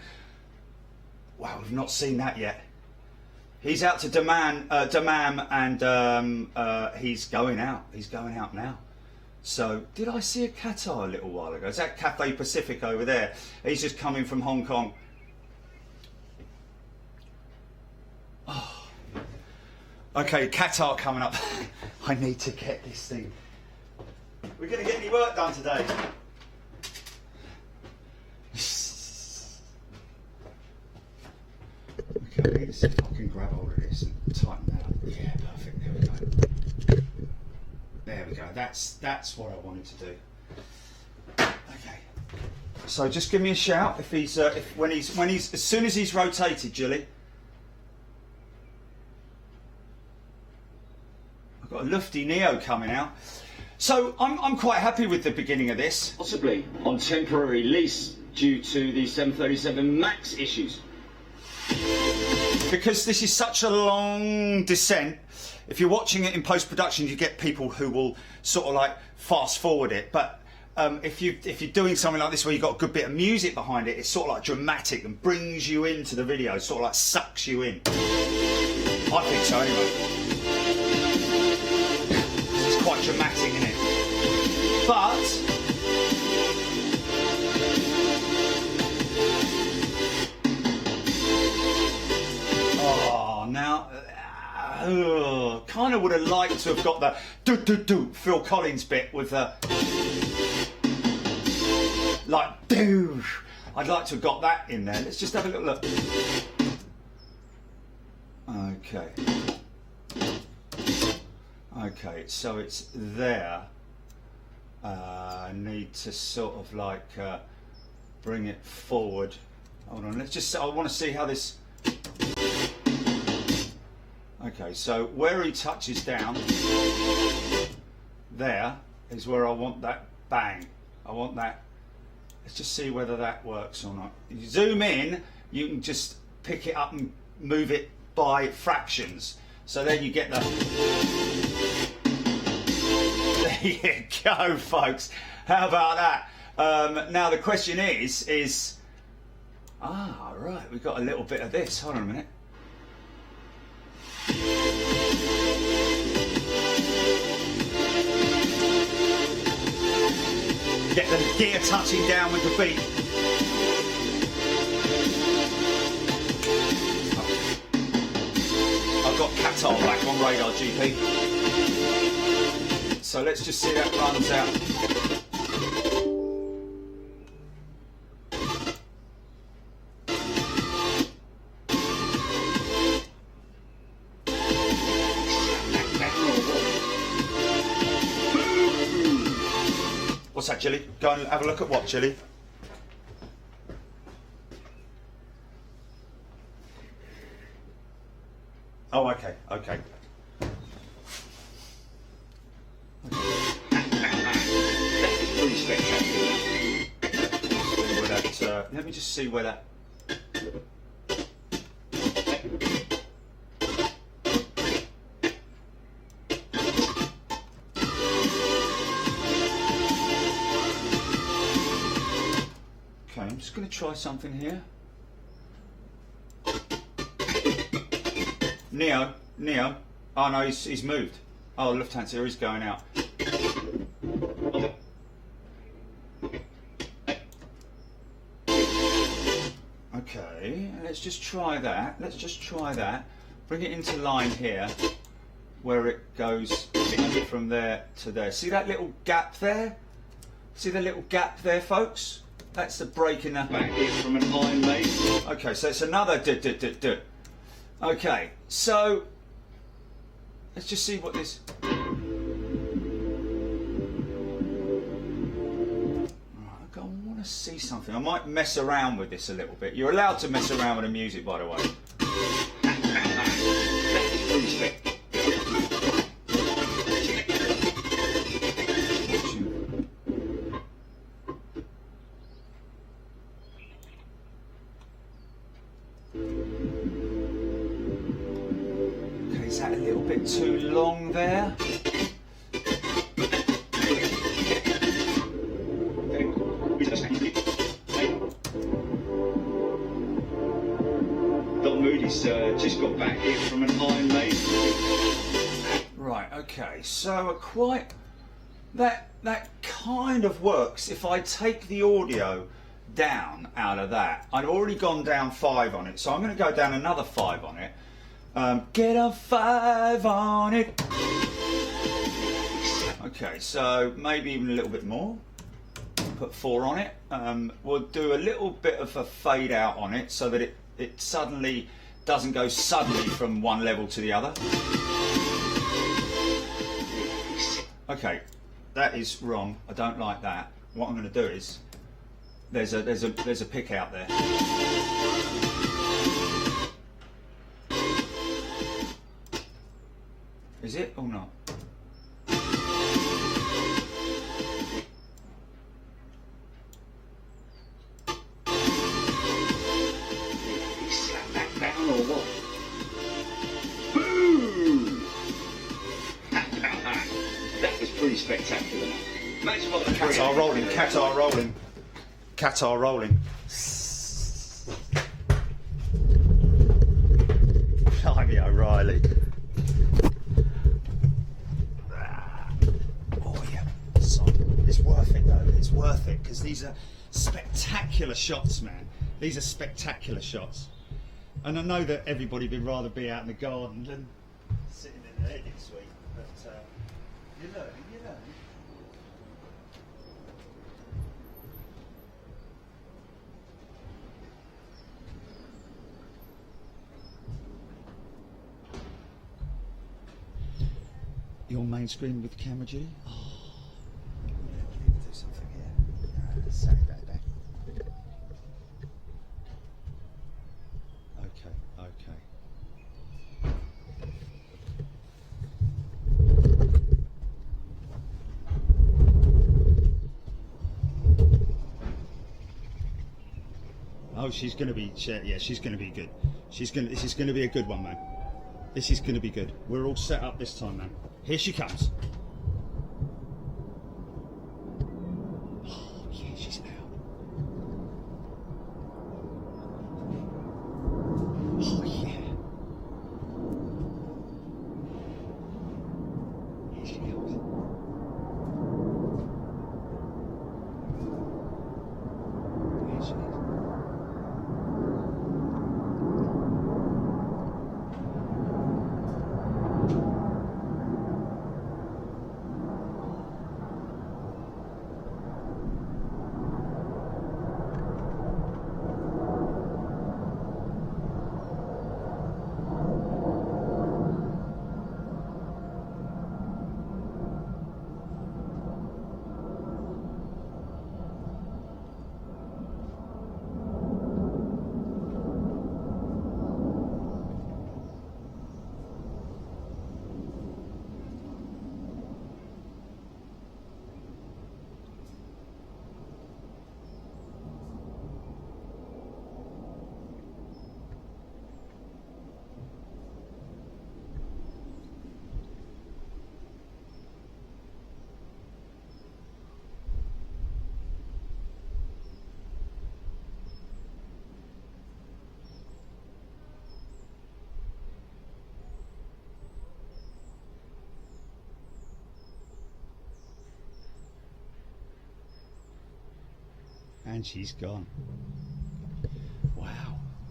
Wow, we've not seen that yet. He's out to Dammam, and he's going out. He's going out now. So, did I see a Qatar a little while ago? Is that Cathay Pacific over there? He's just coming from Hong Kong. Oh. Okay, Qatar coming up. I need to get this thing. We're going to get any work done today. Okay, let's see if I can grab hold of this and tighten that up. Yeah, perfect. There we go. There we go. That's what I wanted to do. Okay. So just give me a shout if he's when he's as soon as he's rotated, Julie. I've got a lufty Neo coming out. So I'm quite happy with the beginning of this. Possibly on temporary lease due to the 737 MAX issues. Because this is such a long descent, if you're watching it in post-production, you get people who will sort of like fast forward it. But if you're doing something like this where you've got a good bit of music behind it, it's sort of like dramatic and brings you into the video, sort of like sucks you in. I think so anyway. It's quite dramatic, isn't it? But now, kind of would have liked to have got the do Phil Collins bit with the like do. I'd like to have got that in there. Let's just have a little look. Okay, so it's there. I need to sort of like bring it forward. Hold on, let's just. I want to see how this. Okay, so where he touches down, there is where I want that bang. I want that Let's just see whether that works or not. You zoom in, you can just pick it up and move it by fractions. So then you get the... There you go, folks. How about that? Now the question is... right, we've got a little bit of this. Hold on a minute. Get the gear touching down with the beat. I've got Qatar back on radar, GP. So let's just see that runs out. What's that, Chili? Go and have a look at what, Chili? Oh, okay, okay. Pretty spectacular. Let me just see where that... Okay, I'm just going to try something here. Neo. Oh no, he's moved. Oh, Lufthansa, he's going out. Okay, let's just try that. Bring it into line here, where it goes from there to there. See that little gap there? See the little gap there, folks? That's the break in the... Back here from an iron mate. Okay, so it's another do. Okay, so let's just see what this... I want to see something. I might mess around with this a little bit. You're allowed to mess around with the music, by the way. Okay, is that a little bit too long there? Just got back here from an iron mate. Right, okay, so quite that kind of works if I take the audio down out of that. I'd already gone down 5 on it, so I'm going to go down another 5 on it. Get a 5 on it. Okay, so maybe even a little bit more. Put 4 on it. We'll do a little bit of a fade out on it so that it suddenly doesn't go suddenly from one level to the other. Okay, that is wrong. I don't like that. What I'm going to do is there's a pick out there. Is it or not? Spectacular. Qatar rolling. Blimey O'Reilly. Oh yeah, it's worth it though. It's worth it because these are spectacular shots, man. These are spectacular shots. And I know that everybody would rather be out in the garden than sitting in the editing suite, but you're learning. Your main screen with the camera, Judy? Oh, yeah, we need to do something here. Sorry about that. Okay. Oh, she's going to be, yeah, she's going to be good. This is going to be a good one, man. This is going to be good. We're all set up this time, man. Here she comes. Oh, yeah, she's out. Oh, yeah. Here she comes. Here she is. And she's gone. Wow.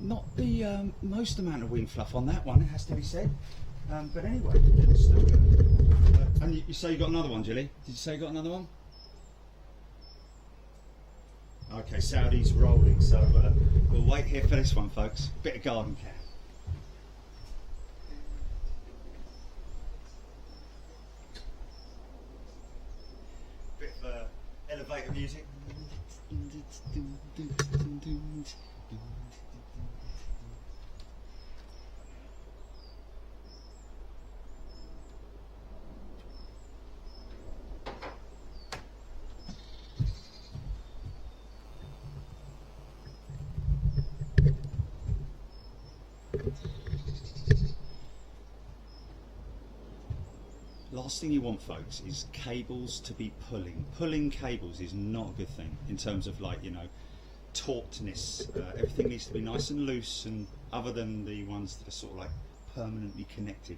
Not the most amount of wing fluff on that one, it has to be said. But anyway, it's still good. And you say you got another one, Jilly? Did you say you got another one? Okay, Saudi's rolling, so we'll wait here for this one, folks. Bit of garden care. Bit of elevator music. Last thing you want, folks, is cables to be pulling. Pulling cables is not a good thing in terms of, like, you know, tautness. Everything needs to be nice and loose, and other than the ones that are sort of like permanently connected,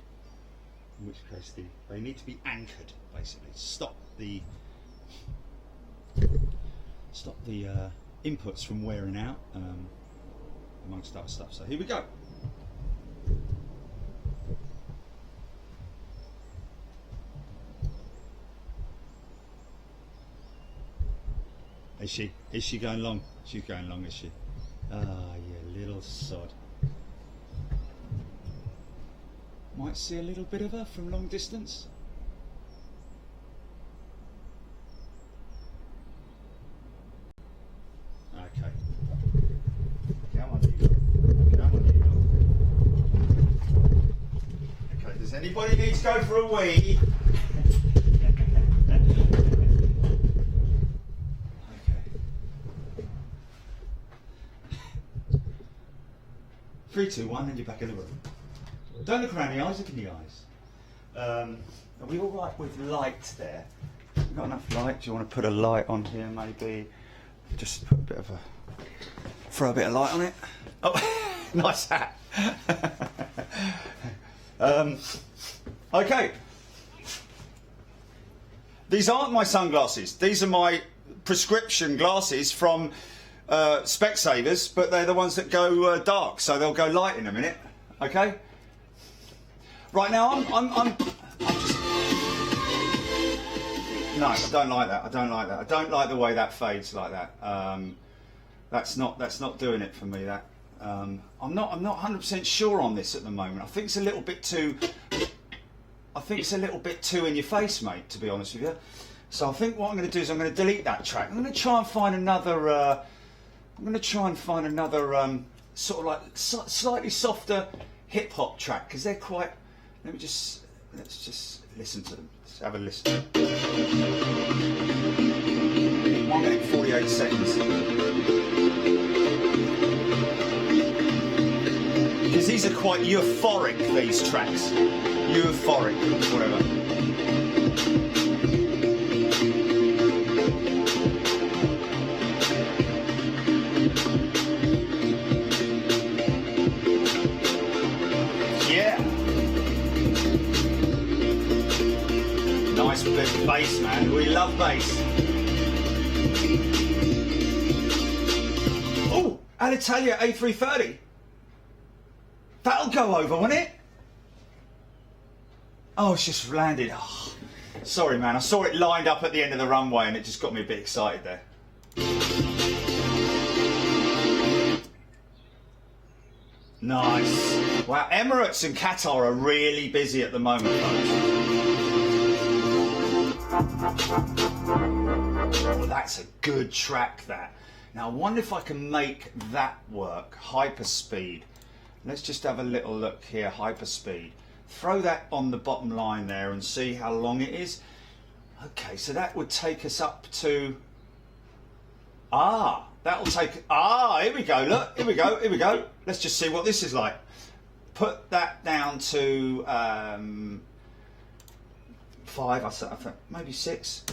in which case they need to be anchored, basically. Stop the inputs from wearing out, amongst other stuff. So here we go. Is she going long? She's going long, is she? Ah, you little sod. Might see a little bit of her from long distance. Okay. Come on, you lot. Come on, you lot. Okay, does anybody need to go for a wee? 3, 2, 1, and you're back in the room. Don't look around the eyes, look in the eyes. Are we all right with light there? We've got enough light? Do you want to put a light on here, maybe? Just put a bit of throw a bit of light on it. Oh, nice hat. Okay. These aren't my sunglasses. These are my prescription glasses from Specsavers, but they're the ones that go dark, so they'll go light in a minute. Okay. Right now, I'm just... No, I don't like that. I don't like that. I don't like the way that fades like that. That's not doing it for me. That I'm not 100% sure on this at the moment. I think it's a little bit too. I think it's a little bit too in your face, mate. To be honest with you. So I think what I'm going to do is I'm going to delete that track. I'm going to try and find another. Sort of like slightly softer hip hop track, because they're quite. Let's just listen to them. Let's have a listen. 1 minute 48 seconds. because these are quite euphoric, these tracks. Euphoric, whatever. Yeah. Nice big bass, man. We love bass. Oh, Alitalia A330. That'll go over, won't it? Oh, it's just landed. Oh, sorry, man. I saw it lined up at the end of the runway and it just got me a bit excited there. Nice. Wow, Emirates and Qatar are really busy at the moment, folks. Oh, that's a good track, that. Now, I wonder if I can make that work. Hyperspeed. Let's just have a little look here. Hyperspeed. Throw that on the bottom line there and see how long it is. Okay, so that would take us up to... That'll take... here we go. Look, here we go. Here we go. Let's just see what this is like. Put that down to 5, I think, maybe 6.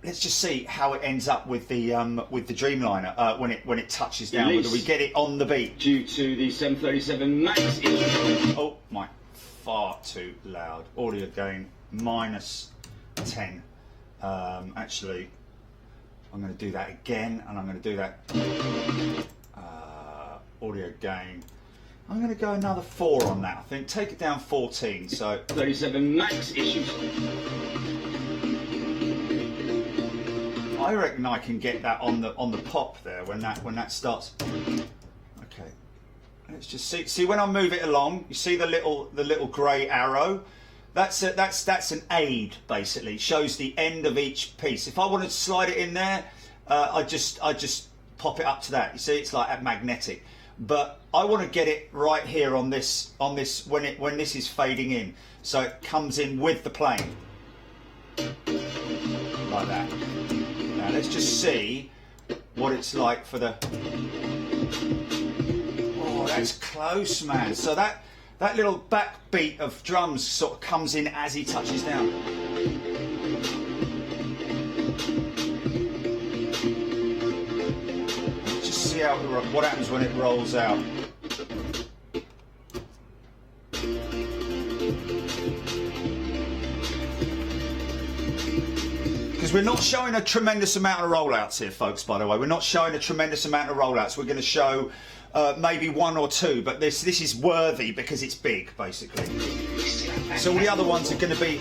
Let's just see how it ends up with the Dreamliner when it touches down. Whether we get it on the beat. Due to the 737 MAX. Oh my! Far too loud. Audio gain -10. Actually, I'm going to do that again, and I'm going to do that. Audio gain. I'm going to go another 4 on that. I think take it down 14. So 37 MAX issues. I reckon I can get that on the pop there when that starts. Okay, let's just see when I move it along. You see the little grey arrow? That's an aid basically. It shows the end of each piece. If I wanted to slide it in there, I just pop it up to that. You see, it's like that magnetic. But I want to get it right here on this when this is fading in, so it comes in with the plane like that. Now let's just see what it's like for the... Oh, that's close, man. So that little backbeat of drums sort of comes in as he touches down. Just see what happens when it rolls out. We're not showing a tremendous amount of rollouts here, folks, by the way. We're not showing a tremendous amount of rollouts. We're going to show maybe 1 or 2, but this is worthy because it's big, basically. So all the other ones are going to be...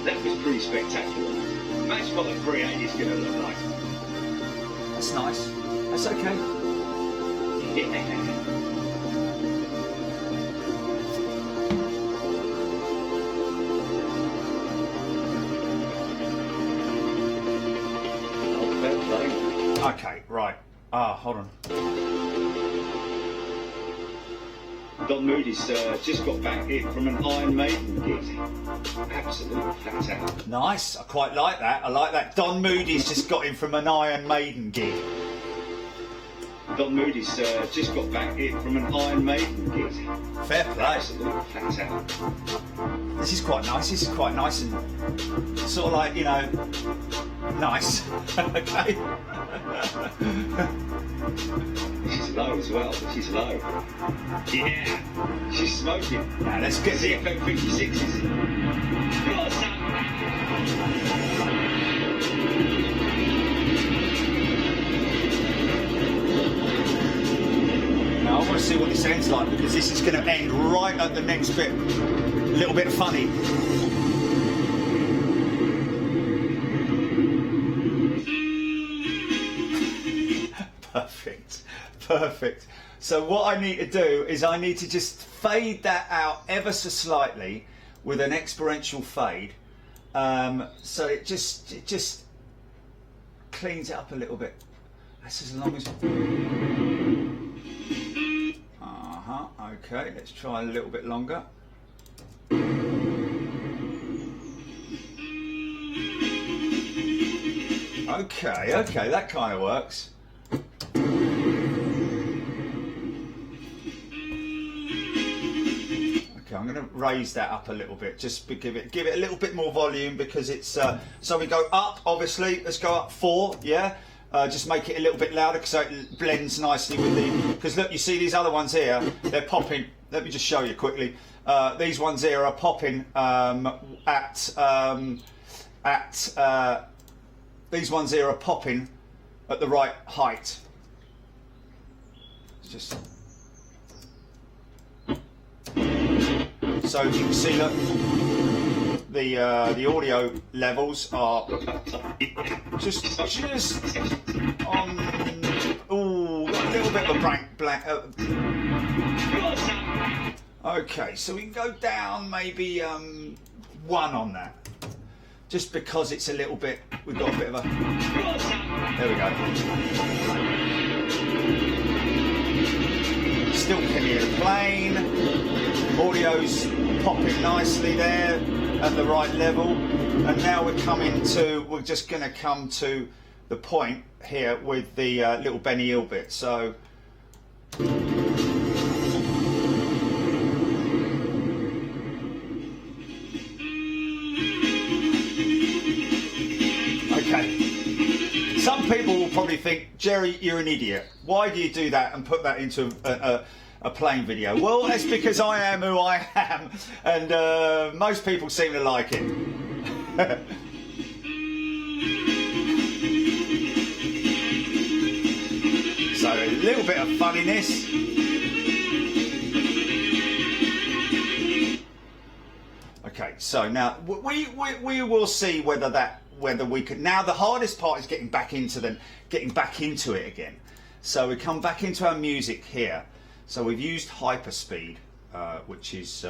That was pretty spectacular. That's what the 380 is going to look like. That's nice. That's okay. Yeah. Okay, right. Hold on. Don Moody's just got back in from an Iron Maiden gig. Absolutely fantastic. Nice. I quite like that. I like that. Don Moody's just got in from an Iron Maiden gig. Don Moody's just got back in from an Iron Maiden gig. Fair play. Absolutely fantastic. This is quite nice. This is quite nice and sort of like, you know, nice. Okay. She's low as well. She's low. Yeah. She's smoking. Now let's get the CFM 56s. Now I want to see what this ends like, because this is going to end right at the next bit. A little bit funny. Perfect. Perfect. So what I need to do is I need to just fade that out ever so slightly with an exponential fade, so it just cleans it up a little bit. That's as long as... Okay, let's try a little bit longer. Okay, that kind of works. I'm going to raise that up a little bit, just to give it a little bit more volume, because it's so we go up, obviously. Let's go up 4, yeah. Just make it a little bit louder so it blends nicely with the. Because look, you see these other ones here, they're popping. Let me just show you quickly. These ones here are popping these ones here are popping at the right height. It's just. So as you can see, look, the audio levels are just on. Ooh, got a little bit of a blank. Okay, so we can go down maybe 1 on that, just because it's a little bit. We've got a bit of a. There we go. Still can hear the plane. Audio's popping nicely there at the right level, and now we're just going to come to the point here with the little Benny Hill bit. So okay, some people will probably think, Jerry, you're an idiot. Why do you do that and put that into a playing video? Well, that's because I am who I am, and most people seem to like it. So a little bit of funniness. Okay, so now we will see whether we can. Now the hardest part is getting back into it again. So we come back into our music here. So we've used hyperspeed, which is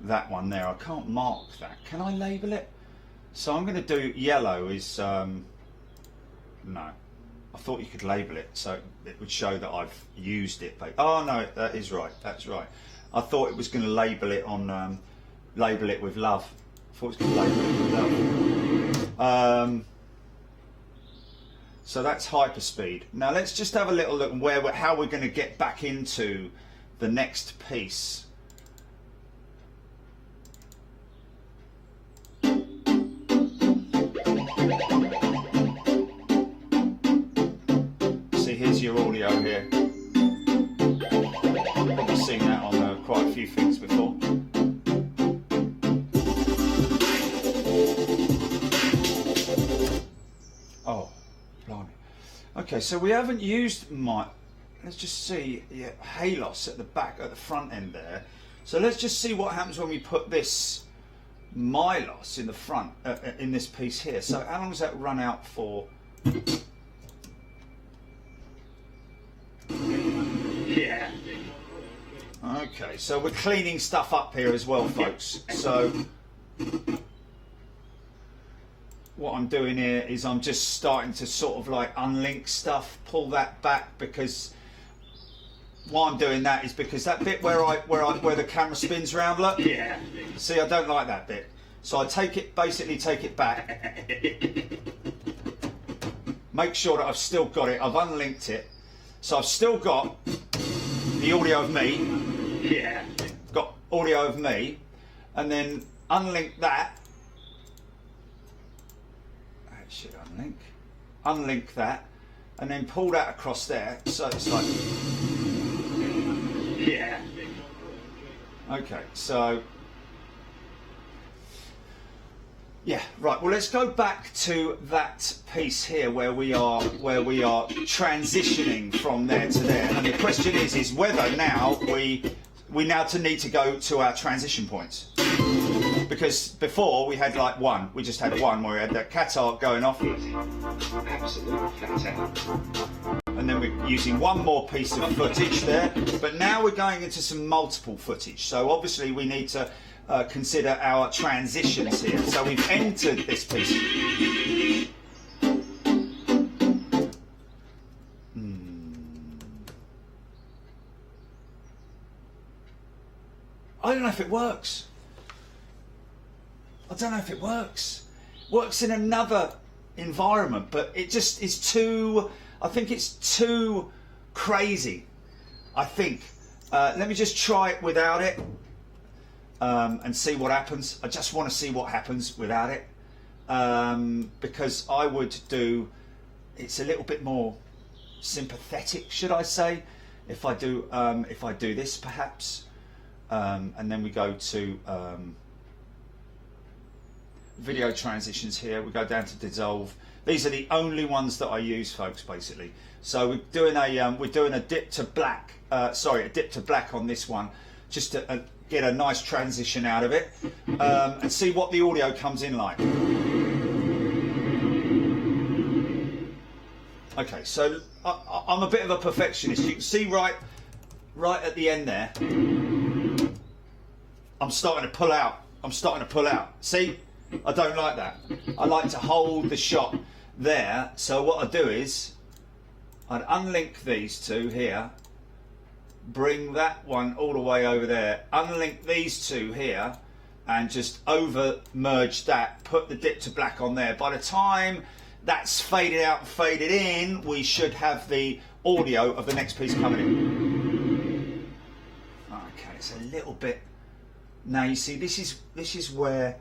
that one there. I can't mark that. Can I label it? So I'm going to do yellow is, no. I thought you could label it, so it would show that I've used it. Oh no, that is right, that's right. I thought it was going to label it on, label it with love. I thought it was going to label it with love. So that's hyperspeed. Now let's just have a little look how we're going to get back into the next piece. See, here's your audio here. Probably seen that on quite a few things before. Oh. Okay, so we haven't used let's just see, yeah, Halos at the back, at the front end there. So let's just see what happens when we put this Milos in the front, in this piece here. So how long does that run out for? Yeah. Okay, so we're cleaning stuff up here as well, folks. So what I'm doing here is I'm just starting to sort of like unlink stuff, pull that back, because why I'm doing that is because that bit where the camera spins round, look. Yeah. See, I don't like that bit. So I basically take it back. Make sure that I've still got it. I've unlinked it. So I've still got the audio of me. Yeah. Got audio of me, and then unlink that. Should unlink that, and then pull that across there, so it's like, yeah. Okay, so yeah, right. Well, let's go back to that piece here where we are transitioning from there to there, and the question is whether now we now need to go to our transition points. Because before we had like one, we just had one where we had that cat art going off. Absolutely fantastic. And then we're using one more piece of footage there. But now we're going into some multiple footage. So obviously we need to consider our transitions here. So we've entered this piece. I don't know if it works. I don't know if it works. Works in another environment, but it just is too. I think it's too crazy. I think. Let me just try it without it. and see what happens. I just want to see what happens without it, because I would do, it's a little bit more sympathetic, should I say, if I do this perhaps, and then we go to video transitions here. We go down to dissolve. These are the only ones that I use, folks, basically. So we're doing a dip to black, a dip to black on this one, just to get a nice transition out of it, and see what the audio comes in like. Okay, so I'm a bit of a perfectionist. You can see right at the end there, I'm starting to pull out. See? I don't like that. I like to hold the shot there. So what I do is I'd unlink these two here, bring that one all the way over there, unlink these two here, and just over merge that, put the dip to black on there. By the time that's faded out and faded in, we should have the audio of the next piece coming in. Okay, it's a little bit. Now you see, this is where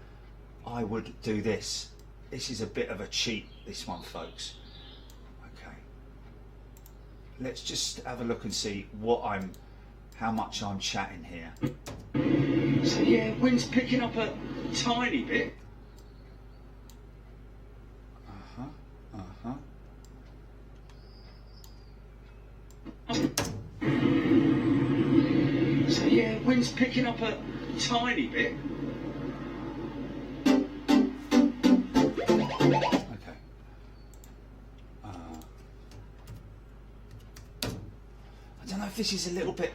I would do this. This is a bit of a cheat, this one, folks. Okay. Let's just have a look and see how much I'm chatting here. So yeah, wind's picking up a tiny bit. So yeah, wind's picking up a tiny bit. Okay. I don't know if this is a little bit.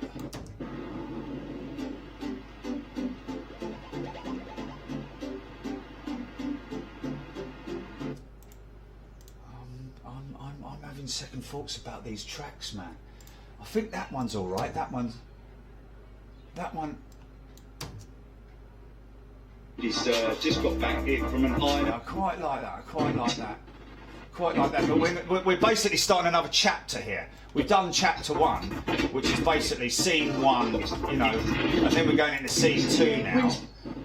I'm having second thoughts about these tracks, man. I think that one's all right. That one. He's just got back here from an island. I quite like that. But we're basically starting another chapter here. We've done chapter 1, which is basically scene 1, you know, and then we're going into scene 2 now,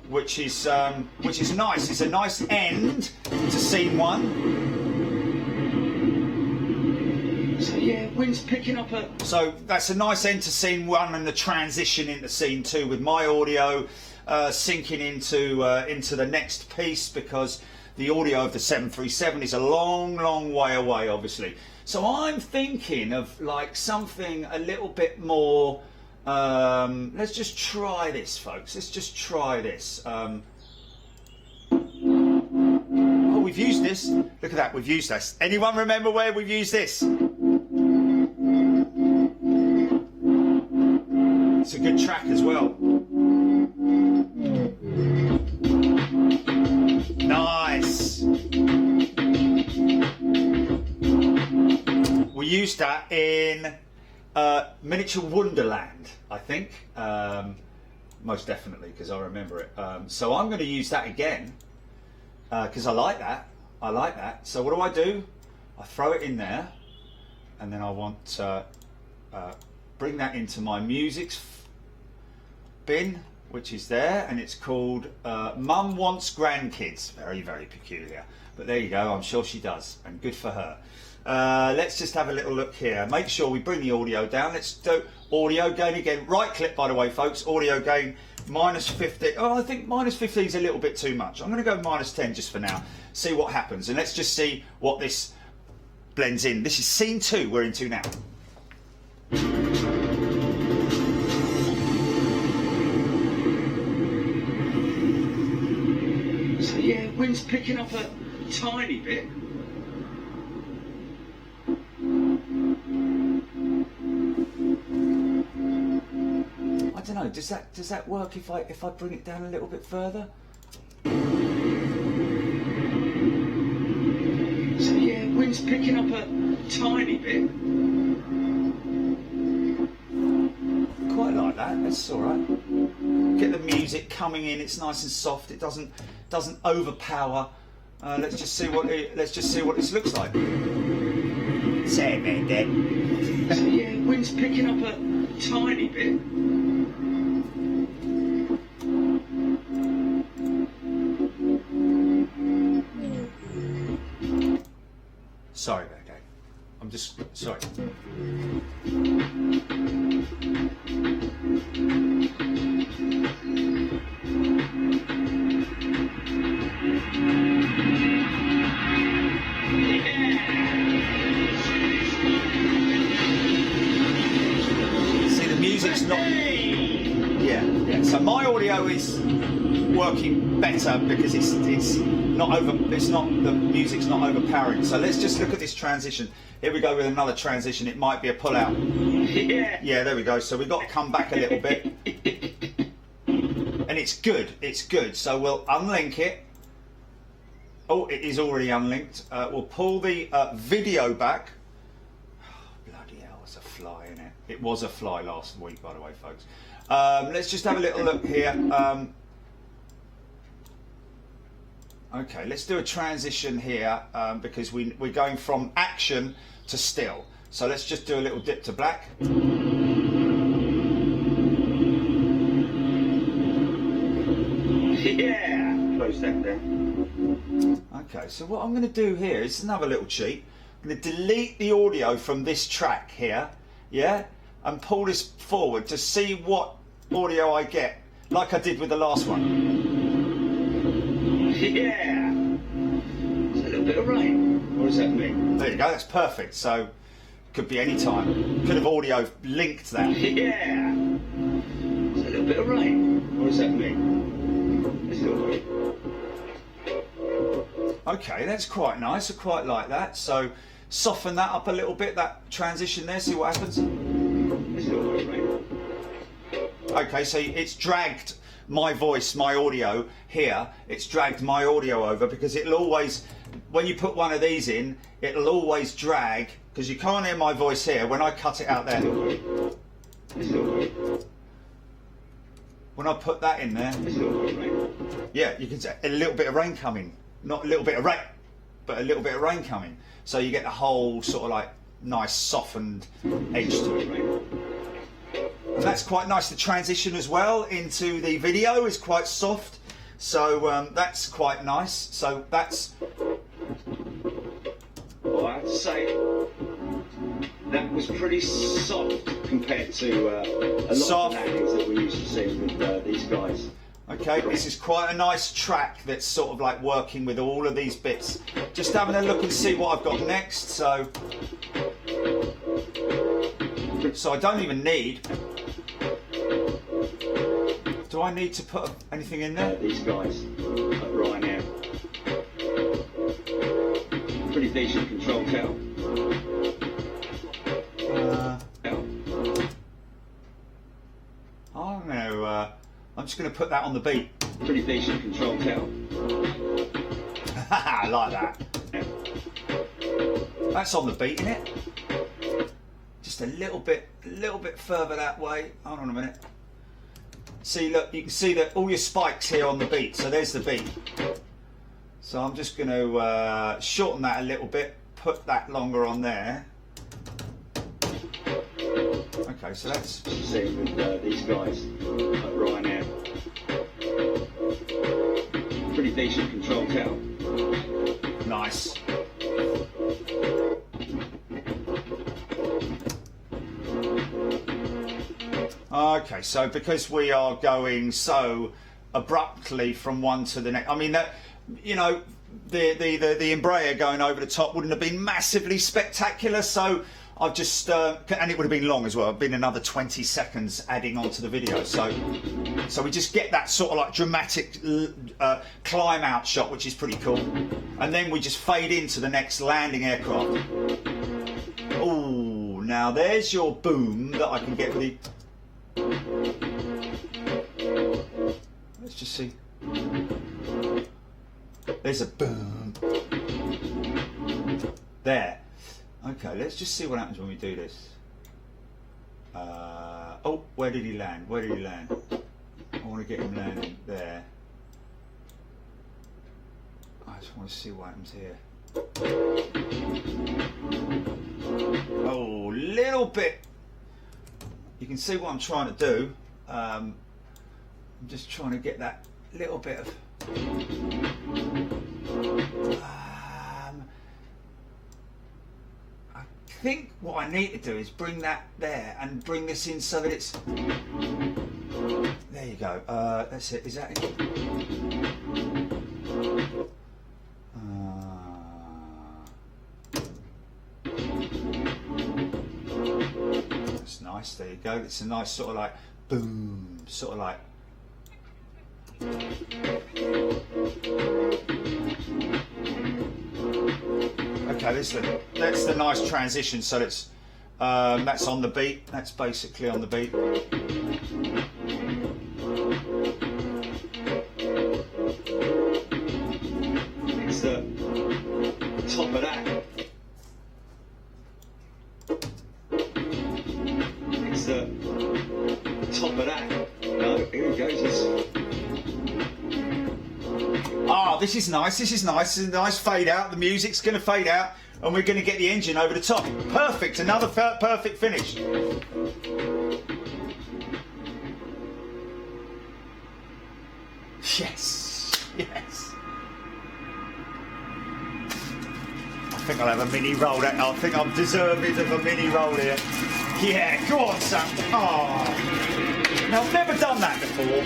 which is nice. It's a nice end to scene 1. So yeah, wind's picking up a. So that's a nice end to scene 1 and the transition into scene 2 with my audio sinking into the next piece, because the audio of the 737 is a long way away, obviously. So I'm thinking of like something a little bit more. Let's just try this, folks. Let's just try this. Oh, we've used this. Look at that. We've used this. Anyone remember where we've used this? It's a good track as well. Nice. We used that in Miniature Wonderland, I think. Most definitely, because I remember it. So I'm going to use that again, because I like that. So what do? I throw it in there, and then I want to bring that into my music bin, which is there, and it's called Mum Wants Grandkids. Very peculiar, but there you go. I'm sure she does, and good for her. Let's just have a little look here. Make sure we bring the audio down. Let's do audio gain again. Right click, by the way, folks. Audio gain -50. Oh, I think -15 is a little bit too much. I'm going to go -10 just for now. See what happens, and let's just see what this blends in. This is scene 2 we're into now. So yeah, wind's picking up a tiny bit. I don't know. Does that work if I bring it down a little bit further? So yeah, wind's picking up a tiny bit. Quite like that. That's all right. Get the music coming in. It's nice and soft. It doesn't overpower. Let's just see what this looks like. Say it, man, Dad. So yeah, wind's picking up a tiny bit. See, the music's not. Yeah. So my audio is working better because it's not over. It's not, the music's not overpowering. So let's just look at this transition. Here we go with another transition. It might be a pull out. Yeah, there we go. So we've got to come back a little bit, and it's good. It's good. So we'll unlink it. Oh, it is already unlinked. We'll pull the video back. Oh, bloody hell, it's a fly in it. It was a fly last week, by the way, folks. Let's just have a little look here. Okay, let's do a transition here because we're going from action to still. So let's just do a little dip to black. Yeah, close that down. Okay, so what I'm going to do here is another little cheat. I'm going to delete the audio from this track here, yeah, and pull this forward to see what audio I get, like I did with the last one. Yeah, it's a little bit of rain. What does that mean? There you go, that's perfect. So could be any time. Could have audio linked that. Yeah, it's a little bit of rain. What does that mean? It's a little bit. Okay, that's quite nice. I quite like that. So soften that up a little bit, that transition there, see what happens. It's a little bit of rain. Okay, so it's dragged my voice, my audio here, it's dragged my audio over because it'll always, when you put one of these in, it'll always drag, because you can't hear my voice here. When I cut it out there, when I put that in there, yeah, you can see a little bit of rain coming. Not a little bit of rain, but a little bit of rain coming. So you get the whole sort of like nice softened edge to it. And that's quite nice. The transition as well into the video is quite soft. So that's quite nice. So that's... Well, I have to say, that was pretty soft compared to a lot of landings that we used to see with these guys. Okay, this is quite a nice track that's sort of like working with all of these bits. Just having a look and see what I've got next. So I don't even need... Do I need to put anything in there? These guys right now. Pretty decent control tower. I don't know. I'm just going to put that on the beat. Pretty decent control tower. I like that. That's on the beat, isn't it? Just a little bit further that way. Hold on a minute. See, look, you can see that all your spikes here on the beat. So there's the beat. So I'm just going to shorten that a little bit, put that longer on there. Okay, so that's... See with these guys right now. Pretty decent control tower. Nice. Okay, so because we are going so abruptly from one to the next, I mean that, you know, the Embraer going over the top wouldn't have been massively spectacular, so I've just and it would have been long as well. It'd been another 20 seconds adding on to the video, so we just get that sort of like dramatic climb out shot, which is pretty cool, and then we just fade into the next landing aircraft. Oh, now there's your boom that I can get with the... Let's just see. There's a boom. There. Okay, let's just see what happens when we do this. Oh, where did he land? Where did he land? I want to get him landing there. I just want to see what happens here. Oh, little bit. You can see what I'm trying to do. I'm just trying to get that little bit of... I think what I need to do is bring that there and bring this in so that it's... There you go. That's it. Is that it? That's nice. There you go. It's a nice sort of like boom, sort of like... Okay, that's the nice transition. So that's on the beat. That's basically on the beat. It's the top of that. It's the top of that. No, here it goes. Ah, this is nice. This is nice. It's a nice fade out. The music's going to fade out, and we're going to get the engine over the top. Perfect. Another perfect finish. Yes. Yes. I think I'll have a mini roll. I think I'm deserving of a mini roll here. Yeah, go on, son. Oh. Now, I've never done that before.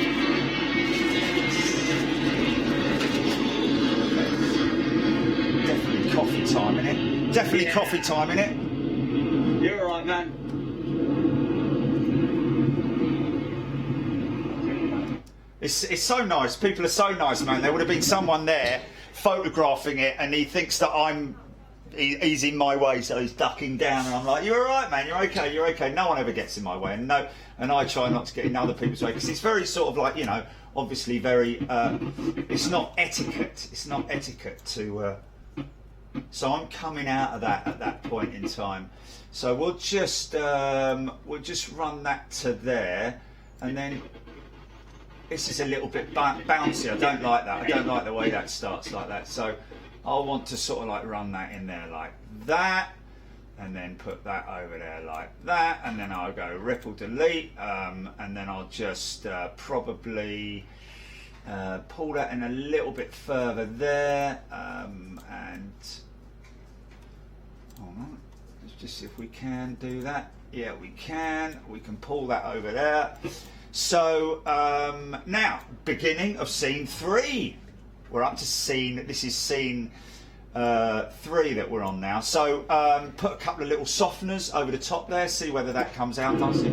Coffee time, innit? Definitely coffee time, innit? You're alright, man. It's so nice. People are so nice, man. There would have been someone there photographing it, and he thinks that he's in my way, so he's ducking down, and I'm like, you're alright, man. You're okay. You're okay. No one ever gets in my way, and I try not to get in other people's way, because it's very sort of like, you know, obviously very. It's not etiquette. It's not etiquette to. So I'm coming out of that at that point in time. So we'll just run that to there, and then this is a little bit bouncy. I don't like that. I don't like the way that starts like that. So I'll want to sort of like run that in there like that, and then put that over there like that, and then I'll go ripple delete, and then I'll just probably pull that in a little bit further there, and hold on, let's just see if we can do that. Yeah, we can pull that over there. So now, beginning of scene 3. We're up to this is scene 3 that we're on now. So put a couple of little softeners over the top there, see whether that comes out nicely.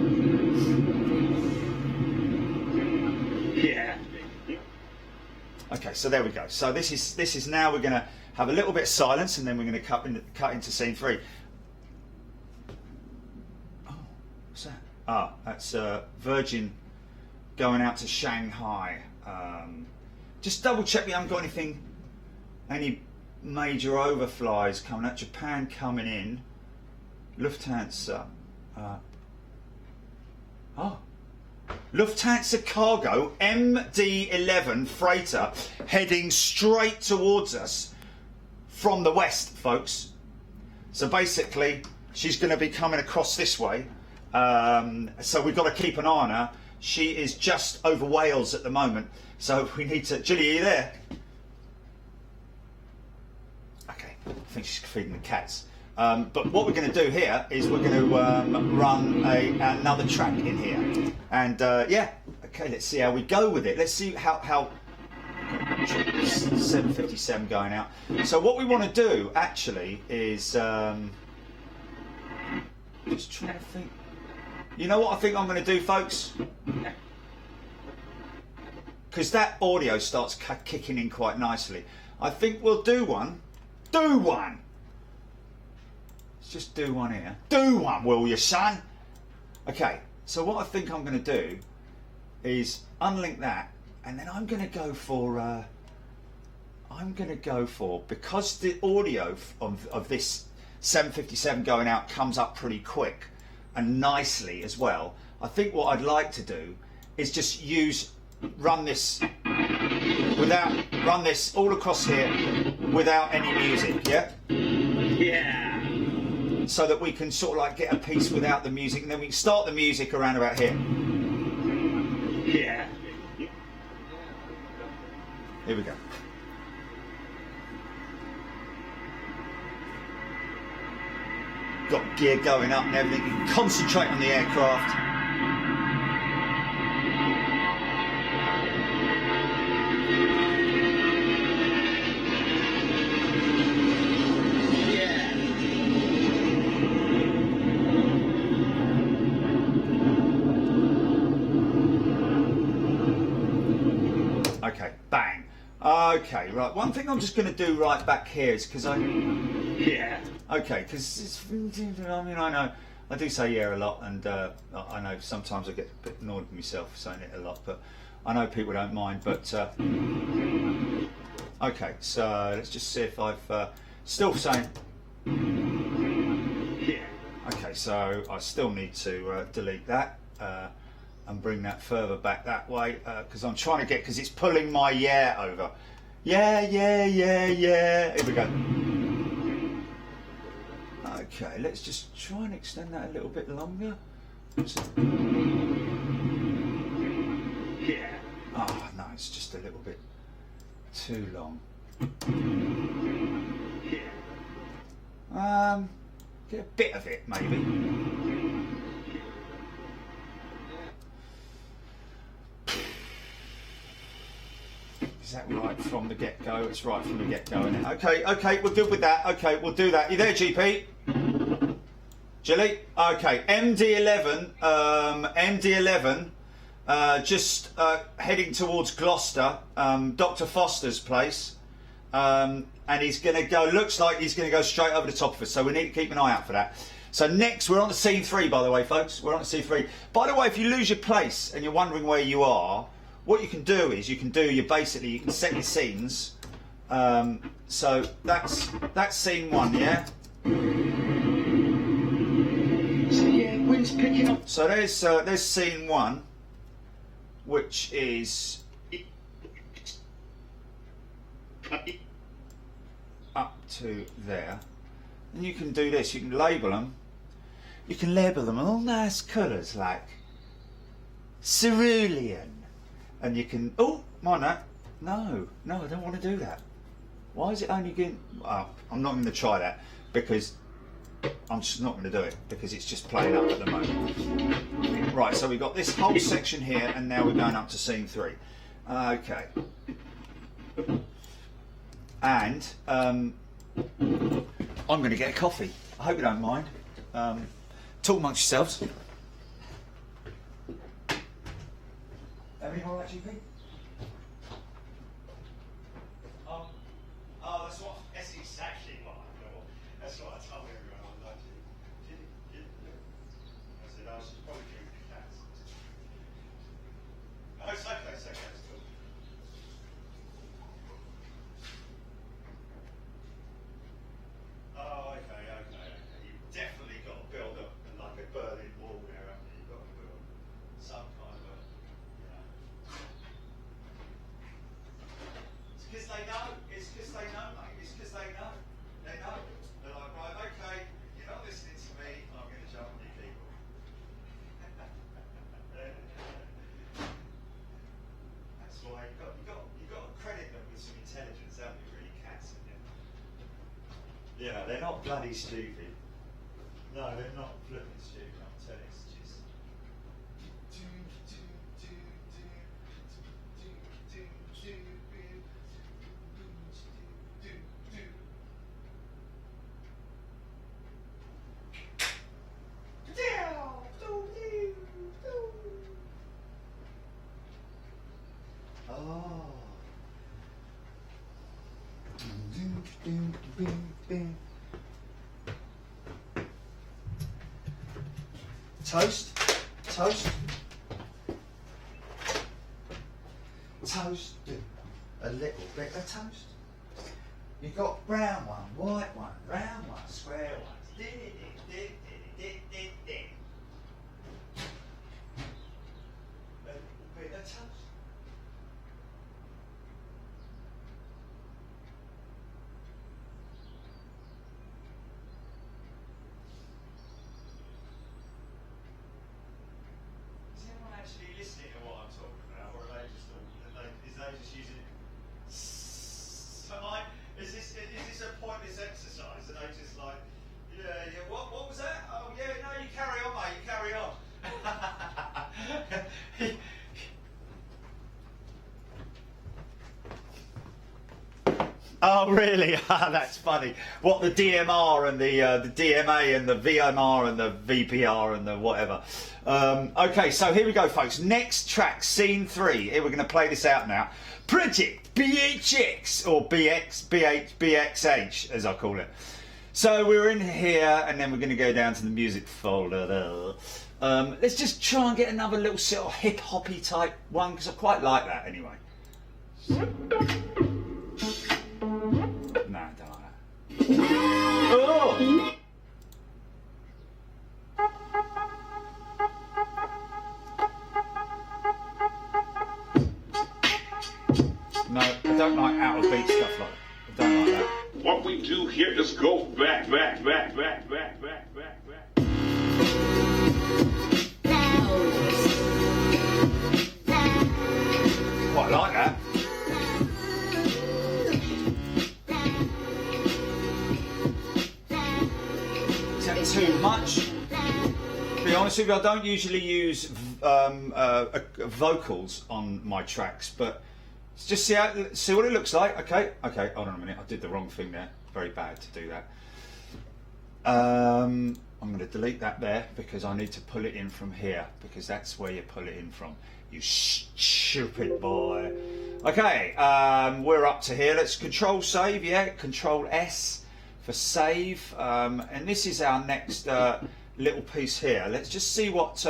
Yeah. Okay, so there we go. So this is now we're going to have a little bit of silence, and then we're going to cut into scene 3. Oh, what's that? Ah, that's Virgin going out to Shanghai. Just double check we haven't got any major overflies coming out. Japan coming in. Lufthansa. Lufthansa cargo MD-11 freighter heading straight towards us from the west, folks. So basically, she's going to be coming across this way. So we've got to keep an eye on her. She is just over Wales at the moment. So we need to... Julie, are you there? Okay, I think she's feeding the cats. But what we're going to do here is we're going to run another track in here. And yeah, okay, let's see how we go with it. Let's see how 757 going out. So what we want to do actually is just trying to think. You know what I think I'm going to do, folks? Because that audio starts kicking in quite nicely. I think we'll do one. Do one! Let's just do one here. Do one, will you, son? Okay, so what I think I'm going to do is unlink that, and then I'm going to go for... because the audio of this 757 going out comes up pretty quick and nicely as well, I think what I'd like to do is just run this all across here without any music, yeah? Yeah. So that we can sort of like get a piece without the music, and then we can start the music around about here. Yeah. Here we go. got gear going up and everything. You can concentrate on the aircraft. Okay, bang. Okay, right. One thing I'm just going to do right back here is because Yeah. Okay, because it's. I mean, I know I do say yeah a lot, and I know sometimes I get a bit annoyed with myself for saying it a lot, but I know people don't mind. But okay, so let's just see if I've still saying. Yeah. Okay, so I still need to delete that and bring that further back that way because I'm trying to get because it's pulling my yeah over. Yeah. Here we go. Okay, let's just try and extend that a little bit longer. Yeah. Oh no, it's just a little bit too long. Yeah. Get a bit of it maybe. Is that right from the get-go? It's right from the get-go, isn't it? Okay, we're good with that. Okay, we'll do that. You there, GP? Jilly? Okay, MD11, just heading towards Gloucester, Dr. Foster's place, and he's going to go, looks like he's going to go straight over the top of us, so we need to keep an eye out for that. So next, we're on to scene 3, by the way, folks. We're on to scene 3. By the way, if you lose your place and you're wondering where you are, what you can do is you can set your scenes. So that's scene 1, yeah? So yeah, wind's picking up. So there's scene 1, which is up to there. And you can do this, you can label them. You can label them all nice colours like cerulean. And you can, oh, mind that. No, I don't want to do that. Why is it only getting, oh, I'm not going to try that because I'm just not going to do it because it's just playing up at the moment. Right, so we've got this whole section here and now we're going up to scene 3. Okay. And I'm going to get a coffee. I hope you don't mind. Talk amongst yourselves. Everything all right, GP? Oh, that's exactly what I thought. That's what I told everyone on night. I said, I was just probably drinking cats. Oh, it's okay, it's cool. Oh, okay. You've definitely got to build up like a Berlin Wall there, haven't you? You've got to build some kind of a, you know. It's because they know. It's because they know, mate. It's because they know. They know. They're like, right, okay, you're not listening to me. I'm going to jump on your people. That's why you got to credit them with some intelligence, haven't you? Really, cats. Yeah, they're not bloody stupid. No, they're not flipping stupid. I'm telling you, it's just. Oh. Toast. A little bit of toast. You got brown one, white one, round one, square one. A little bit of toast. Is anyone actually listening to what I'm talking about, or are they just using it? So is this a pointless exercise? Are they just like, yeah, what? Oh, really? That's funny. What, the DMR and the DMA and the VMR and the VPR and the whatever. Okay, so here we go, folks. Next track, scene 3. Here, we're going to play this out now. Predict BHX, or BXH, as I call it. So we're in here, and then we're going to go down to the music folder. Let's just try and get another little sort of hip-hoppy type one, because I quite like that anyway. Nah, I don't like that. Oh! No, I don't like out of beat stuff like that. I don't like that. What we do here is go back. Quite like that. Is that too much? To be honest with you, I don't usually use vocals on my tracks, but just see what it looks like. Okay, hold on a minute, I did the wrong thing there. Very bad to do that. I'm going to delete that there because I need to pull it in from here, because that's where you pull it in from. You stupid boy. Okay, we're up to here. Let's control save, yeah, control S for save. And this is our next little piece here. Let's just see what,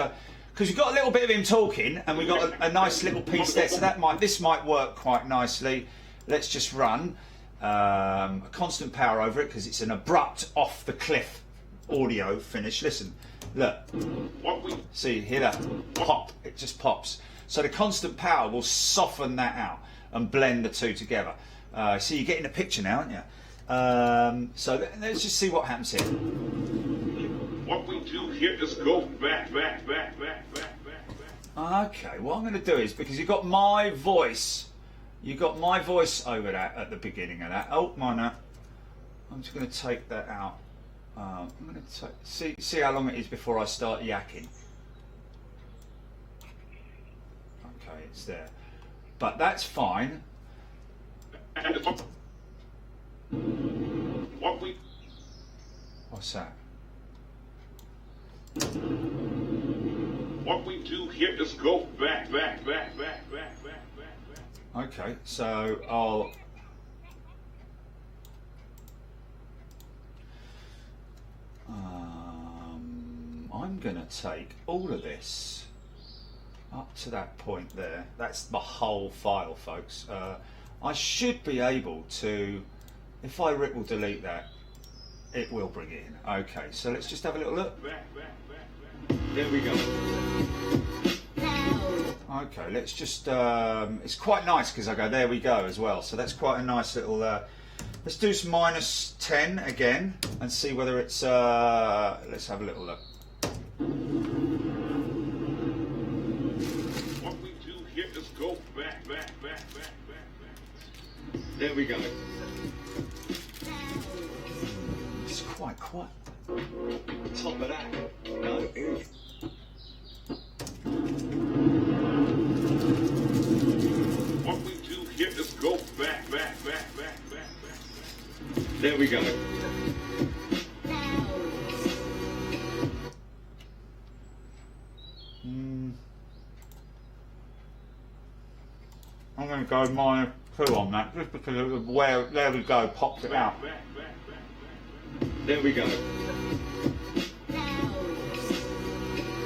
because we've got a little bit of him talking, and we've got a nice little piece there, so this might work quite nicely. Let's just run a constant power over it, because it's an abrupt off the cliff audio finish. Listen, look, see, hear that pop, it just pops. So the constant power will soften that out and blend the two together. So you're getting a picture now, aren't you? So let's just see what happens here. What we do here is go back. Okay, what I'm going to do is, because you've got my voice over that at the beginning of that. Oh, minor. I'm just going to take that out. I'm going to see how long it is before I start yakking. Okay, it's there, but that's fine. What's that? What we do here is go back. Okay, so I'll. I'm going to take all of this up to that point there. That's the whole file, folks. I should be able to, if I ripple delete that, it will bring it in. Okay, so let's just have a little look. There we go. Okay, let's just, it's quite nice because I go, there we go as well. So that's quite a nice little, let's do some -10 again and see whether it's, let's have a little look. What we do here is go back. There we go. It's quite. Top of that. No. What we do here is go back. There we go. I'm going to go -2 on that, just because of where, there we go, popped it out. There we go.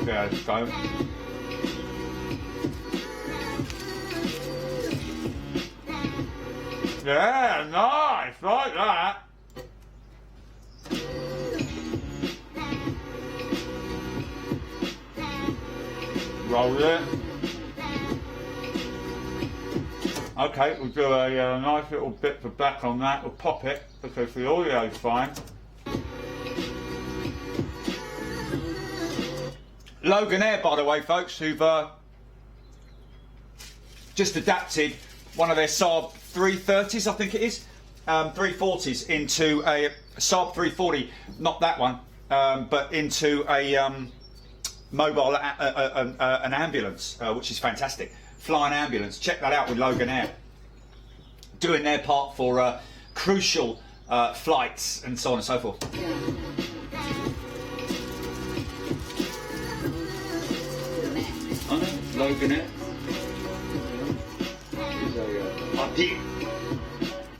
Yeah, let's go. Yeah, nice, like that. Roll it. Okay, we'll do a nice little bit for back on that. We'll pop it because the audio's fine. Logan Air, by the way, folks, who've just adapted one of their Saab 330s, I think it is, 340s into a Saab 340, not that one, but into a mobile, an ambulance, which is fantastic. Flying ambulance, check that out with Logan Air. Doing their part for crucial flights and so on and so forth. I know, Logan it.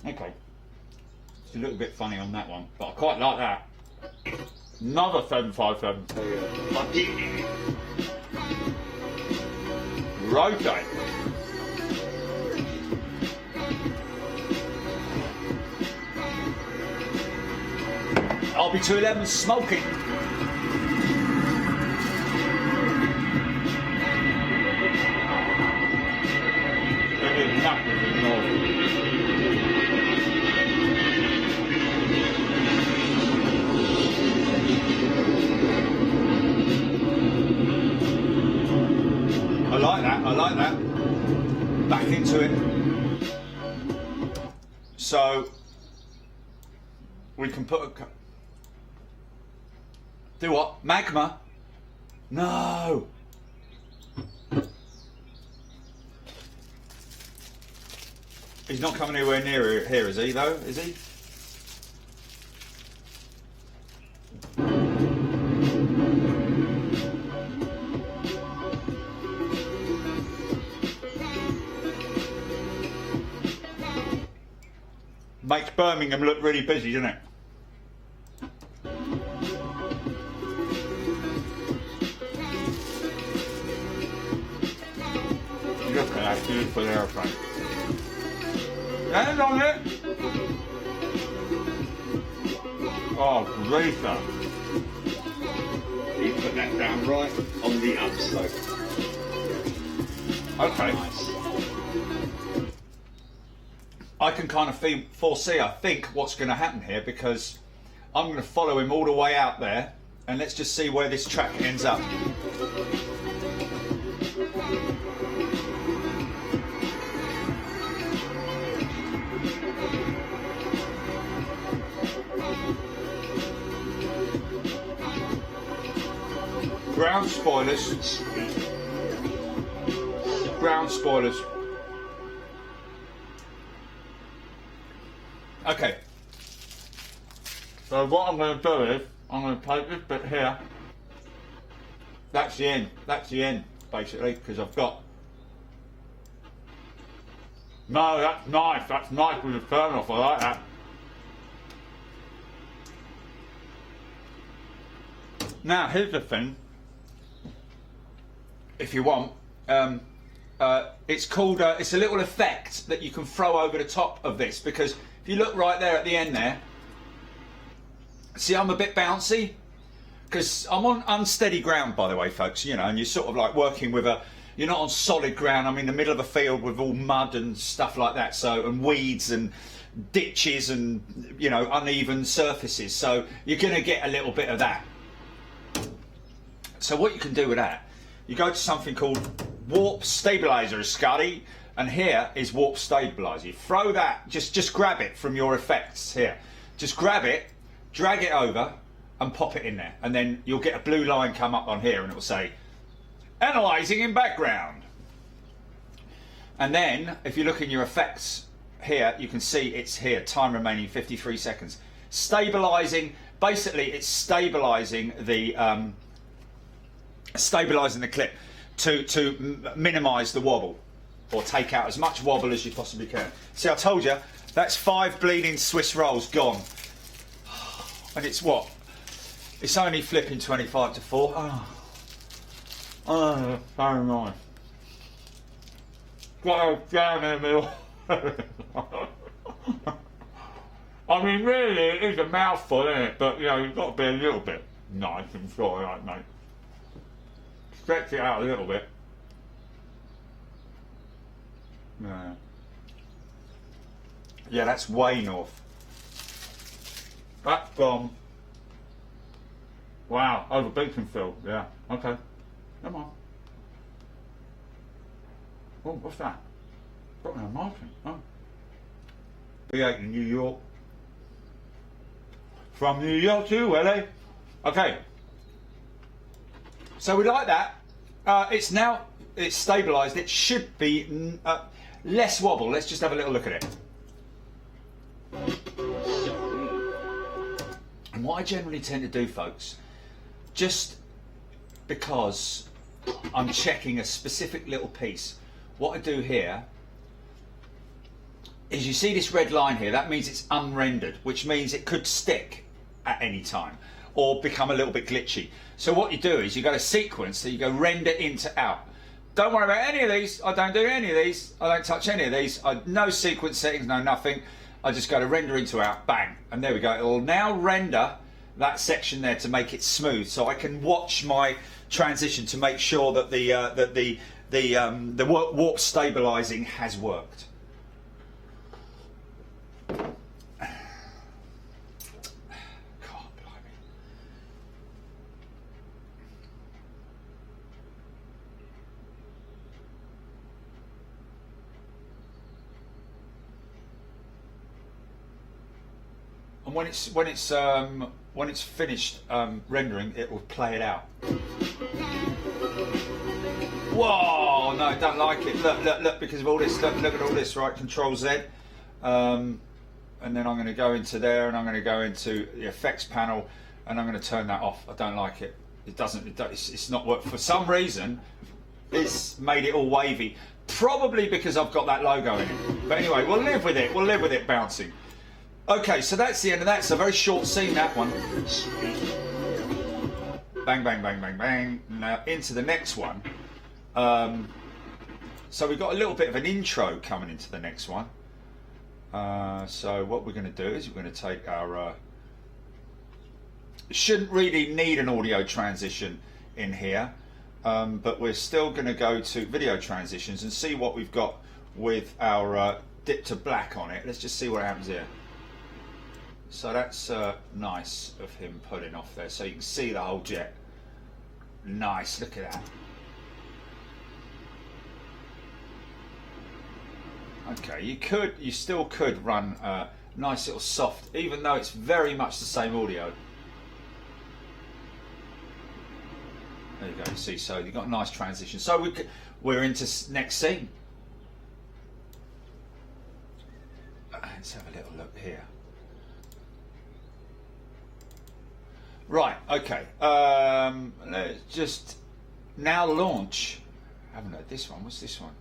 Okay, it's a little bit funny on that one, but I quite like that. Another 757. Rotate. RB211 smoking. It is massive in North. I like that. Back into it. So we can put a... Do what? Magma? No! He's not coming anywhere near here, is he, though? Is he? Makes Birmingham look really busy, doesn't it? Look at that beautiful airplane. Land on it! Oh, great stuff. You put that down right on the upslope. Okay. Nice. I can kind of foresee, I think, what's going to happen here, because I'm going to follow him all the way out there, and let's just see where this track ends up. Ground spoilers. Ground spoilers. Okay. So what I'm going to do is, I'm going to take this bit here. That's the end. That's the end, basically, because I've got... No, that's nice. That's nice with the turn off. I like that. Now, here's the thing. If you want, it's called, it's a little effect that you can throw over the top of this, because if you look right there at the end there, see I'm a bit bouncy, because I'm on unsteady ground, by the way, folks, you know, and you're sort of like working with you're not on solid ground. I'm in the middle of a field with all mud and stuff like that, so, and weeds and ditches and, you know, uneven surfaces, so you're going to get a little bit of that. So what you can do with that, you go to something called Warp Stabilizer, Scotty, and here is Warp Stabilizer. You throw that, just grab it from your effects here. Just grab it, drag it over, and pop it in there. And then you'll get a blue line come up on here, and it will say, Analyzing in background. And then, if you look in your effects here, you can see it's here, time remaining 53 seconds. Stabilizing, basically it's stabilizing the clip to minimize the wobble, or take out as much wobble as you possibly can. See, I told you, that's 5 bleeding Swiss rolls gone. And it's what? It's only flipping 25 to 4. Oh, very nice. Got down in the middle. I mean, really, it is a mouthful, isn't it? But, you know, you've got to be a little bit nice and sort of like, mate. Stretch it out a little bit. Yeah. Yeah, that's way north. That's gone. Wow, over Beaconsfield. Yeah, okay. Come on. Oh, what's that? Got me a Martin. Oh. B8 in New York. From New York to LA. Okay. So we like that. It's stabilised. It should be less wobble. Let's just have a little look at it. And what I generally tend to do, folks, just because I'm checking a specific little piece, what I do here is, you see this red line here, that means it's unrendered, which means it could stick at any time or become a little bit glitchy. So what you do is you go to sequence, so you go render into out. Don't worry about any of these. I don't do any of these. I don't touch any of these. No sequence settings, no nothing. I just go to render into out, bang, and there we go. It will now render that section there to make it smooth, so I can watch my transition to make sure that the warp stabilizing has worked. And when it's finished rendering, it will play it out. Whoa! No, I don't like it. Look! Because of all this. Look at all this. Right, Control Z, and then I'm going to go into there, and I'm going to go into the effects panel, and I'm going to turn that off. I don't like it. It doesn't. It's not work. For some reason, it's made it all wavy. Probably because I've got that logo in it. But anyway, we'll live with it. We'll live with it bouncing. Okay, so that's the end of that. It's a very short scene, that one. Bang, bang, bang, bang, bang. Now into the next one. So we've got a little bit of an intro coming into the next one. So what we're going to do is we're going to take our... shouldn't really need an audio transition in here, but we're still going to go to video transitions and see what we've got with our dip to black on it. Let's just see what happens here. So that's nice of him pulling off there, so you can see the whole jet. Nice, look at that. Okay, you still could run a nice little soft, even though it's very much the same audio. There you go, you see, so you've got a nice transition. So we're into next scene. Let's have a little look here. Right, okay, let's just now launch. I haven't heard this one. What's this one?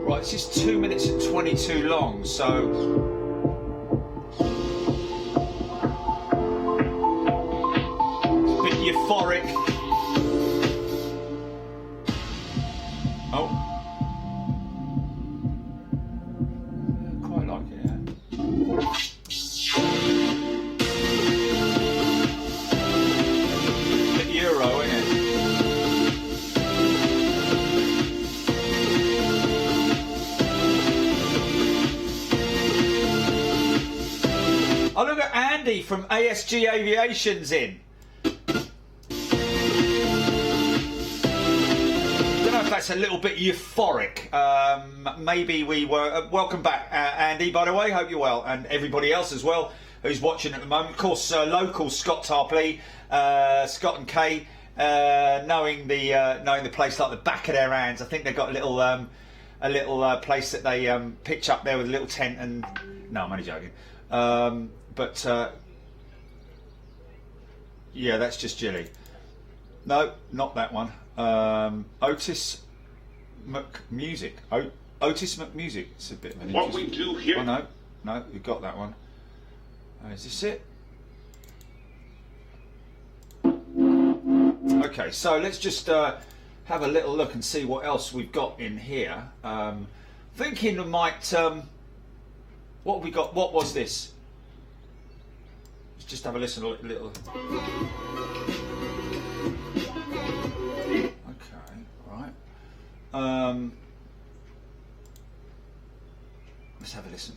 Right, this is 2 minutes and 22 long, so euphoric. Oh, quite like it, yeah. Bit Euro, isn't it? Oh, look at Andy from ASG Aviation's in. That's a little bit euphoric. Maybe we were. Welcome back, Andy, by the way. Hope you're well, and everybody else as well who's watching at the moment. Of course, local Scott Tarpley, Scott and Kay, knowing the place like the back of their hands. I think they've got a little place that they pitch up there with a little tent. And no, I'm only joking. But yeah, that's just Jilly. No, not that one. Otis McMusic. Otis McMusic. It's a bit of an what we do here. Oh no, you got that one. Is this it? Okay, so let's just have a little look and see what else we've got in here. Thinking we might. What have we got? What was this? Let's just have a listen a little. Let's have a listen.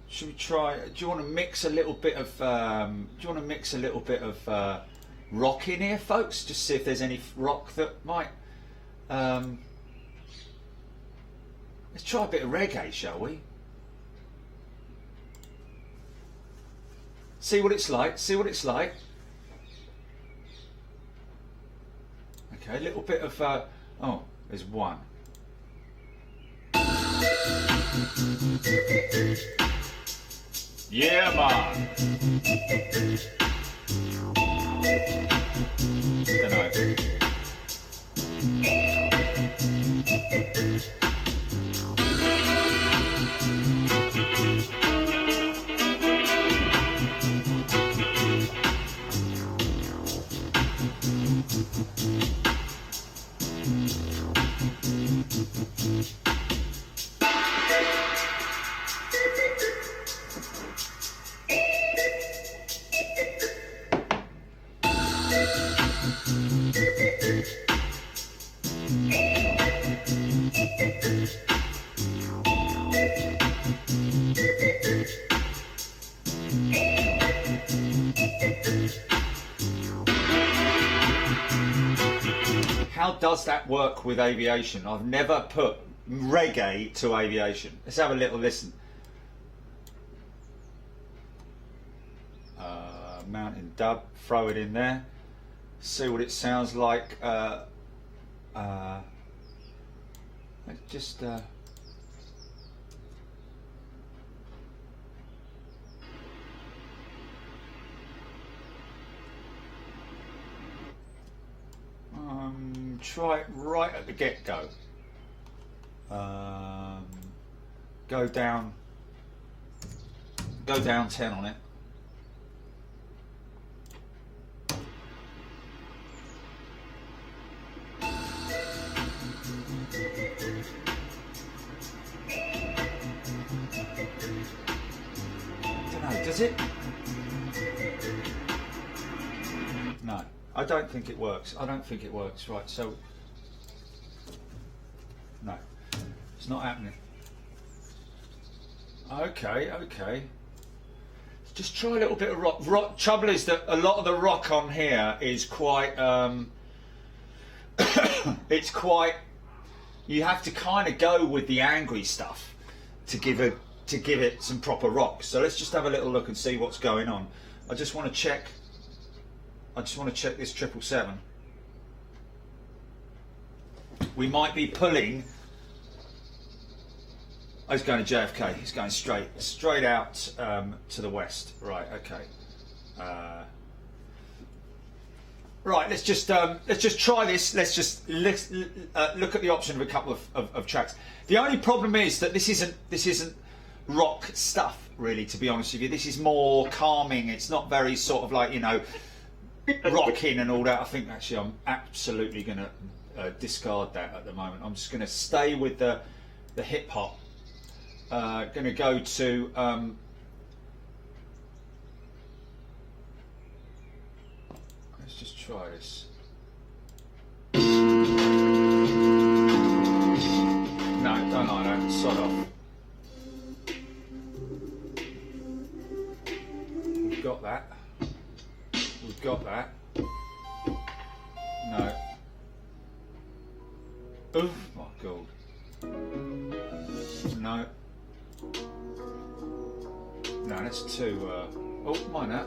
Should we try? Do you want to mix a little bit of? rock in here, folks. Just see if there's any rock that might. Let's try a bit of reggae, shall we? See what it's like. See what it's like. Okay, a little bit of. Oh, there's one. Yeah, man. Dunno. How does that work with aviation? I've never put reggae to aviation. Let's have a little listen. Mountain dub, throw it in there. See what it sounds like. Let's just. Try it right at the get-go. Go down 10 on it. Don't know, does it? No. I don't think it works. I don't think it works. Right, so no, it's not happening. Okay. Just try a little bit of rock. Trouble is that a lot of the rock on here is quite. It's quite. You have to kind of go with the angry stuff to give it some proper rock. So let's just have a little look and see what's going on. I just want to check this 777. We might be pulling. Oh, he's going to JFK. He's going straight out to the west. Right. Okay. Right. Let's just try this. Let's just look at the option of a couple of tracks. The only problem is that this isn't rock stuff, really. To be honest with you, this is more calming. It's not very sort of like, you know, rocking and all that. I think actually I'm absolutely going to discard that at the moment. I'm just going to stay with the hip hop. Going to go to let's just try this. No, don't like that. Sod off. We've got that. We've got that. No. Oh my god. No. No, that's too. Oh, mind that.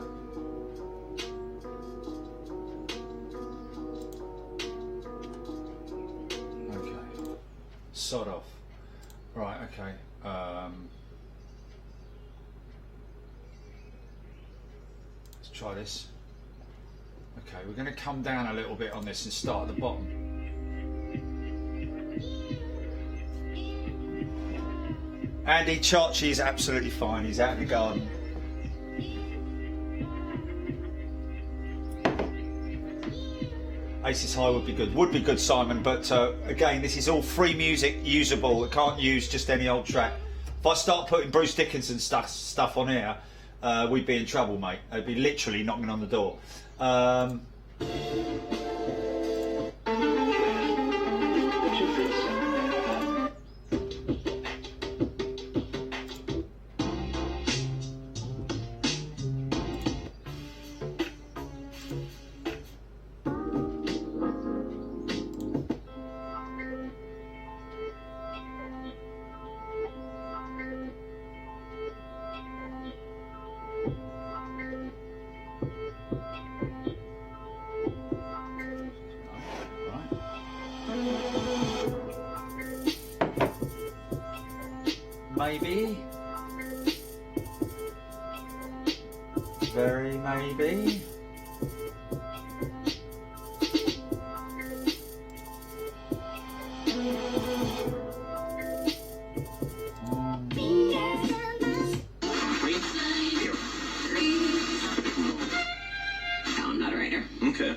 Okay. Sod off. Right. Okay. Let's try this. Okay, we're going to come down a little bit on this and start at the bottom. Andy Charchi is absolutely fine. He's out in the garden. Aces High would be good. Would be good, Simon. But again, this is all free music, usable. I can't use just any old track. If I start putting Bruce Dickinson stuff on here, we'd be in trouble, mate. They'd be literally knocking on the door. maybe. Very maybe. I'm not a writer. Okay.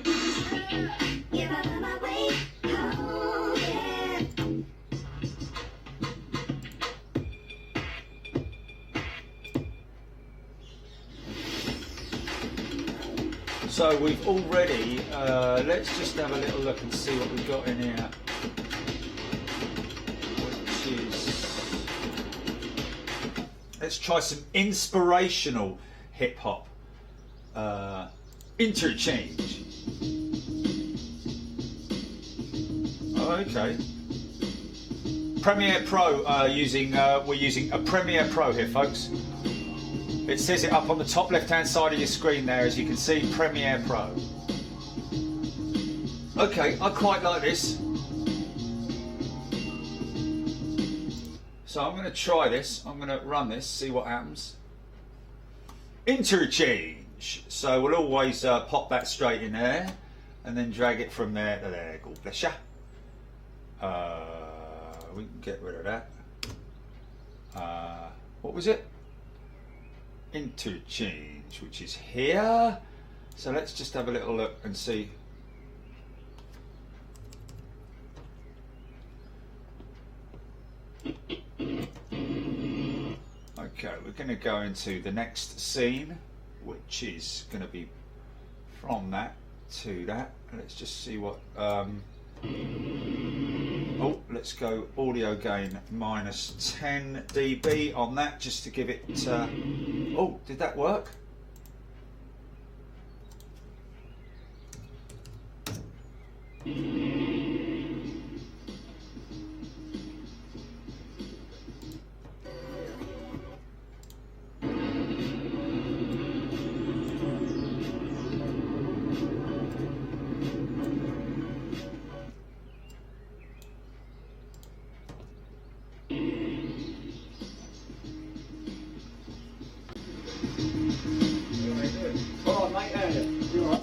So we've already, let's just have a little look and see what we've got in here. Which is, let's try some inspirational hip hop. Interchange. Okay. Premiere Pro we're using a Premiere Pro here, folks. It says it up on the top left hand side of your screen there, as you can see, Premiere Pro. Okay, I quite like this. So I'm going to try this. I'm going to run this, see what happens. Interchange. So we'll always pop that straight in there and then drag it from there to there. God bless ya. We can get rid of that. What was it? Interchange, which is here. So let's just have a little look and see. Okay, we're going to go into the next scene, which is going to be from that to that. Let's just see what. Oh, let's go audio gain minus 10 dB on that, just to give it. Oh, did that work?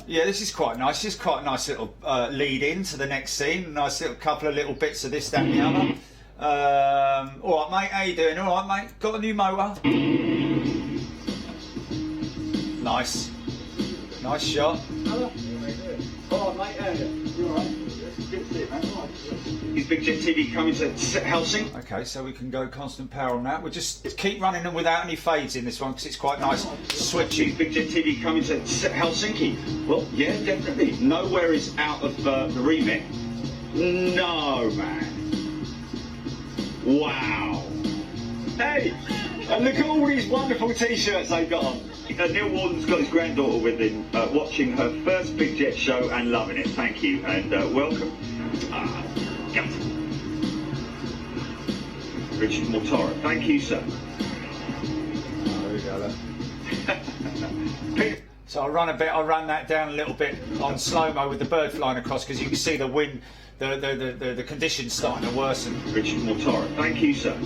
Yeah, this is quite nice. This is quite a nice little lead in to the next scene. A nice little couple of little bits of this, that, and the other. All right, mate. How you doing? All right, mate. Got a new motor. Nice. Nice shot. All right, mate. How you all right? Is Big Jet TV coming to Helsinki? Okay, so we can go constant power on that. We'll just keep running them without any fades in this one because it's quite nice. Switching. Is Big Jet TV coming to Helsinki? Well, yeah, definitely. Nowhere is out of the remit. No, man. Wow. Hey, and look at all these wonderful T-shirts they've got on. Neil Warden's got his granddaughter with him, watching her first Big Jet show and loving it. Thank you and welcome. Yeah. Richard Mortara, thank you, sir. There we go. So I run that down a little bit on slow-mo with the bird flying across because you can see the wind, the conditions starting to worsen. Richard Mortara, thank you, sir.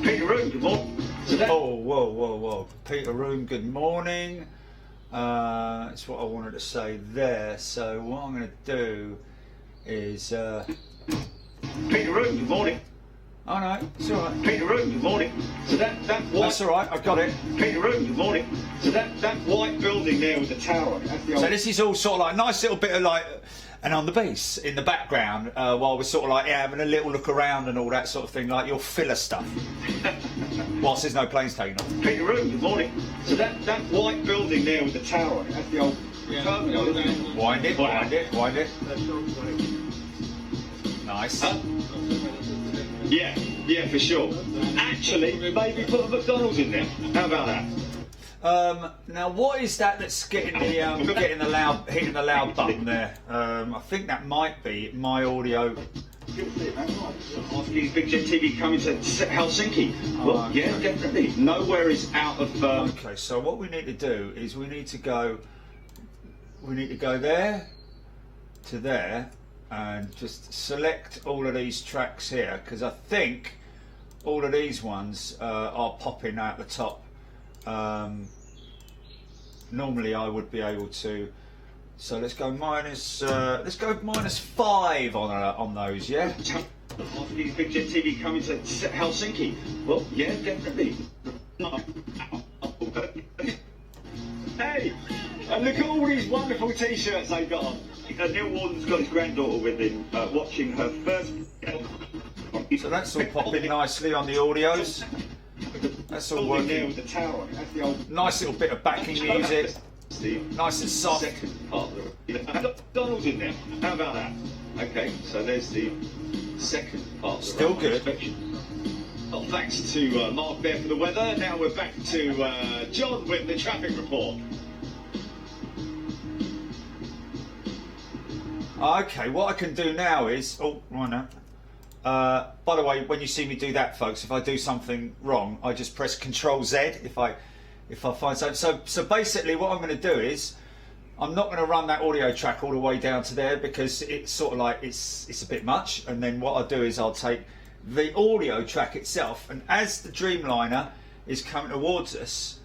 Peter Room, good morning. Oh, whoa. Peter Room, good morning. That's what I wanted to say there. So what I'm going to do is... Peter Room, good morning. Oh no, it's all right. Peter Room, good morning. So that white... That's all right, I've got it. Peter Room, good morning. So that white building there with the tower on it, that's the old... So this is all sort of like a nice little bit of like... And on the bass, in the background, while we're sort of like having a little look around and all that sort of thing, like your filler stuff. Whilst there's no planes taking off. Peter Room, good morning. So that white building there with the tower on it, that's the old terminal, isn't it? Wind it. Nice. Yeah, for sure. Actually, maybe put a McDonald's in there. How about that? Now, what is that that's getting the hitting the loud button there? I think that might be my audio. Is Big Jet TV coming to Helsinki? Well, okay. Yeah, definitely. Nowhere is out of. Okay, so what we need to do is we need to go there to there, and just select all of these tracks here, because I think all of these ones are popping out the top. Normally I would be able to, so let's go -5 on those, yeah? After these big jet TV coming to Helsinki. Well, yeah, definitely. Hey, and look at all these wonderful T-shirts they got on. Neil Warden's got his granddaughter with him, watching her first. So that's all popping nicely on the audios. That's all There working. with the tower on it. That's the old. Nice little bit of backing music. Steve. Nice and soft. Second part of the. Donald's in there. How about that? Okay, so there's the second part. Of the Still runway good. inspection. Well, thanks to Mark there for the weather. Now we're back to John with the traffic report. Okay, what I can do now is, oh, right now. By the way, when you see me do that, folks, if I do something wrong, I just press Control Z if I find something. So basically, what I'm going to do is, I'm not going to run that audio track all the way down to there because it's sort of like it's a bit much. And then what I'll do is I'll take the audio track itself, and as the Dreamliner is coming towards us,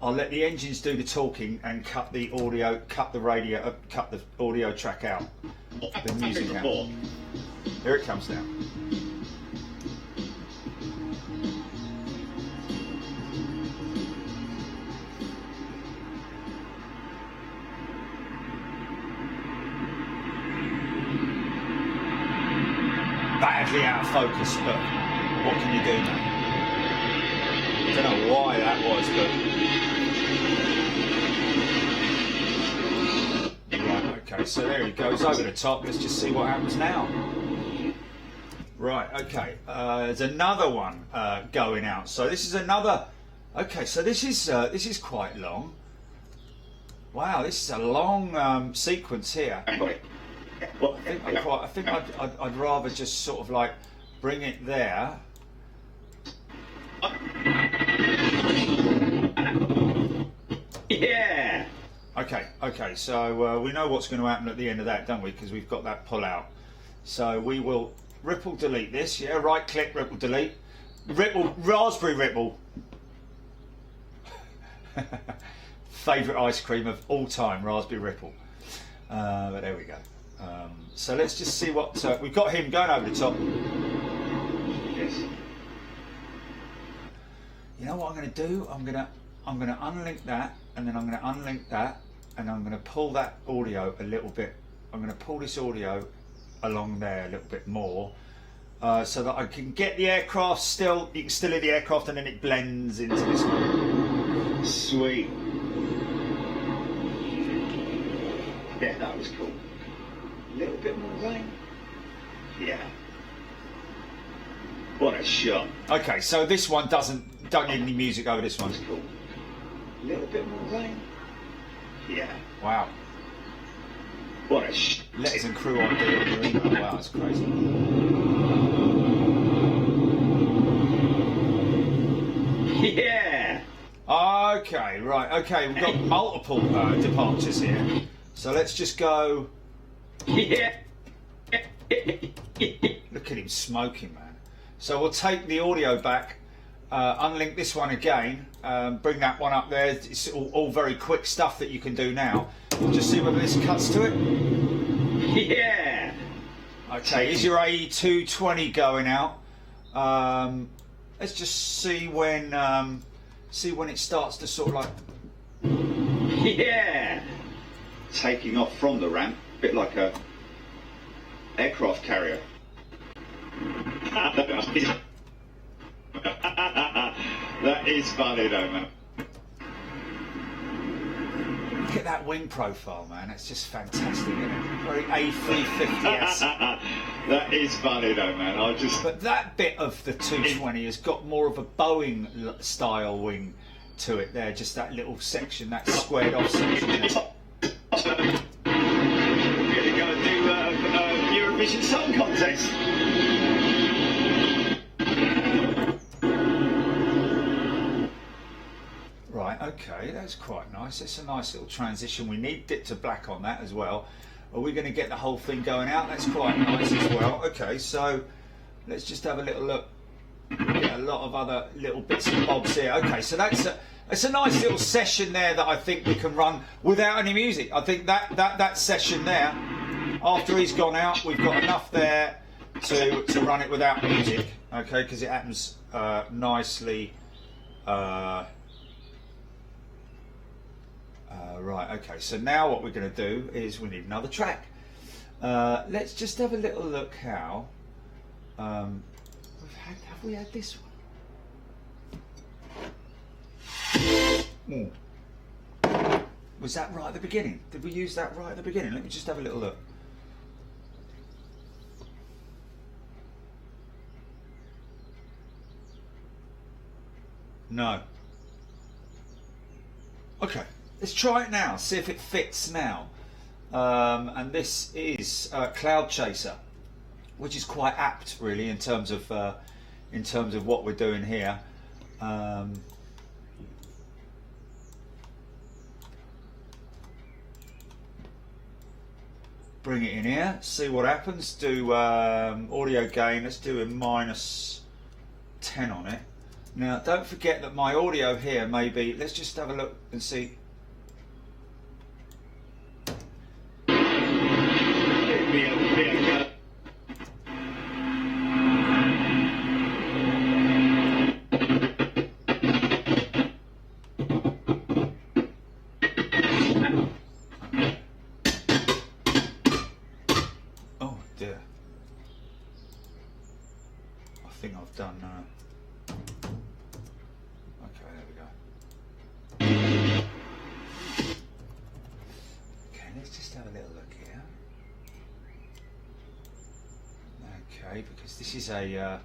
I'll let the engines do the talking and cut the audio, cut the audio track out, the music out. Here it comes now. Badly out of focus, but what can you do now? I don't know why that was, but right, okay, so there he goes over the top. Let's just see what happens now. Right, okay, there's another one going out. So this is another. Okay, so this is quite long. Wow, this is a long sequence here. I think I'd rather just sort of like bring it there. Yeah. Okay. So we know what's going to happen at the end of that, don't we? Because we've got that pull out. So we will ripple delete this. Yeah, right click, ripple delete. Ripple, raspberry ripple. Favourite ice cream of all time, raspberry ripple. But there we go. So let's just see what we've got. Him going over the top. Yes. You know what I'm going to do? I'm going to unlink that, and then I'm going to unlink that, and I'm going to pull that audio a little bit. I'm going to pull this audio along there a little bit more, so that I can get the aircraft still. You can still hear the aircraft, and then it blends into this one. Sweet. Yeah, that was cool. A little bit more rain. Yeah. What a shot. Okay, so this one don't need any music over this one. That's cool. A little bit more rain. Yeah. Wow. What a shot. Letters and crew ID on your email. Wow, that's crazy. Yeah. Okay, right. Okay, we've got multiple departures here. So let's just go. Yeah. Look at him smoking, man. So we'll take the audio back, unlink this one again, bring that one up there. It's all very quick stuff that you can do now. We'll just see whether this cuts to it. Yeah. Okay, is your AE220 going out? Let's just see when it starts to sort of like. Yeah. Taking off from the ramp, a bit like a aircraft carrier. That is funny though, man. Look at that wing profile, man. It's just fantastic, isn't it? Very A350S. That is funny though, man. But that bit of the 220 has got more of a Boeing style wing to it there. Just that little section, that squared off section there. We're going to go and do Eurovision Song Contest. Right, okay, that's quite nice. It's a nice little transition. We need it to black on that as well. Are we going to get the whole thing going out? That's quite nice as well. Okay, so let's just have a little look. Get a lot of other little bits and bobs here. Okay, so that's a nice little session there that I think we can run without any music. I think that session there, after he's gone out, we've got enough there to run it without music. Okay, because it happens nicely. Right, okay, so now what we're going to do is we need another track. Let's just have a little look how. Have we had this one? Was that right at the beginning? Did we use that right at the beginning? Let me just have a little look. No. Okay, let's try it now, see if it fits now. And this is Cloud Chaser, which is quite apt really in terms of what we're doing here. Bring it in here, see what happens. Do audio gain, let's do a -10 on it. Now don't forget that my audio here may be, let's just have a look and see. Oh dear. I think I've done okay, there we go. Okay, let's just have a little look here. Okay, because this is a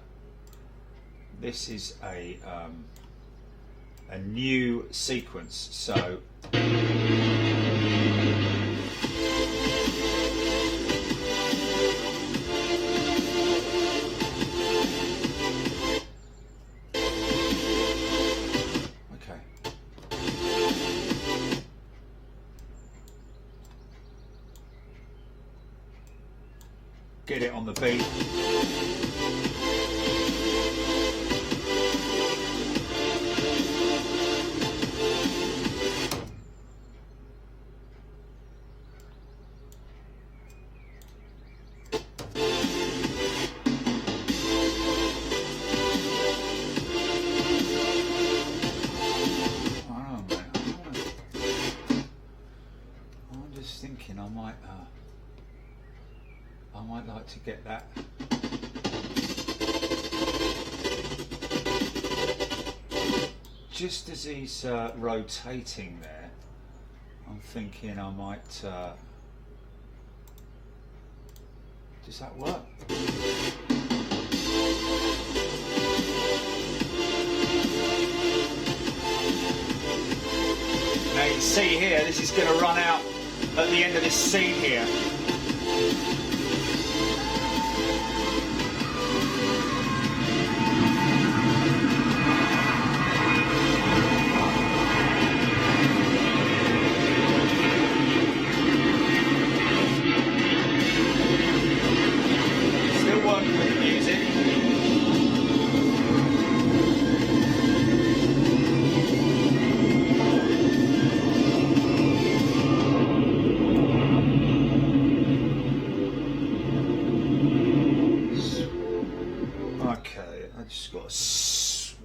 new sequence, so get it on the beat. I'm just thinking I might like to get that. Just as he's rotating there, I'm thinking I might. Does that work? Now you can see here, this is going to run out at the end of this scene here.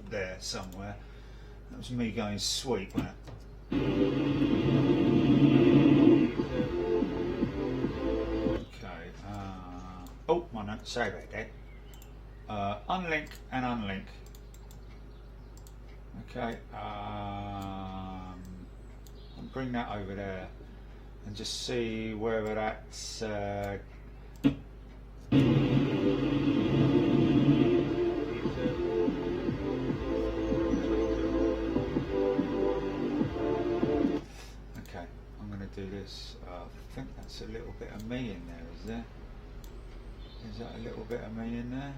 There somewhere. That was me going sweet, wasn't it? Okay. Oh, my note. Sorry about that. Unlink and unlink. Okay. I'll bring that over there and just see whether that's. Do this. I think that's a little bit of me in there, is there? Is that a little bit of me in there?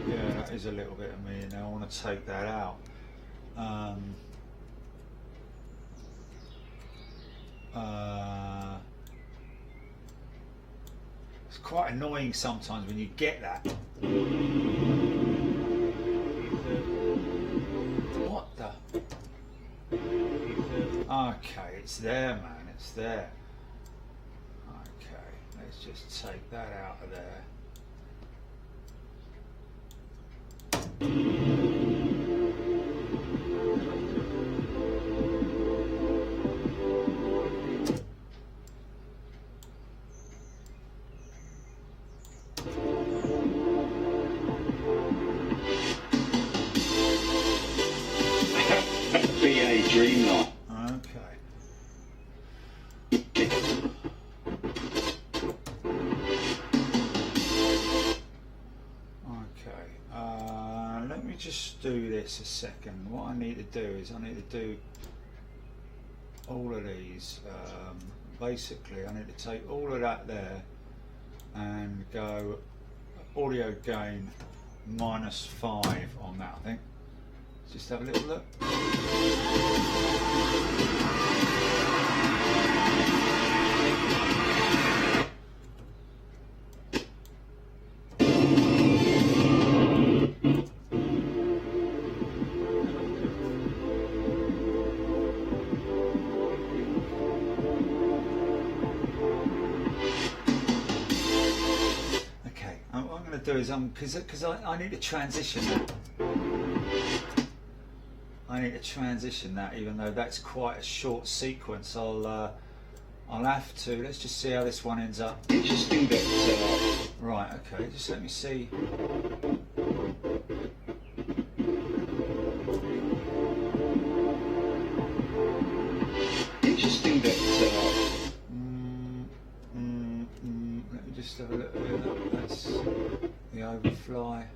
Yeah, that is a little bit of me in there. I want to take that out. It's quite annoying sometimes when you get that. What the? Okay, it's there, man, it's there. Okay, let's just take that out of there. BA Dreamline. Okay. Let me just do this a second. What I need to do is I need to do all of these. Basically, I need to take all of that there and go audio gain -5 on that, I think. Let's just have a little look. What I'm going to do is because I need to transition that. I need to transition that, even though that's quite a short sequence. I'll have to. Let's just see how this one ends up. Interesting that. Right. Okay. Just let me see. Interesting that. Let me just have a look at that. That's the overfly.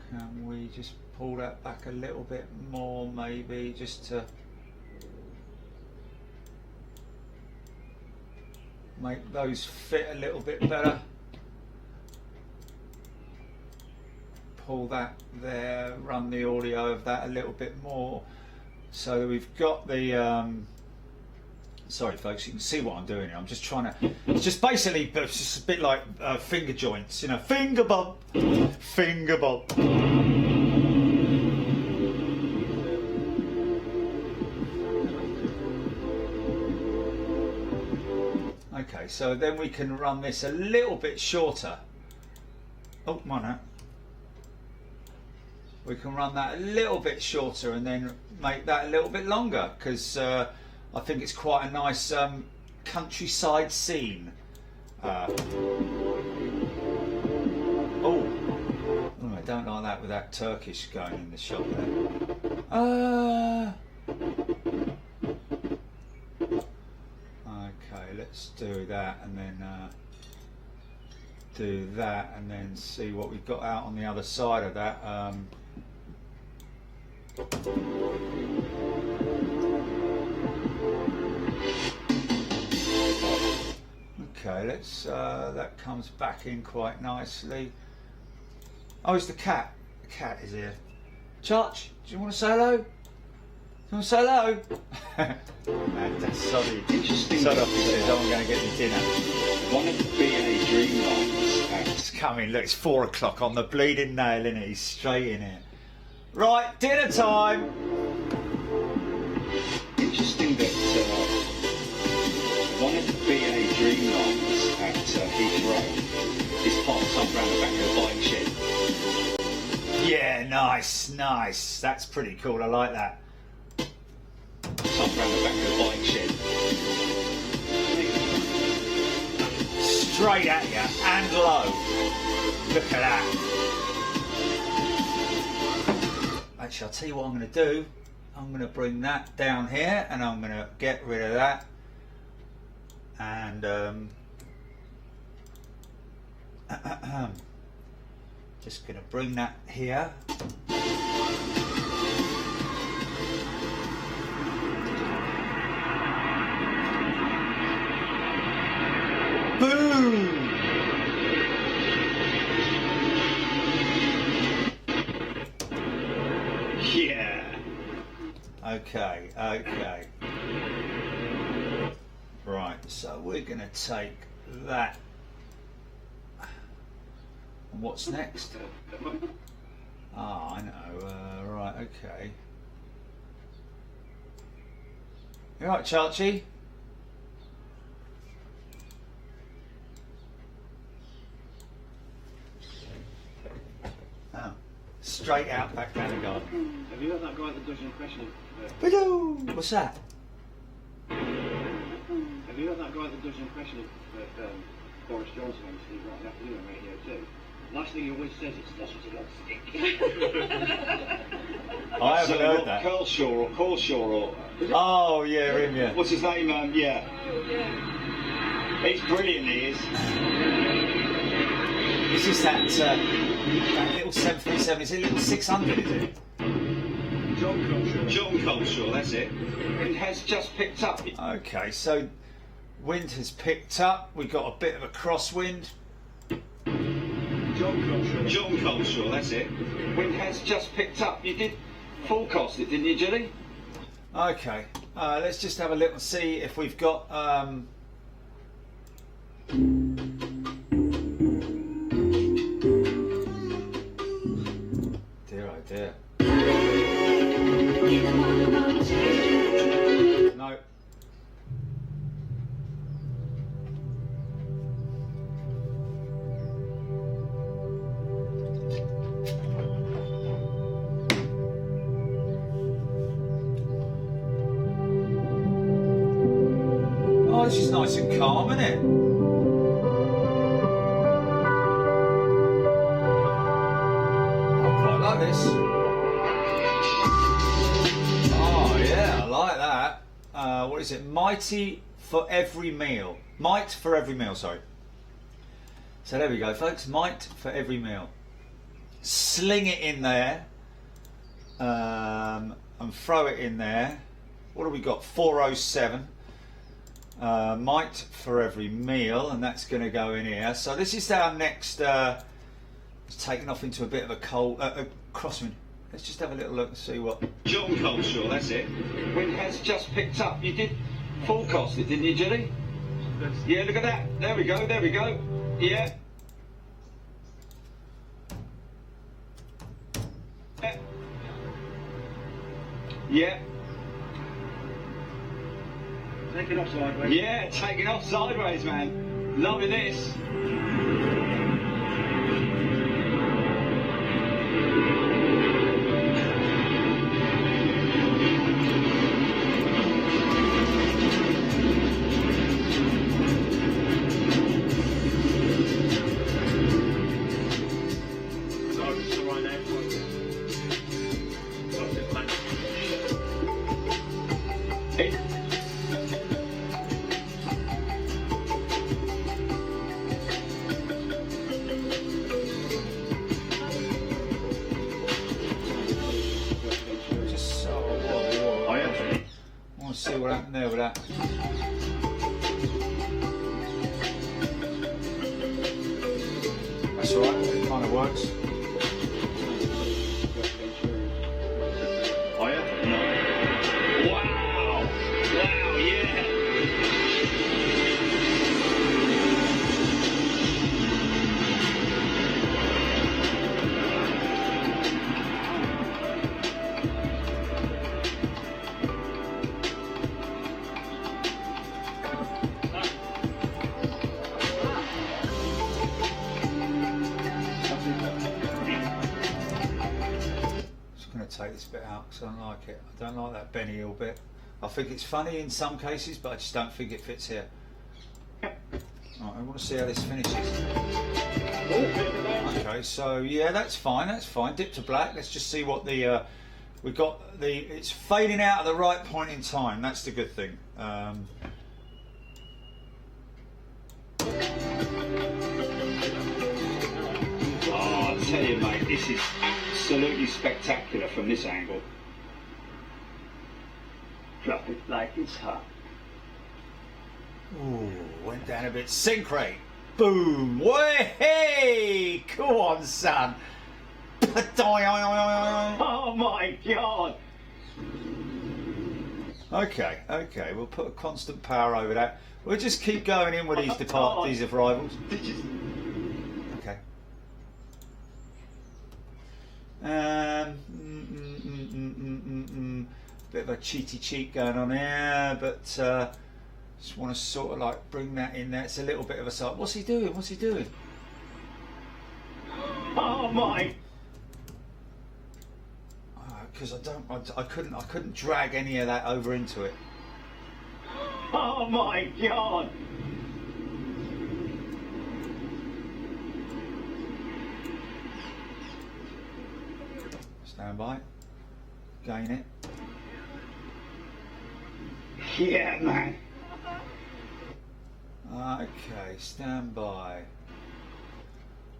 Can we just pull that back a little bit more, maybe, just to make those fit a little bit better? Pull that there, run the audio of that a little bit more, so that we've got the sorry folks, you can see what I'm doing here. I'm just trying to, it's just basically, it's just a bit like finger joints, you know, finger bob, finger bob. Okay, so then we can run this a little bit shorter. Oh, come on now. We can run that a little bit shorter and then make that a little bit longer, because I think it's quite a nice countryside scene. Oh, I don't like that with that Turkish going in the shot there. Okay, let's do that and then do that and then see what we've got out on the other side of that. Okay, let's that comes back in quite nicely. Oh, it's the cat. The cat is here. Charch, do you want to say hello? Do you want to say hello? Man, that's sorry. Interesting. Sod off, he says, I'm going to get me dinner. One of the BA Dreamlines. It's coming, look, it's 4 o'clock on the bleeding nail, innit? He's straight in here. Right, dinner time! Interesting that one of the BA Dreamlines at Heathrow is parked up round the back of the bike shed. Yeah, nice, nice. That's pretty cool, I like that. Up round the back of the bike shed. Straight at you, and low. Look at that. Actually, I'll tell you what I'm going to do. I'm going to bring that down here and I'm going to get rid of that. And just going to bring that here. Boom! Yeah. Okay, okay. So we're going to take that. And what's next? Ah, I know. Right, okay. You alright, Charchie? Oh, straight out back down the garden. Have you got that guy that does an impression of... What's that? Have you got that guy that does an impression of Boris Johnson on Steve right afternoon on Radio 2? Last thing he always says is, that's what he loves to I haven't heard that. Curlshaw or Corshaw or... Oh, yeah, him, yeah. What's his name? Yeah. He's brilliant, he is. This is that little 737, is it a little 600, is it? John Culture. John Culshaw, that's it. It has just picked up. Okay, so wind has picked up. We've got a bit of a crosswind. John Culture. John Culshaw, that's it. Wind has just picked up. You did forecast it, didn't you, Julie? Okay, let's just have a little see if we've got... Dear, oh dear. No. Oh, this is nice and calm, isn't it? I quite like this. Oh yeah, I like that. What is it? Mighty for every meal. Might for every meal, sorry. So there we go, folks. Might for every meal. Sling it in there. And throw it in there. What have we got? 407. Might for every meal, and that's going to go in here. So this is our next. It's taken off into a bit of a cold crosswind. Let's just have a little look and see what. John Culshaw, that's it. Wind has just picked up. You did forecast it, didn't you, Julie? Yeah, look at that. There we go. There we go. Yeah. Yeah. Taking off sideways. Yeah, taking off sideways, man. Loving this. Just whoa. I am. I want to see what happened there with that. That's alright, it kind of works. I am. No. Wow. Wow, yeah. Just going to take this bit out because I don't like it. I don't like that Benny Hill bit. I think it's funny in some cases, but I just don't think it fits here. Right, I want to see how this finishes. Okay, so yeah, that's fine. That's fine. Dip to black. Let's just see what the we've got. It's fading out at the right point in time. That's the good thing. Oh, I tell you, mate, this is absolutely spectacular from this angle. Drop it like it's hot. Ooh, went down a bit. Sync rate. Boom. Way, hey! Come on, son. Oh my God! Okay, okay. We'll put a constant power over that. We'll just keep going in with these arrivals. Okay. Bit of a cheaty cheat going on here, but just want to sort of like bring that in there. It's a little bit of a side. What's he doing? What's he doing? Oh my! Because I couldn't drag any of that over into it. Oh my God! Stand by. Gain it. Yeah, man. Okay, stand by.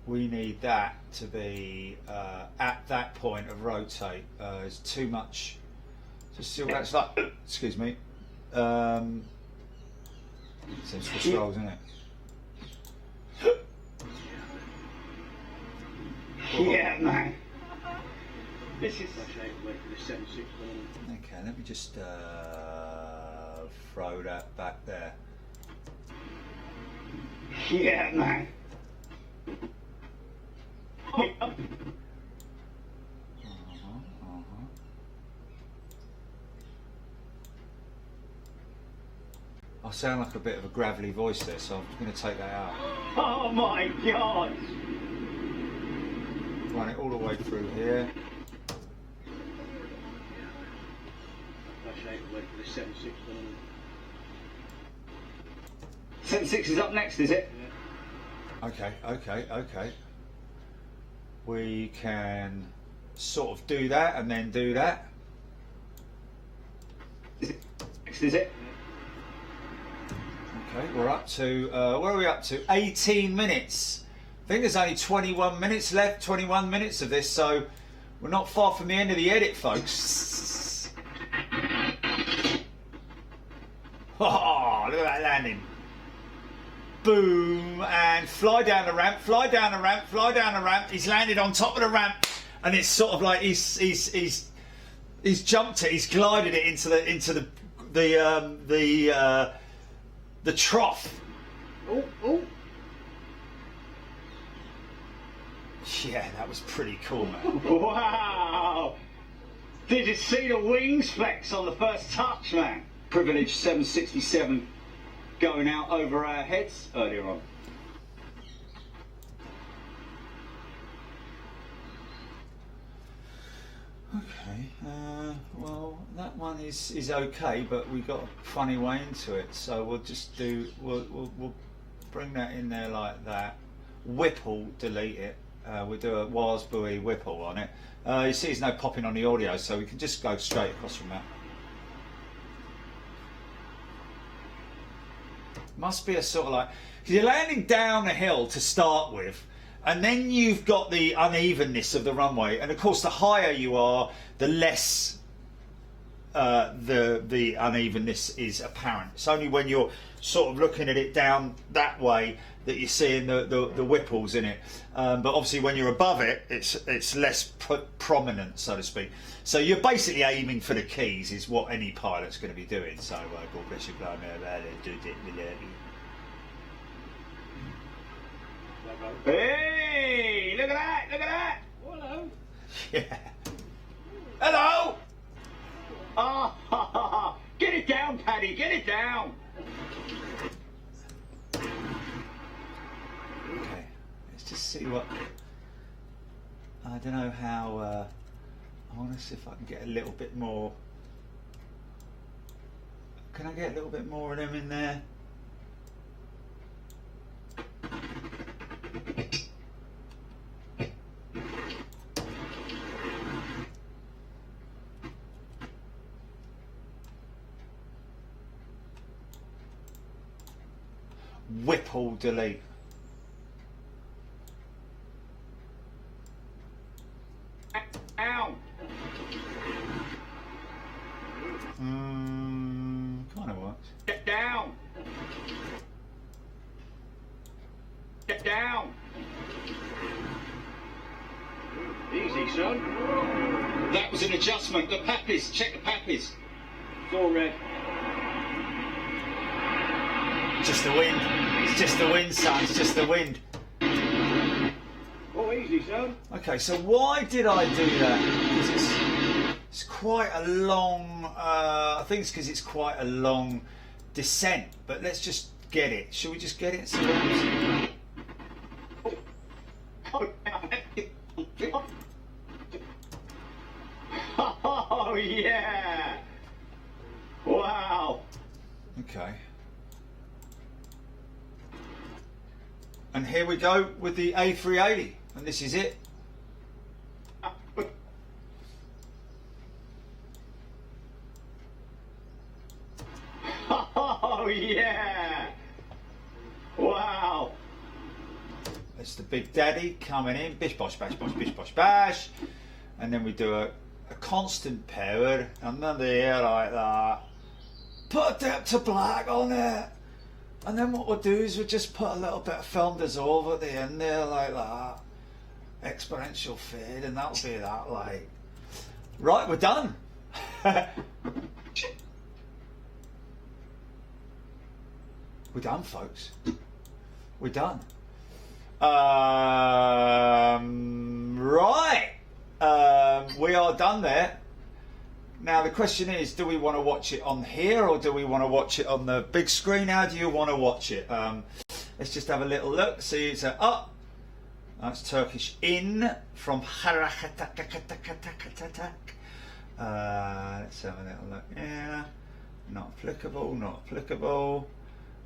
We need that to be at that point of rotate. It's too much. Just see what that's like. Excuse me. Seems Swiss rolls, isn't it? Yeah, man. This is. Okay, let me just throw that back there. Yeah, man. I sound like a bit of a gravelly voice there, so I'm going to take that out. Oh my God! Run it all the way through here. 7.6 is up next, is it? Okay, okay, okay. We can sort of do that and then do that. Next, is it? Okay, we're up to, where are we up to? 18 minutes. I think there's only 21 minutes left, 21 minutes of this, so we're not far from the end of the edit, folks. Oh, look at that landing. Boom, and fly down the ramp, fly down the ramp, fly down the ramp. He's landed on top of the ramp, and it's sort of like he's jumped it, he's glided it into the trough. Oh, oh. Yeah, that was pretty cool, man. Wow! Did you see the wings flex on the first touch, man? Privilege 767 going out over our heads earlier on. Okay, well, that one is okay, but we got a funny way into it, so we'll just do, we'll bring that in there like that. Whipple, delete it. We'll do a Wars Buoy Whipple on it. You see there's no popping on the audio, so we can just go straight across from that. Must be a sort of like, because you're landing down a hill to start with, and then you've got the unevenness of the runway, and of course the higher you are, the less the unevenness is apparent. It's only when you're sort of looking at it down that way that you're seeing the whipples in it. But obviously when you're above it, it's less prominent, so to speak. So you're basically aiming for the keys, is what any pilot's going to be doing. So God bless you, Hey, look at that, look at that. Hello. yeah. Hello. Ah, get it down, Paddy, get it down. Okay, let's just see what. I don't know how. I want to see if I can get a little bit more. Can I get a little bit more of them in there? Whipple delete. Ow. Kind of works. Get down. Get down. Easy, son. That was an adjustment. The pappies, check the pappies. It's all red. Just the wind. It's just the wind, son. It's just the wind. Oh, easy, son. Okay, so why did I do that? Because it's quite a long. I think it's because it's quite a long descent. But let's just get it. Should we just get it? See what happens? Oh, yeah. Wow. Okay. And here we go with the A380, and this is it. Oh, yeah. Wow. It's the Big Daddy coming in, bish bosh bash bosh bish bosh bash, and then we do a constant power, and then the air like that. Put a depth to black on it, and then what we'll do is we'll just put a little bit of film dissolve at the end there like that. Exponential fade, and that'll be that like. Right, we're done. We're done, folks. We're done. Right. We are done there. Now the question is, do we want to watch it on here or do we want to watch it on the big screen? How do you want to watch it? Let's just have a little look. See, it's a up. That's Turkish in from Harakatakatakatakatak. Let's have a little look. Yeah. Not applicable, not applicable.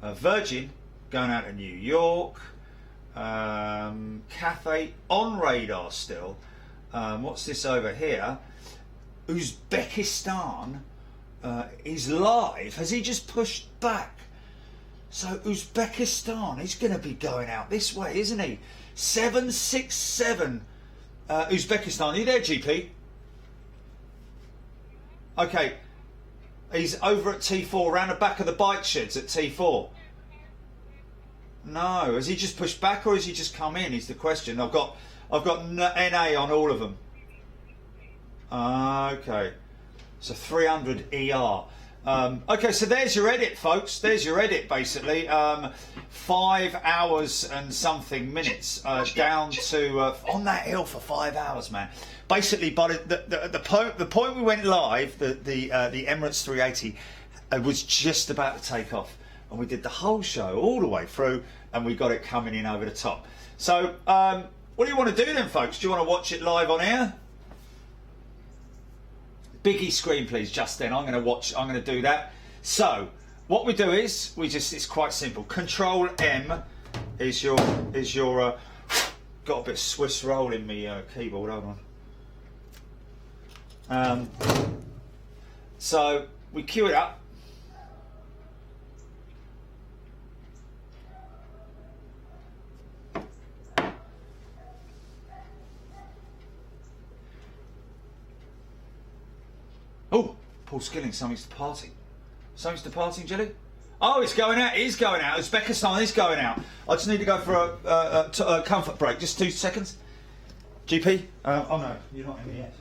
Virgin going out to New York. Cathay on radar still. What's this over here? Uzbekistan is live. Has he just pushed back? So Uzbekistan, he's going to be going out this way, isn't he? 767 Uzbekistan. Are you there, GP? Okay. He's over at T4, around the back of the bike sheds at T4. No, has he just pushed back or has he just come in? Is the question. I've got NA on all of them. Okay, so 300 ER. Okay, so there's your edit, folks. There's your edit, basically. 5 hours and something minutes down to on that hill for 5 hours, man. Basically, but the point we went live, the Emirates 380 was just about to take off, and we did the whole show all the way through, and we got it coming in over the top. So, what do you want to do then, folks? Do you want to watch it live on air? Biggie screen, please, Justin. I'm going to do that. So, what we do is it's quite simple. Control M is your got a bit of Swiss roll in me keyboard. Hold on. So we cue it up. Oh, Paul Skilling, something's departing. Something's departing, Jelly? Oh, it's going out. It is going out. Uzbekistan is going out. I just need to go for a comfort break. Just 2 seconds. GP? Oh no, you're not in here yet.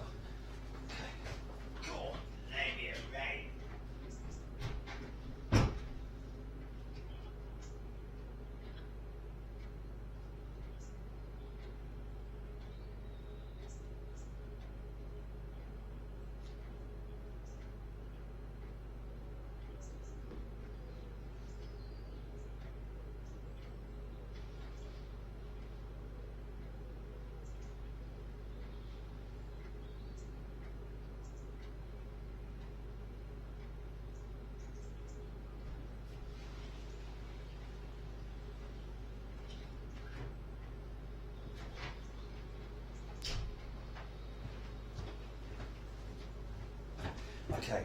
Okay.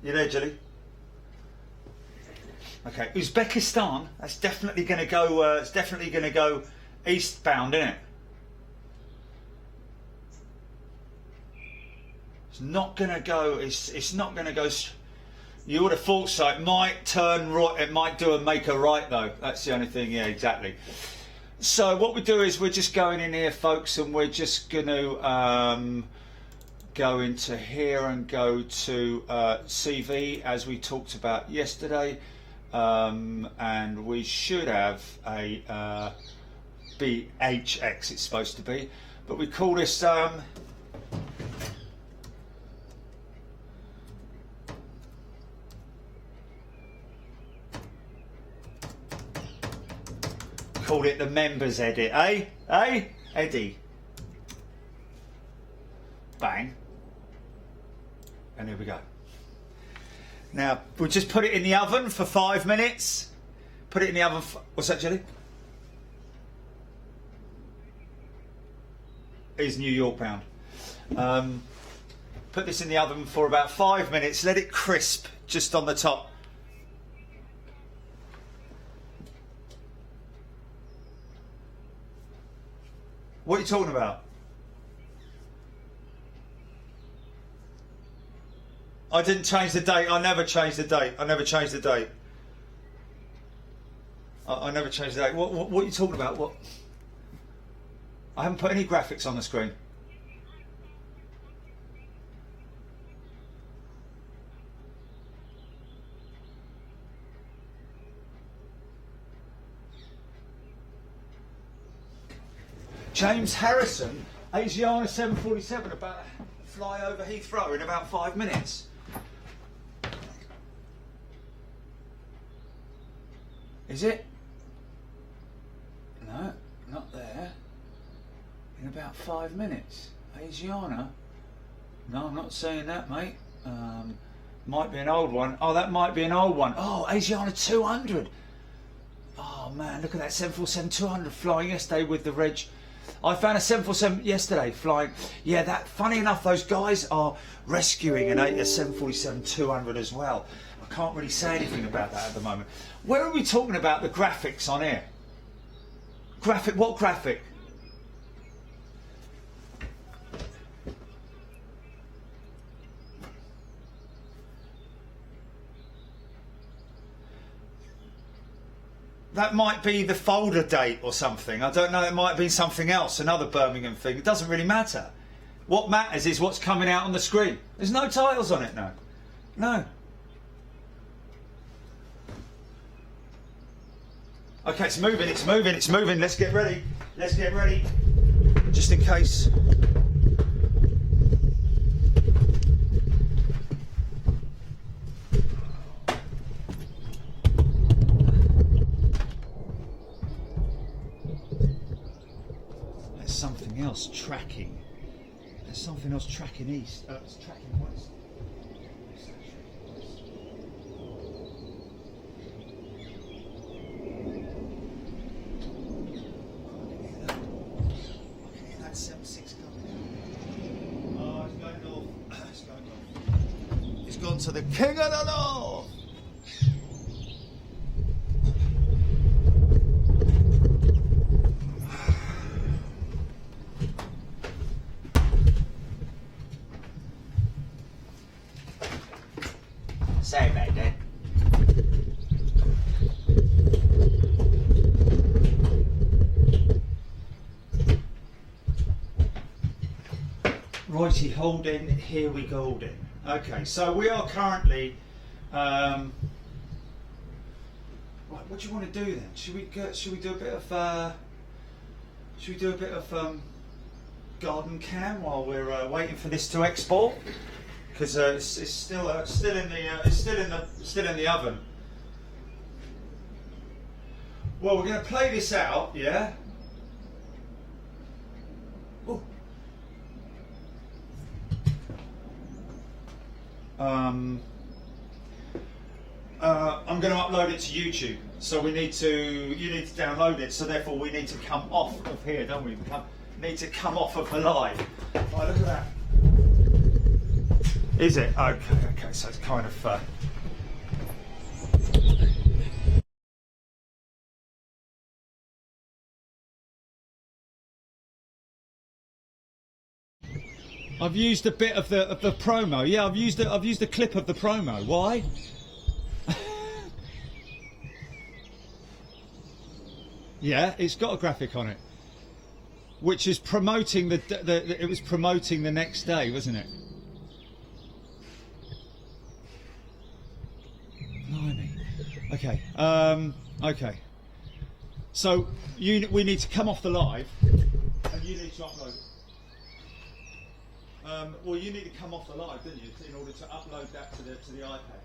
You there, Jelly? Okay, Uzbekistan. That's definitely going to go. It's definitely going to go eastbound, isn't it? It's not going to go. It's not going to go. You would have thought so. It might turn right. It might make a right though. That's the only thing. Yeah, exactly. So what we do is we're just going in here, folks, and we're just going to go into here and go to CV as we talked about yesterday, and we should have a BHX it's supposed to be, but we call this call it the members edit, Eddie. Bang. And here we go. Now, we'll just put it in the oven for 5 minutes. Put it in the oven for, what's that, Jelly? Is New York pound. Put this in the oven for about 5 minutes. Let it crisp just on the top. What are you talking about? I didn't change the date. I never changed the date. I never changed the date. I never changed the date. What are you talking about? What? I haven't put any graphics on the screen. James Harrison, Asiana 747, about to fly over Heathrow in about 5 minutes. Is it? No, not there. In about 5 minutes. Asiana? No, I'm not saying that, mate. Might be an old one. Oh, that might be an old one. Oh, Asiana 200. Oh man, look at that 747-200 flying yesterday with the reg. I found a 747 yesterday flying. Yeah, that. Funny enough, those guys are rescuing a 747-200 as well. I can't really say anything about that at the moment. Where are we talking about the graphics on here? Graphic? What graphic? That might be the folder date or something. I don't know. It might have been something else, another Birmingham thing. It doesn't really matter. What matters is what's coming out on the screen. There's no titles on it now. No. Okay, it's moving, it's moving, it's moving. Let's get ready. Let's get ready. Just in case. There's something else tracking. There's something else tracking east. It's tracking west. To the King of the North. Say about that. Righty, hold in. Here we go. Then. Okay, so we are currently. Right, what do you want to do then? Should we do a bit of? Should we do a bit of garden cam while we're waiting for this to export? Because it's still in the oven. Well, we're going to play this out, yeah. Ooh. I'm going to upload it to YouTube, so you need to download it. So therefore, we need to come off of here, don't we? Need to come off of the live. Right, look at that. Is it? Okay. So it's kind of. I've used a bit of the promo. Yeah, I've used a clip of the promo. Why? Yeah, it's got a graphic on it, which is promoting it was promoting the next day, wasn't it? Okay. Okay. So we need to come off the live, and you need to upload it. Well, you need to come off the live, didn't you, in order to upload that to the iPad.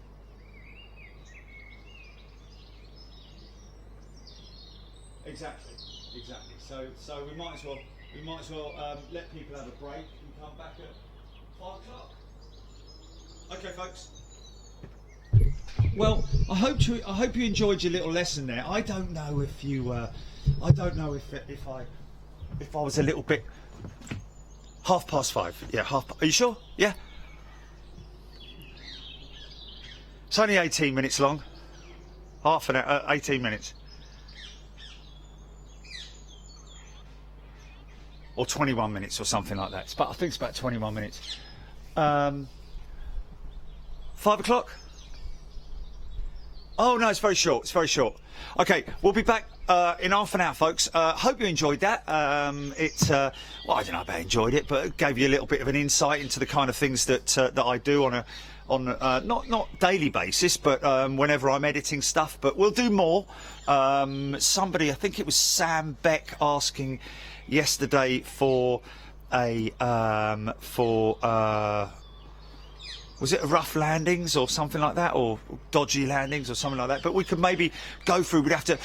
Exactly. So we might as well let people have a break and come back at 5 o'clock. Okay, folks. Well, I hope you enjoyed your little lesson there. I don't know if you I don't know if I was a little bit 5:30. Yeah, Are you sure? Yeah. It's only 18 minutes long. Half an hour, 18 minutes. Or 21 minutes or something like that. I think it's about 21 minutes. 5 o'clock? Oh no, it's very short. Okay, we'll be back in half an hour, folks. Hope you enjoyed that. Well, I don't know about enjoyed it, but it gave you a little bit of an insight into the kind of things that I do on not daily basis, but whenever I'm editing stuff. But we'll do more. Somebody, I think it was Sam Beck, asking yesterday for was it rough landings or something like that, or dodgy landings or something like that? But we could maybe go through. We'd have to.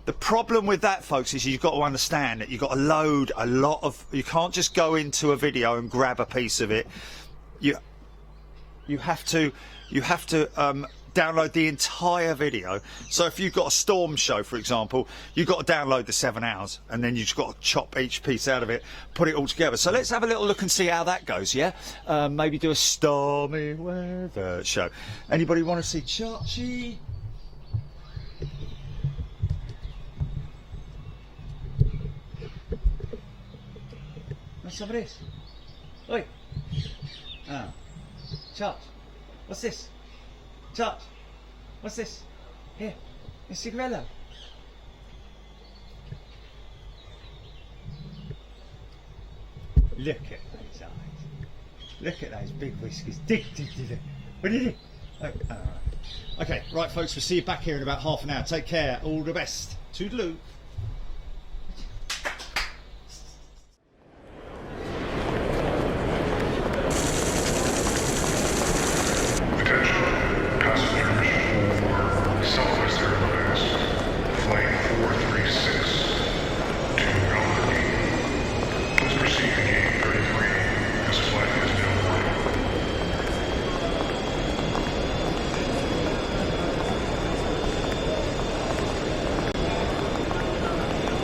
The problem with that, folks, is you've got to understand that you've got to load a lot of. You can't just go into a video and grab a piece of it. You have to download the entire video. So if you've got a storm show, for example, you've got to download the 7 hours, and then you've just got to chop each piece out of it, put it all together. So let's have a little look and see how that goes, yeah? Maybe do a stormy weather show. Anybody want to see Chachi? What's some of this? Oi! Oh. Chart, what's this? Chart, what's this? Here, it's Cigarello. Look at those eyes. Look at those big whiskers. Dig. What did it? Oh, okay, right, folks, we'll see you back here in about half an hour. Take care. All the best. Toodaloo.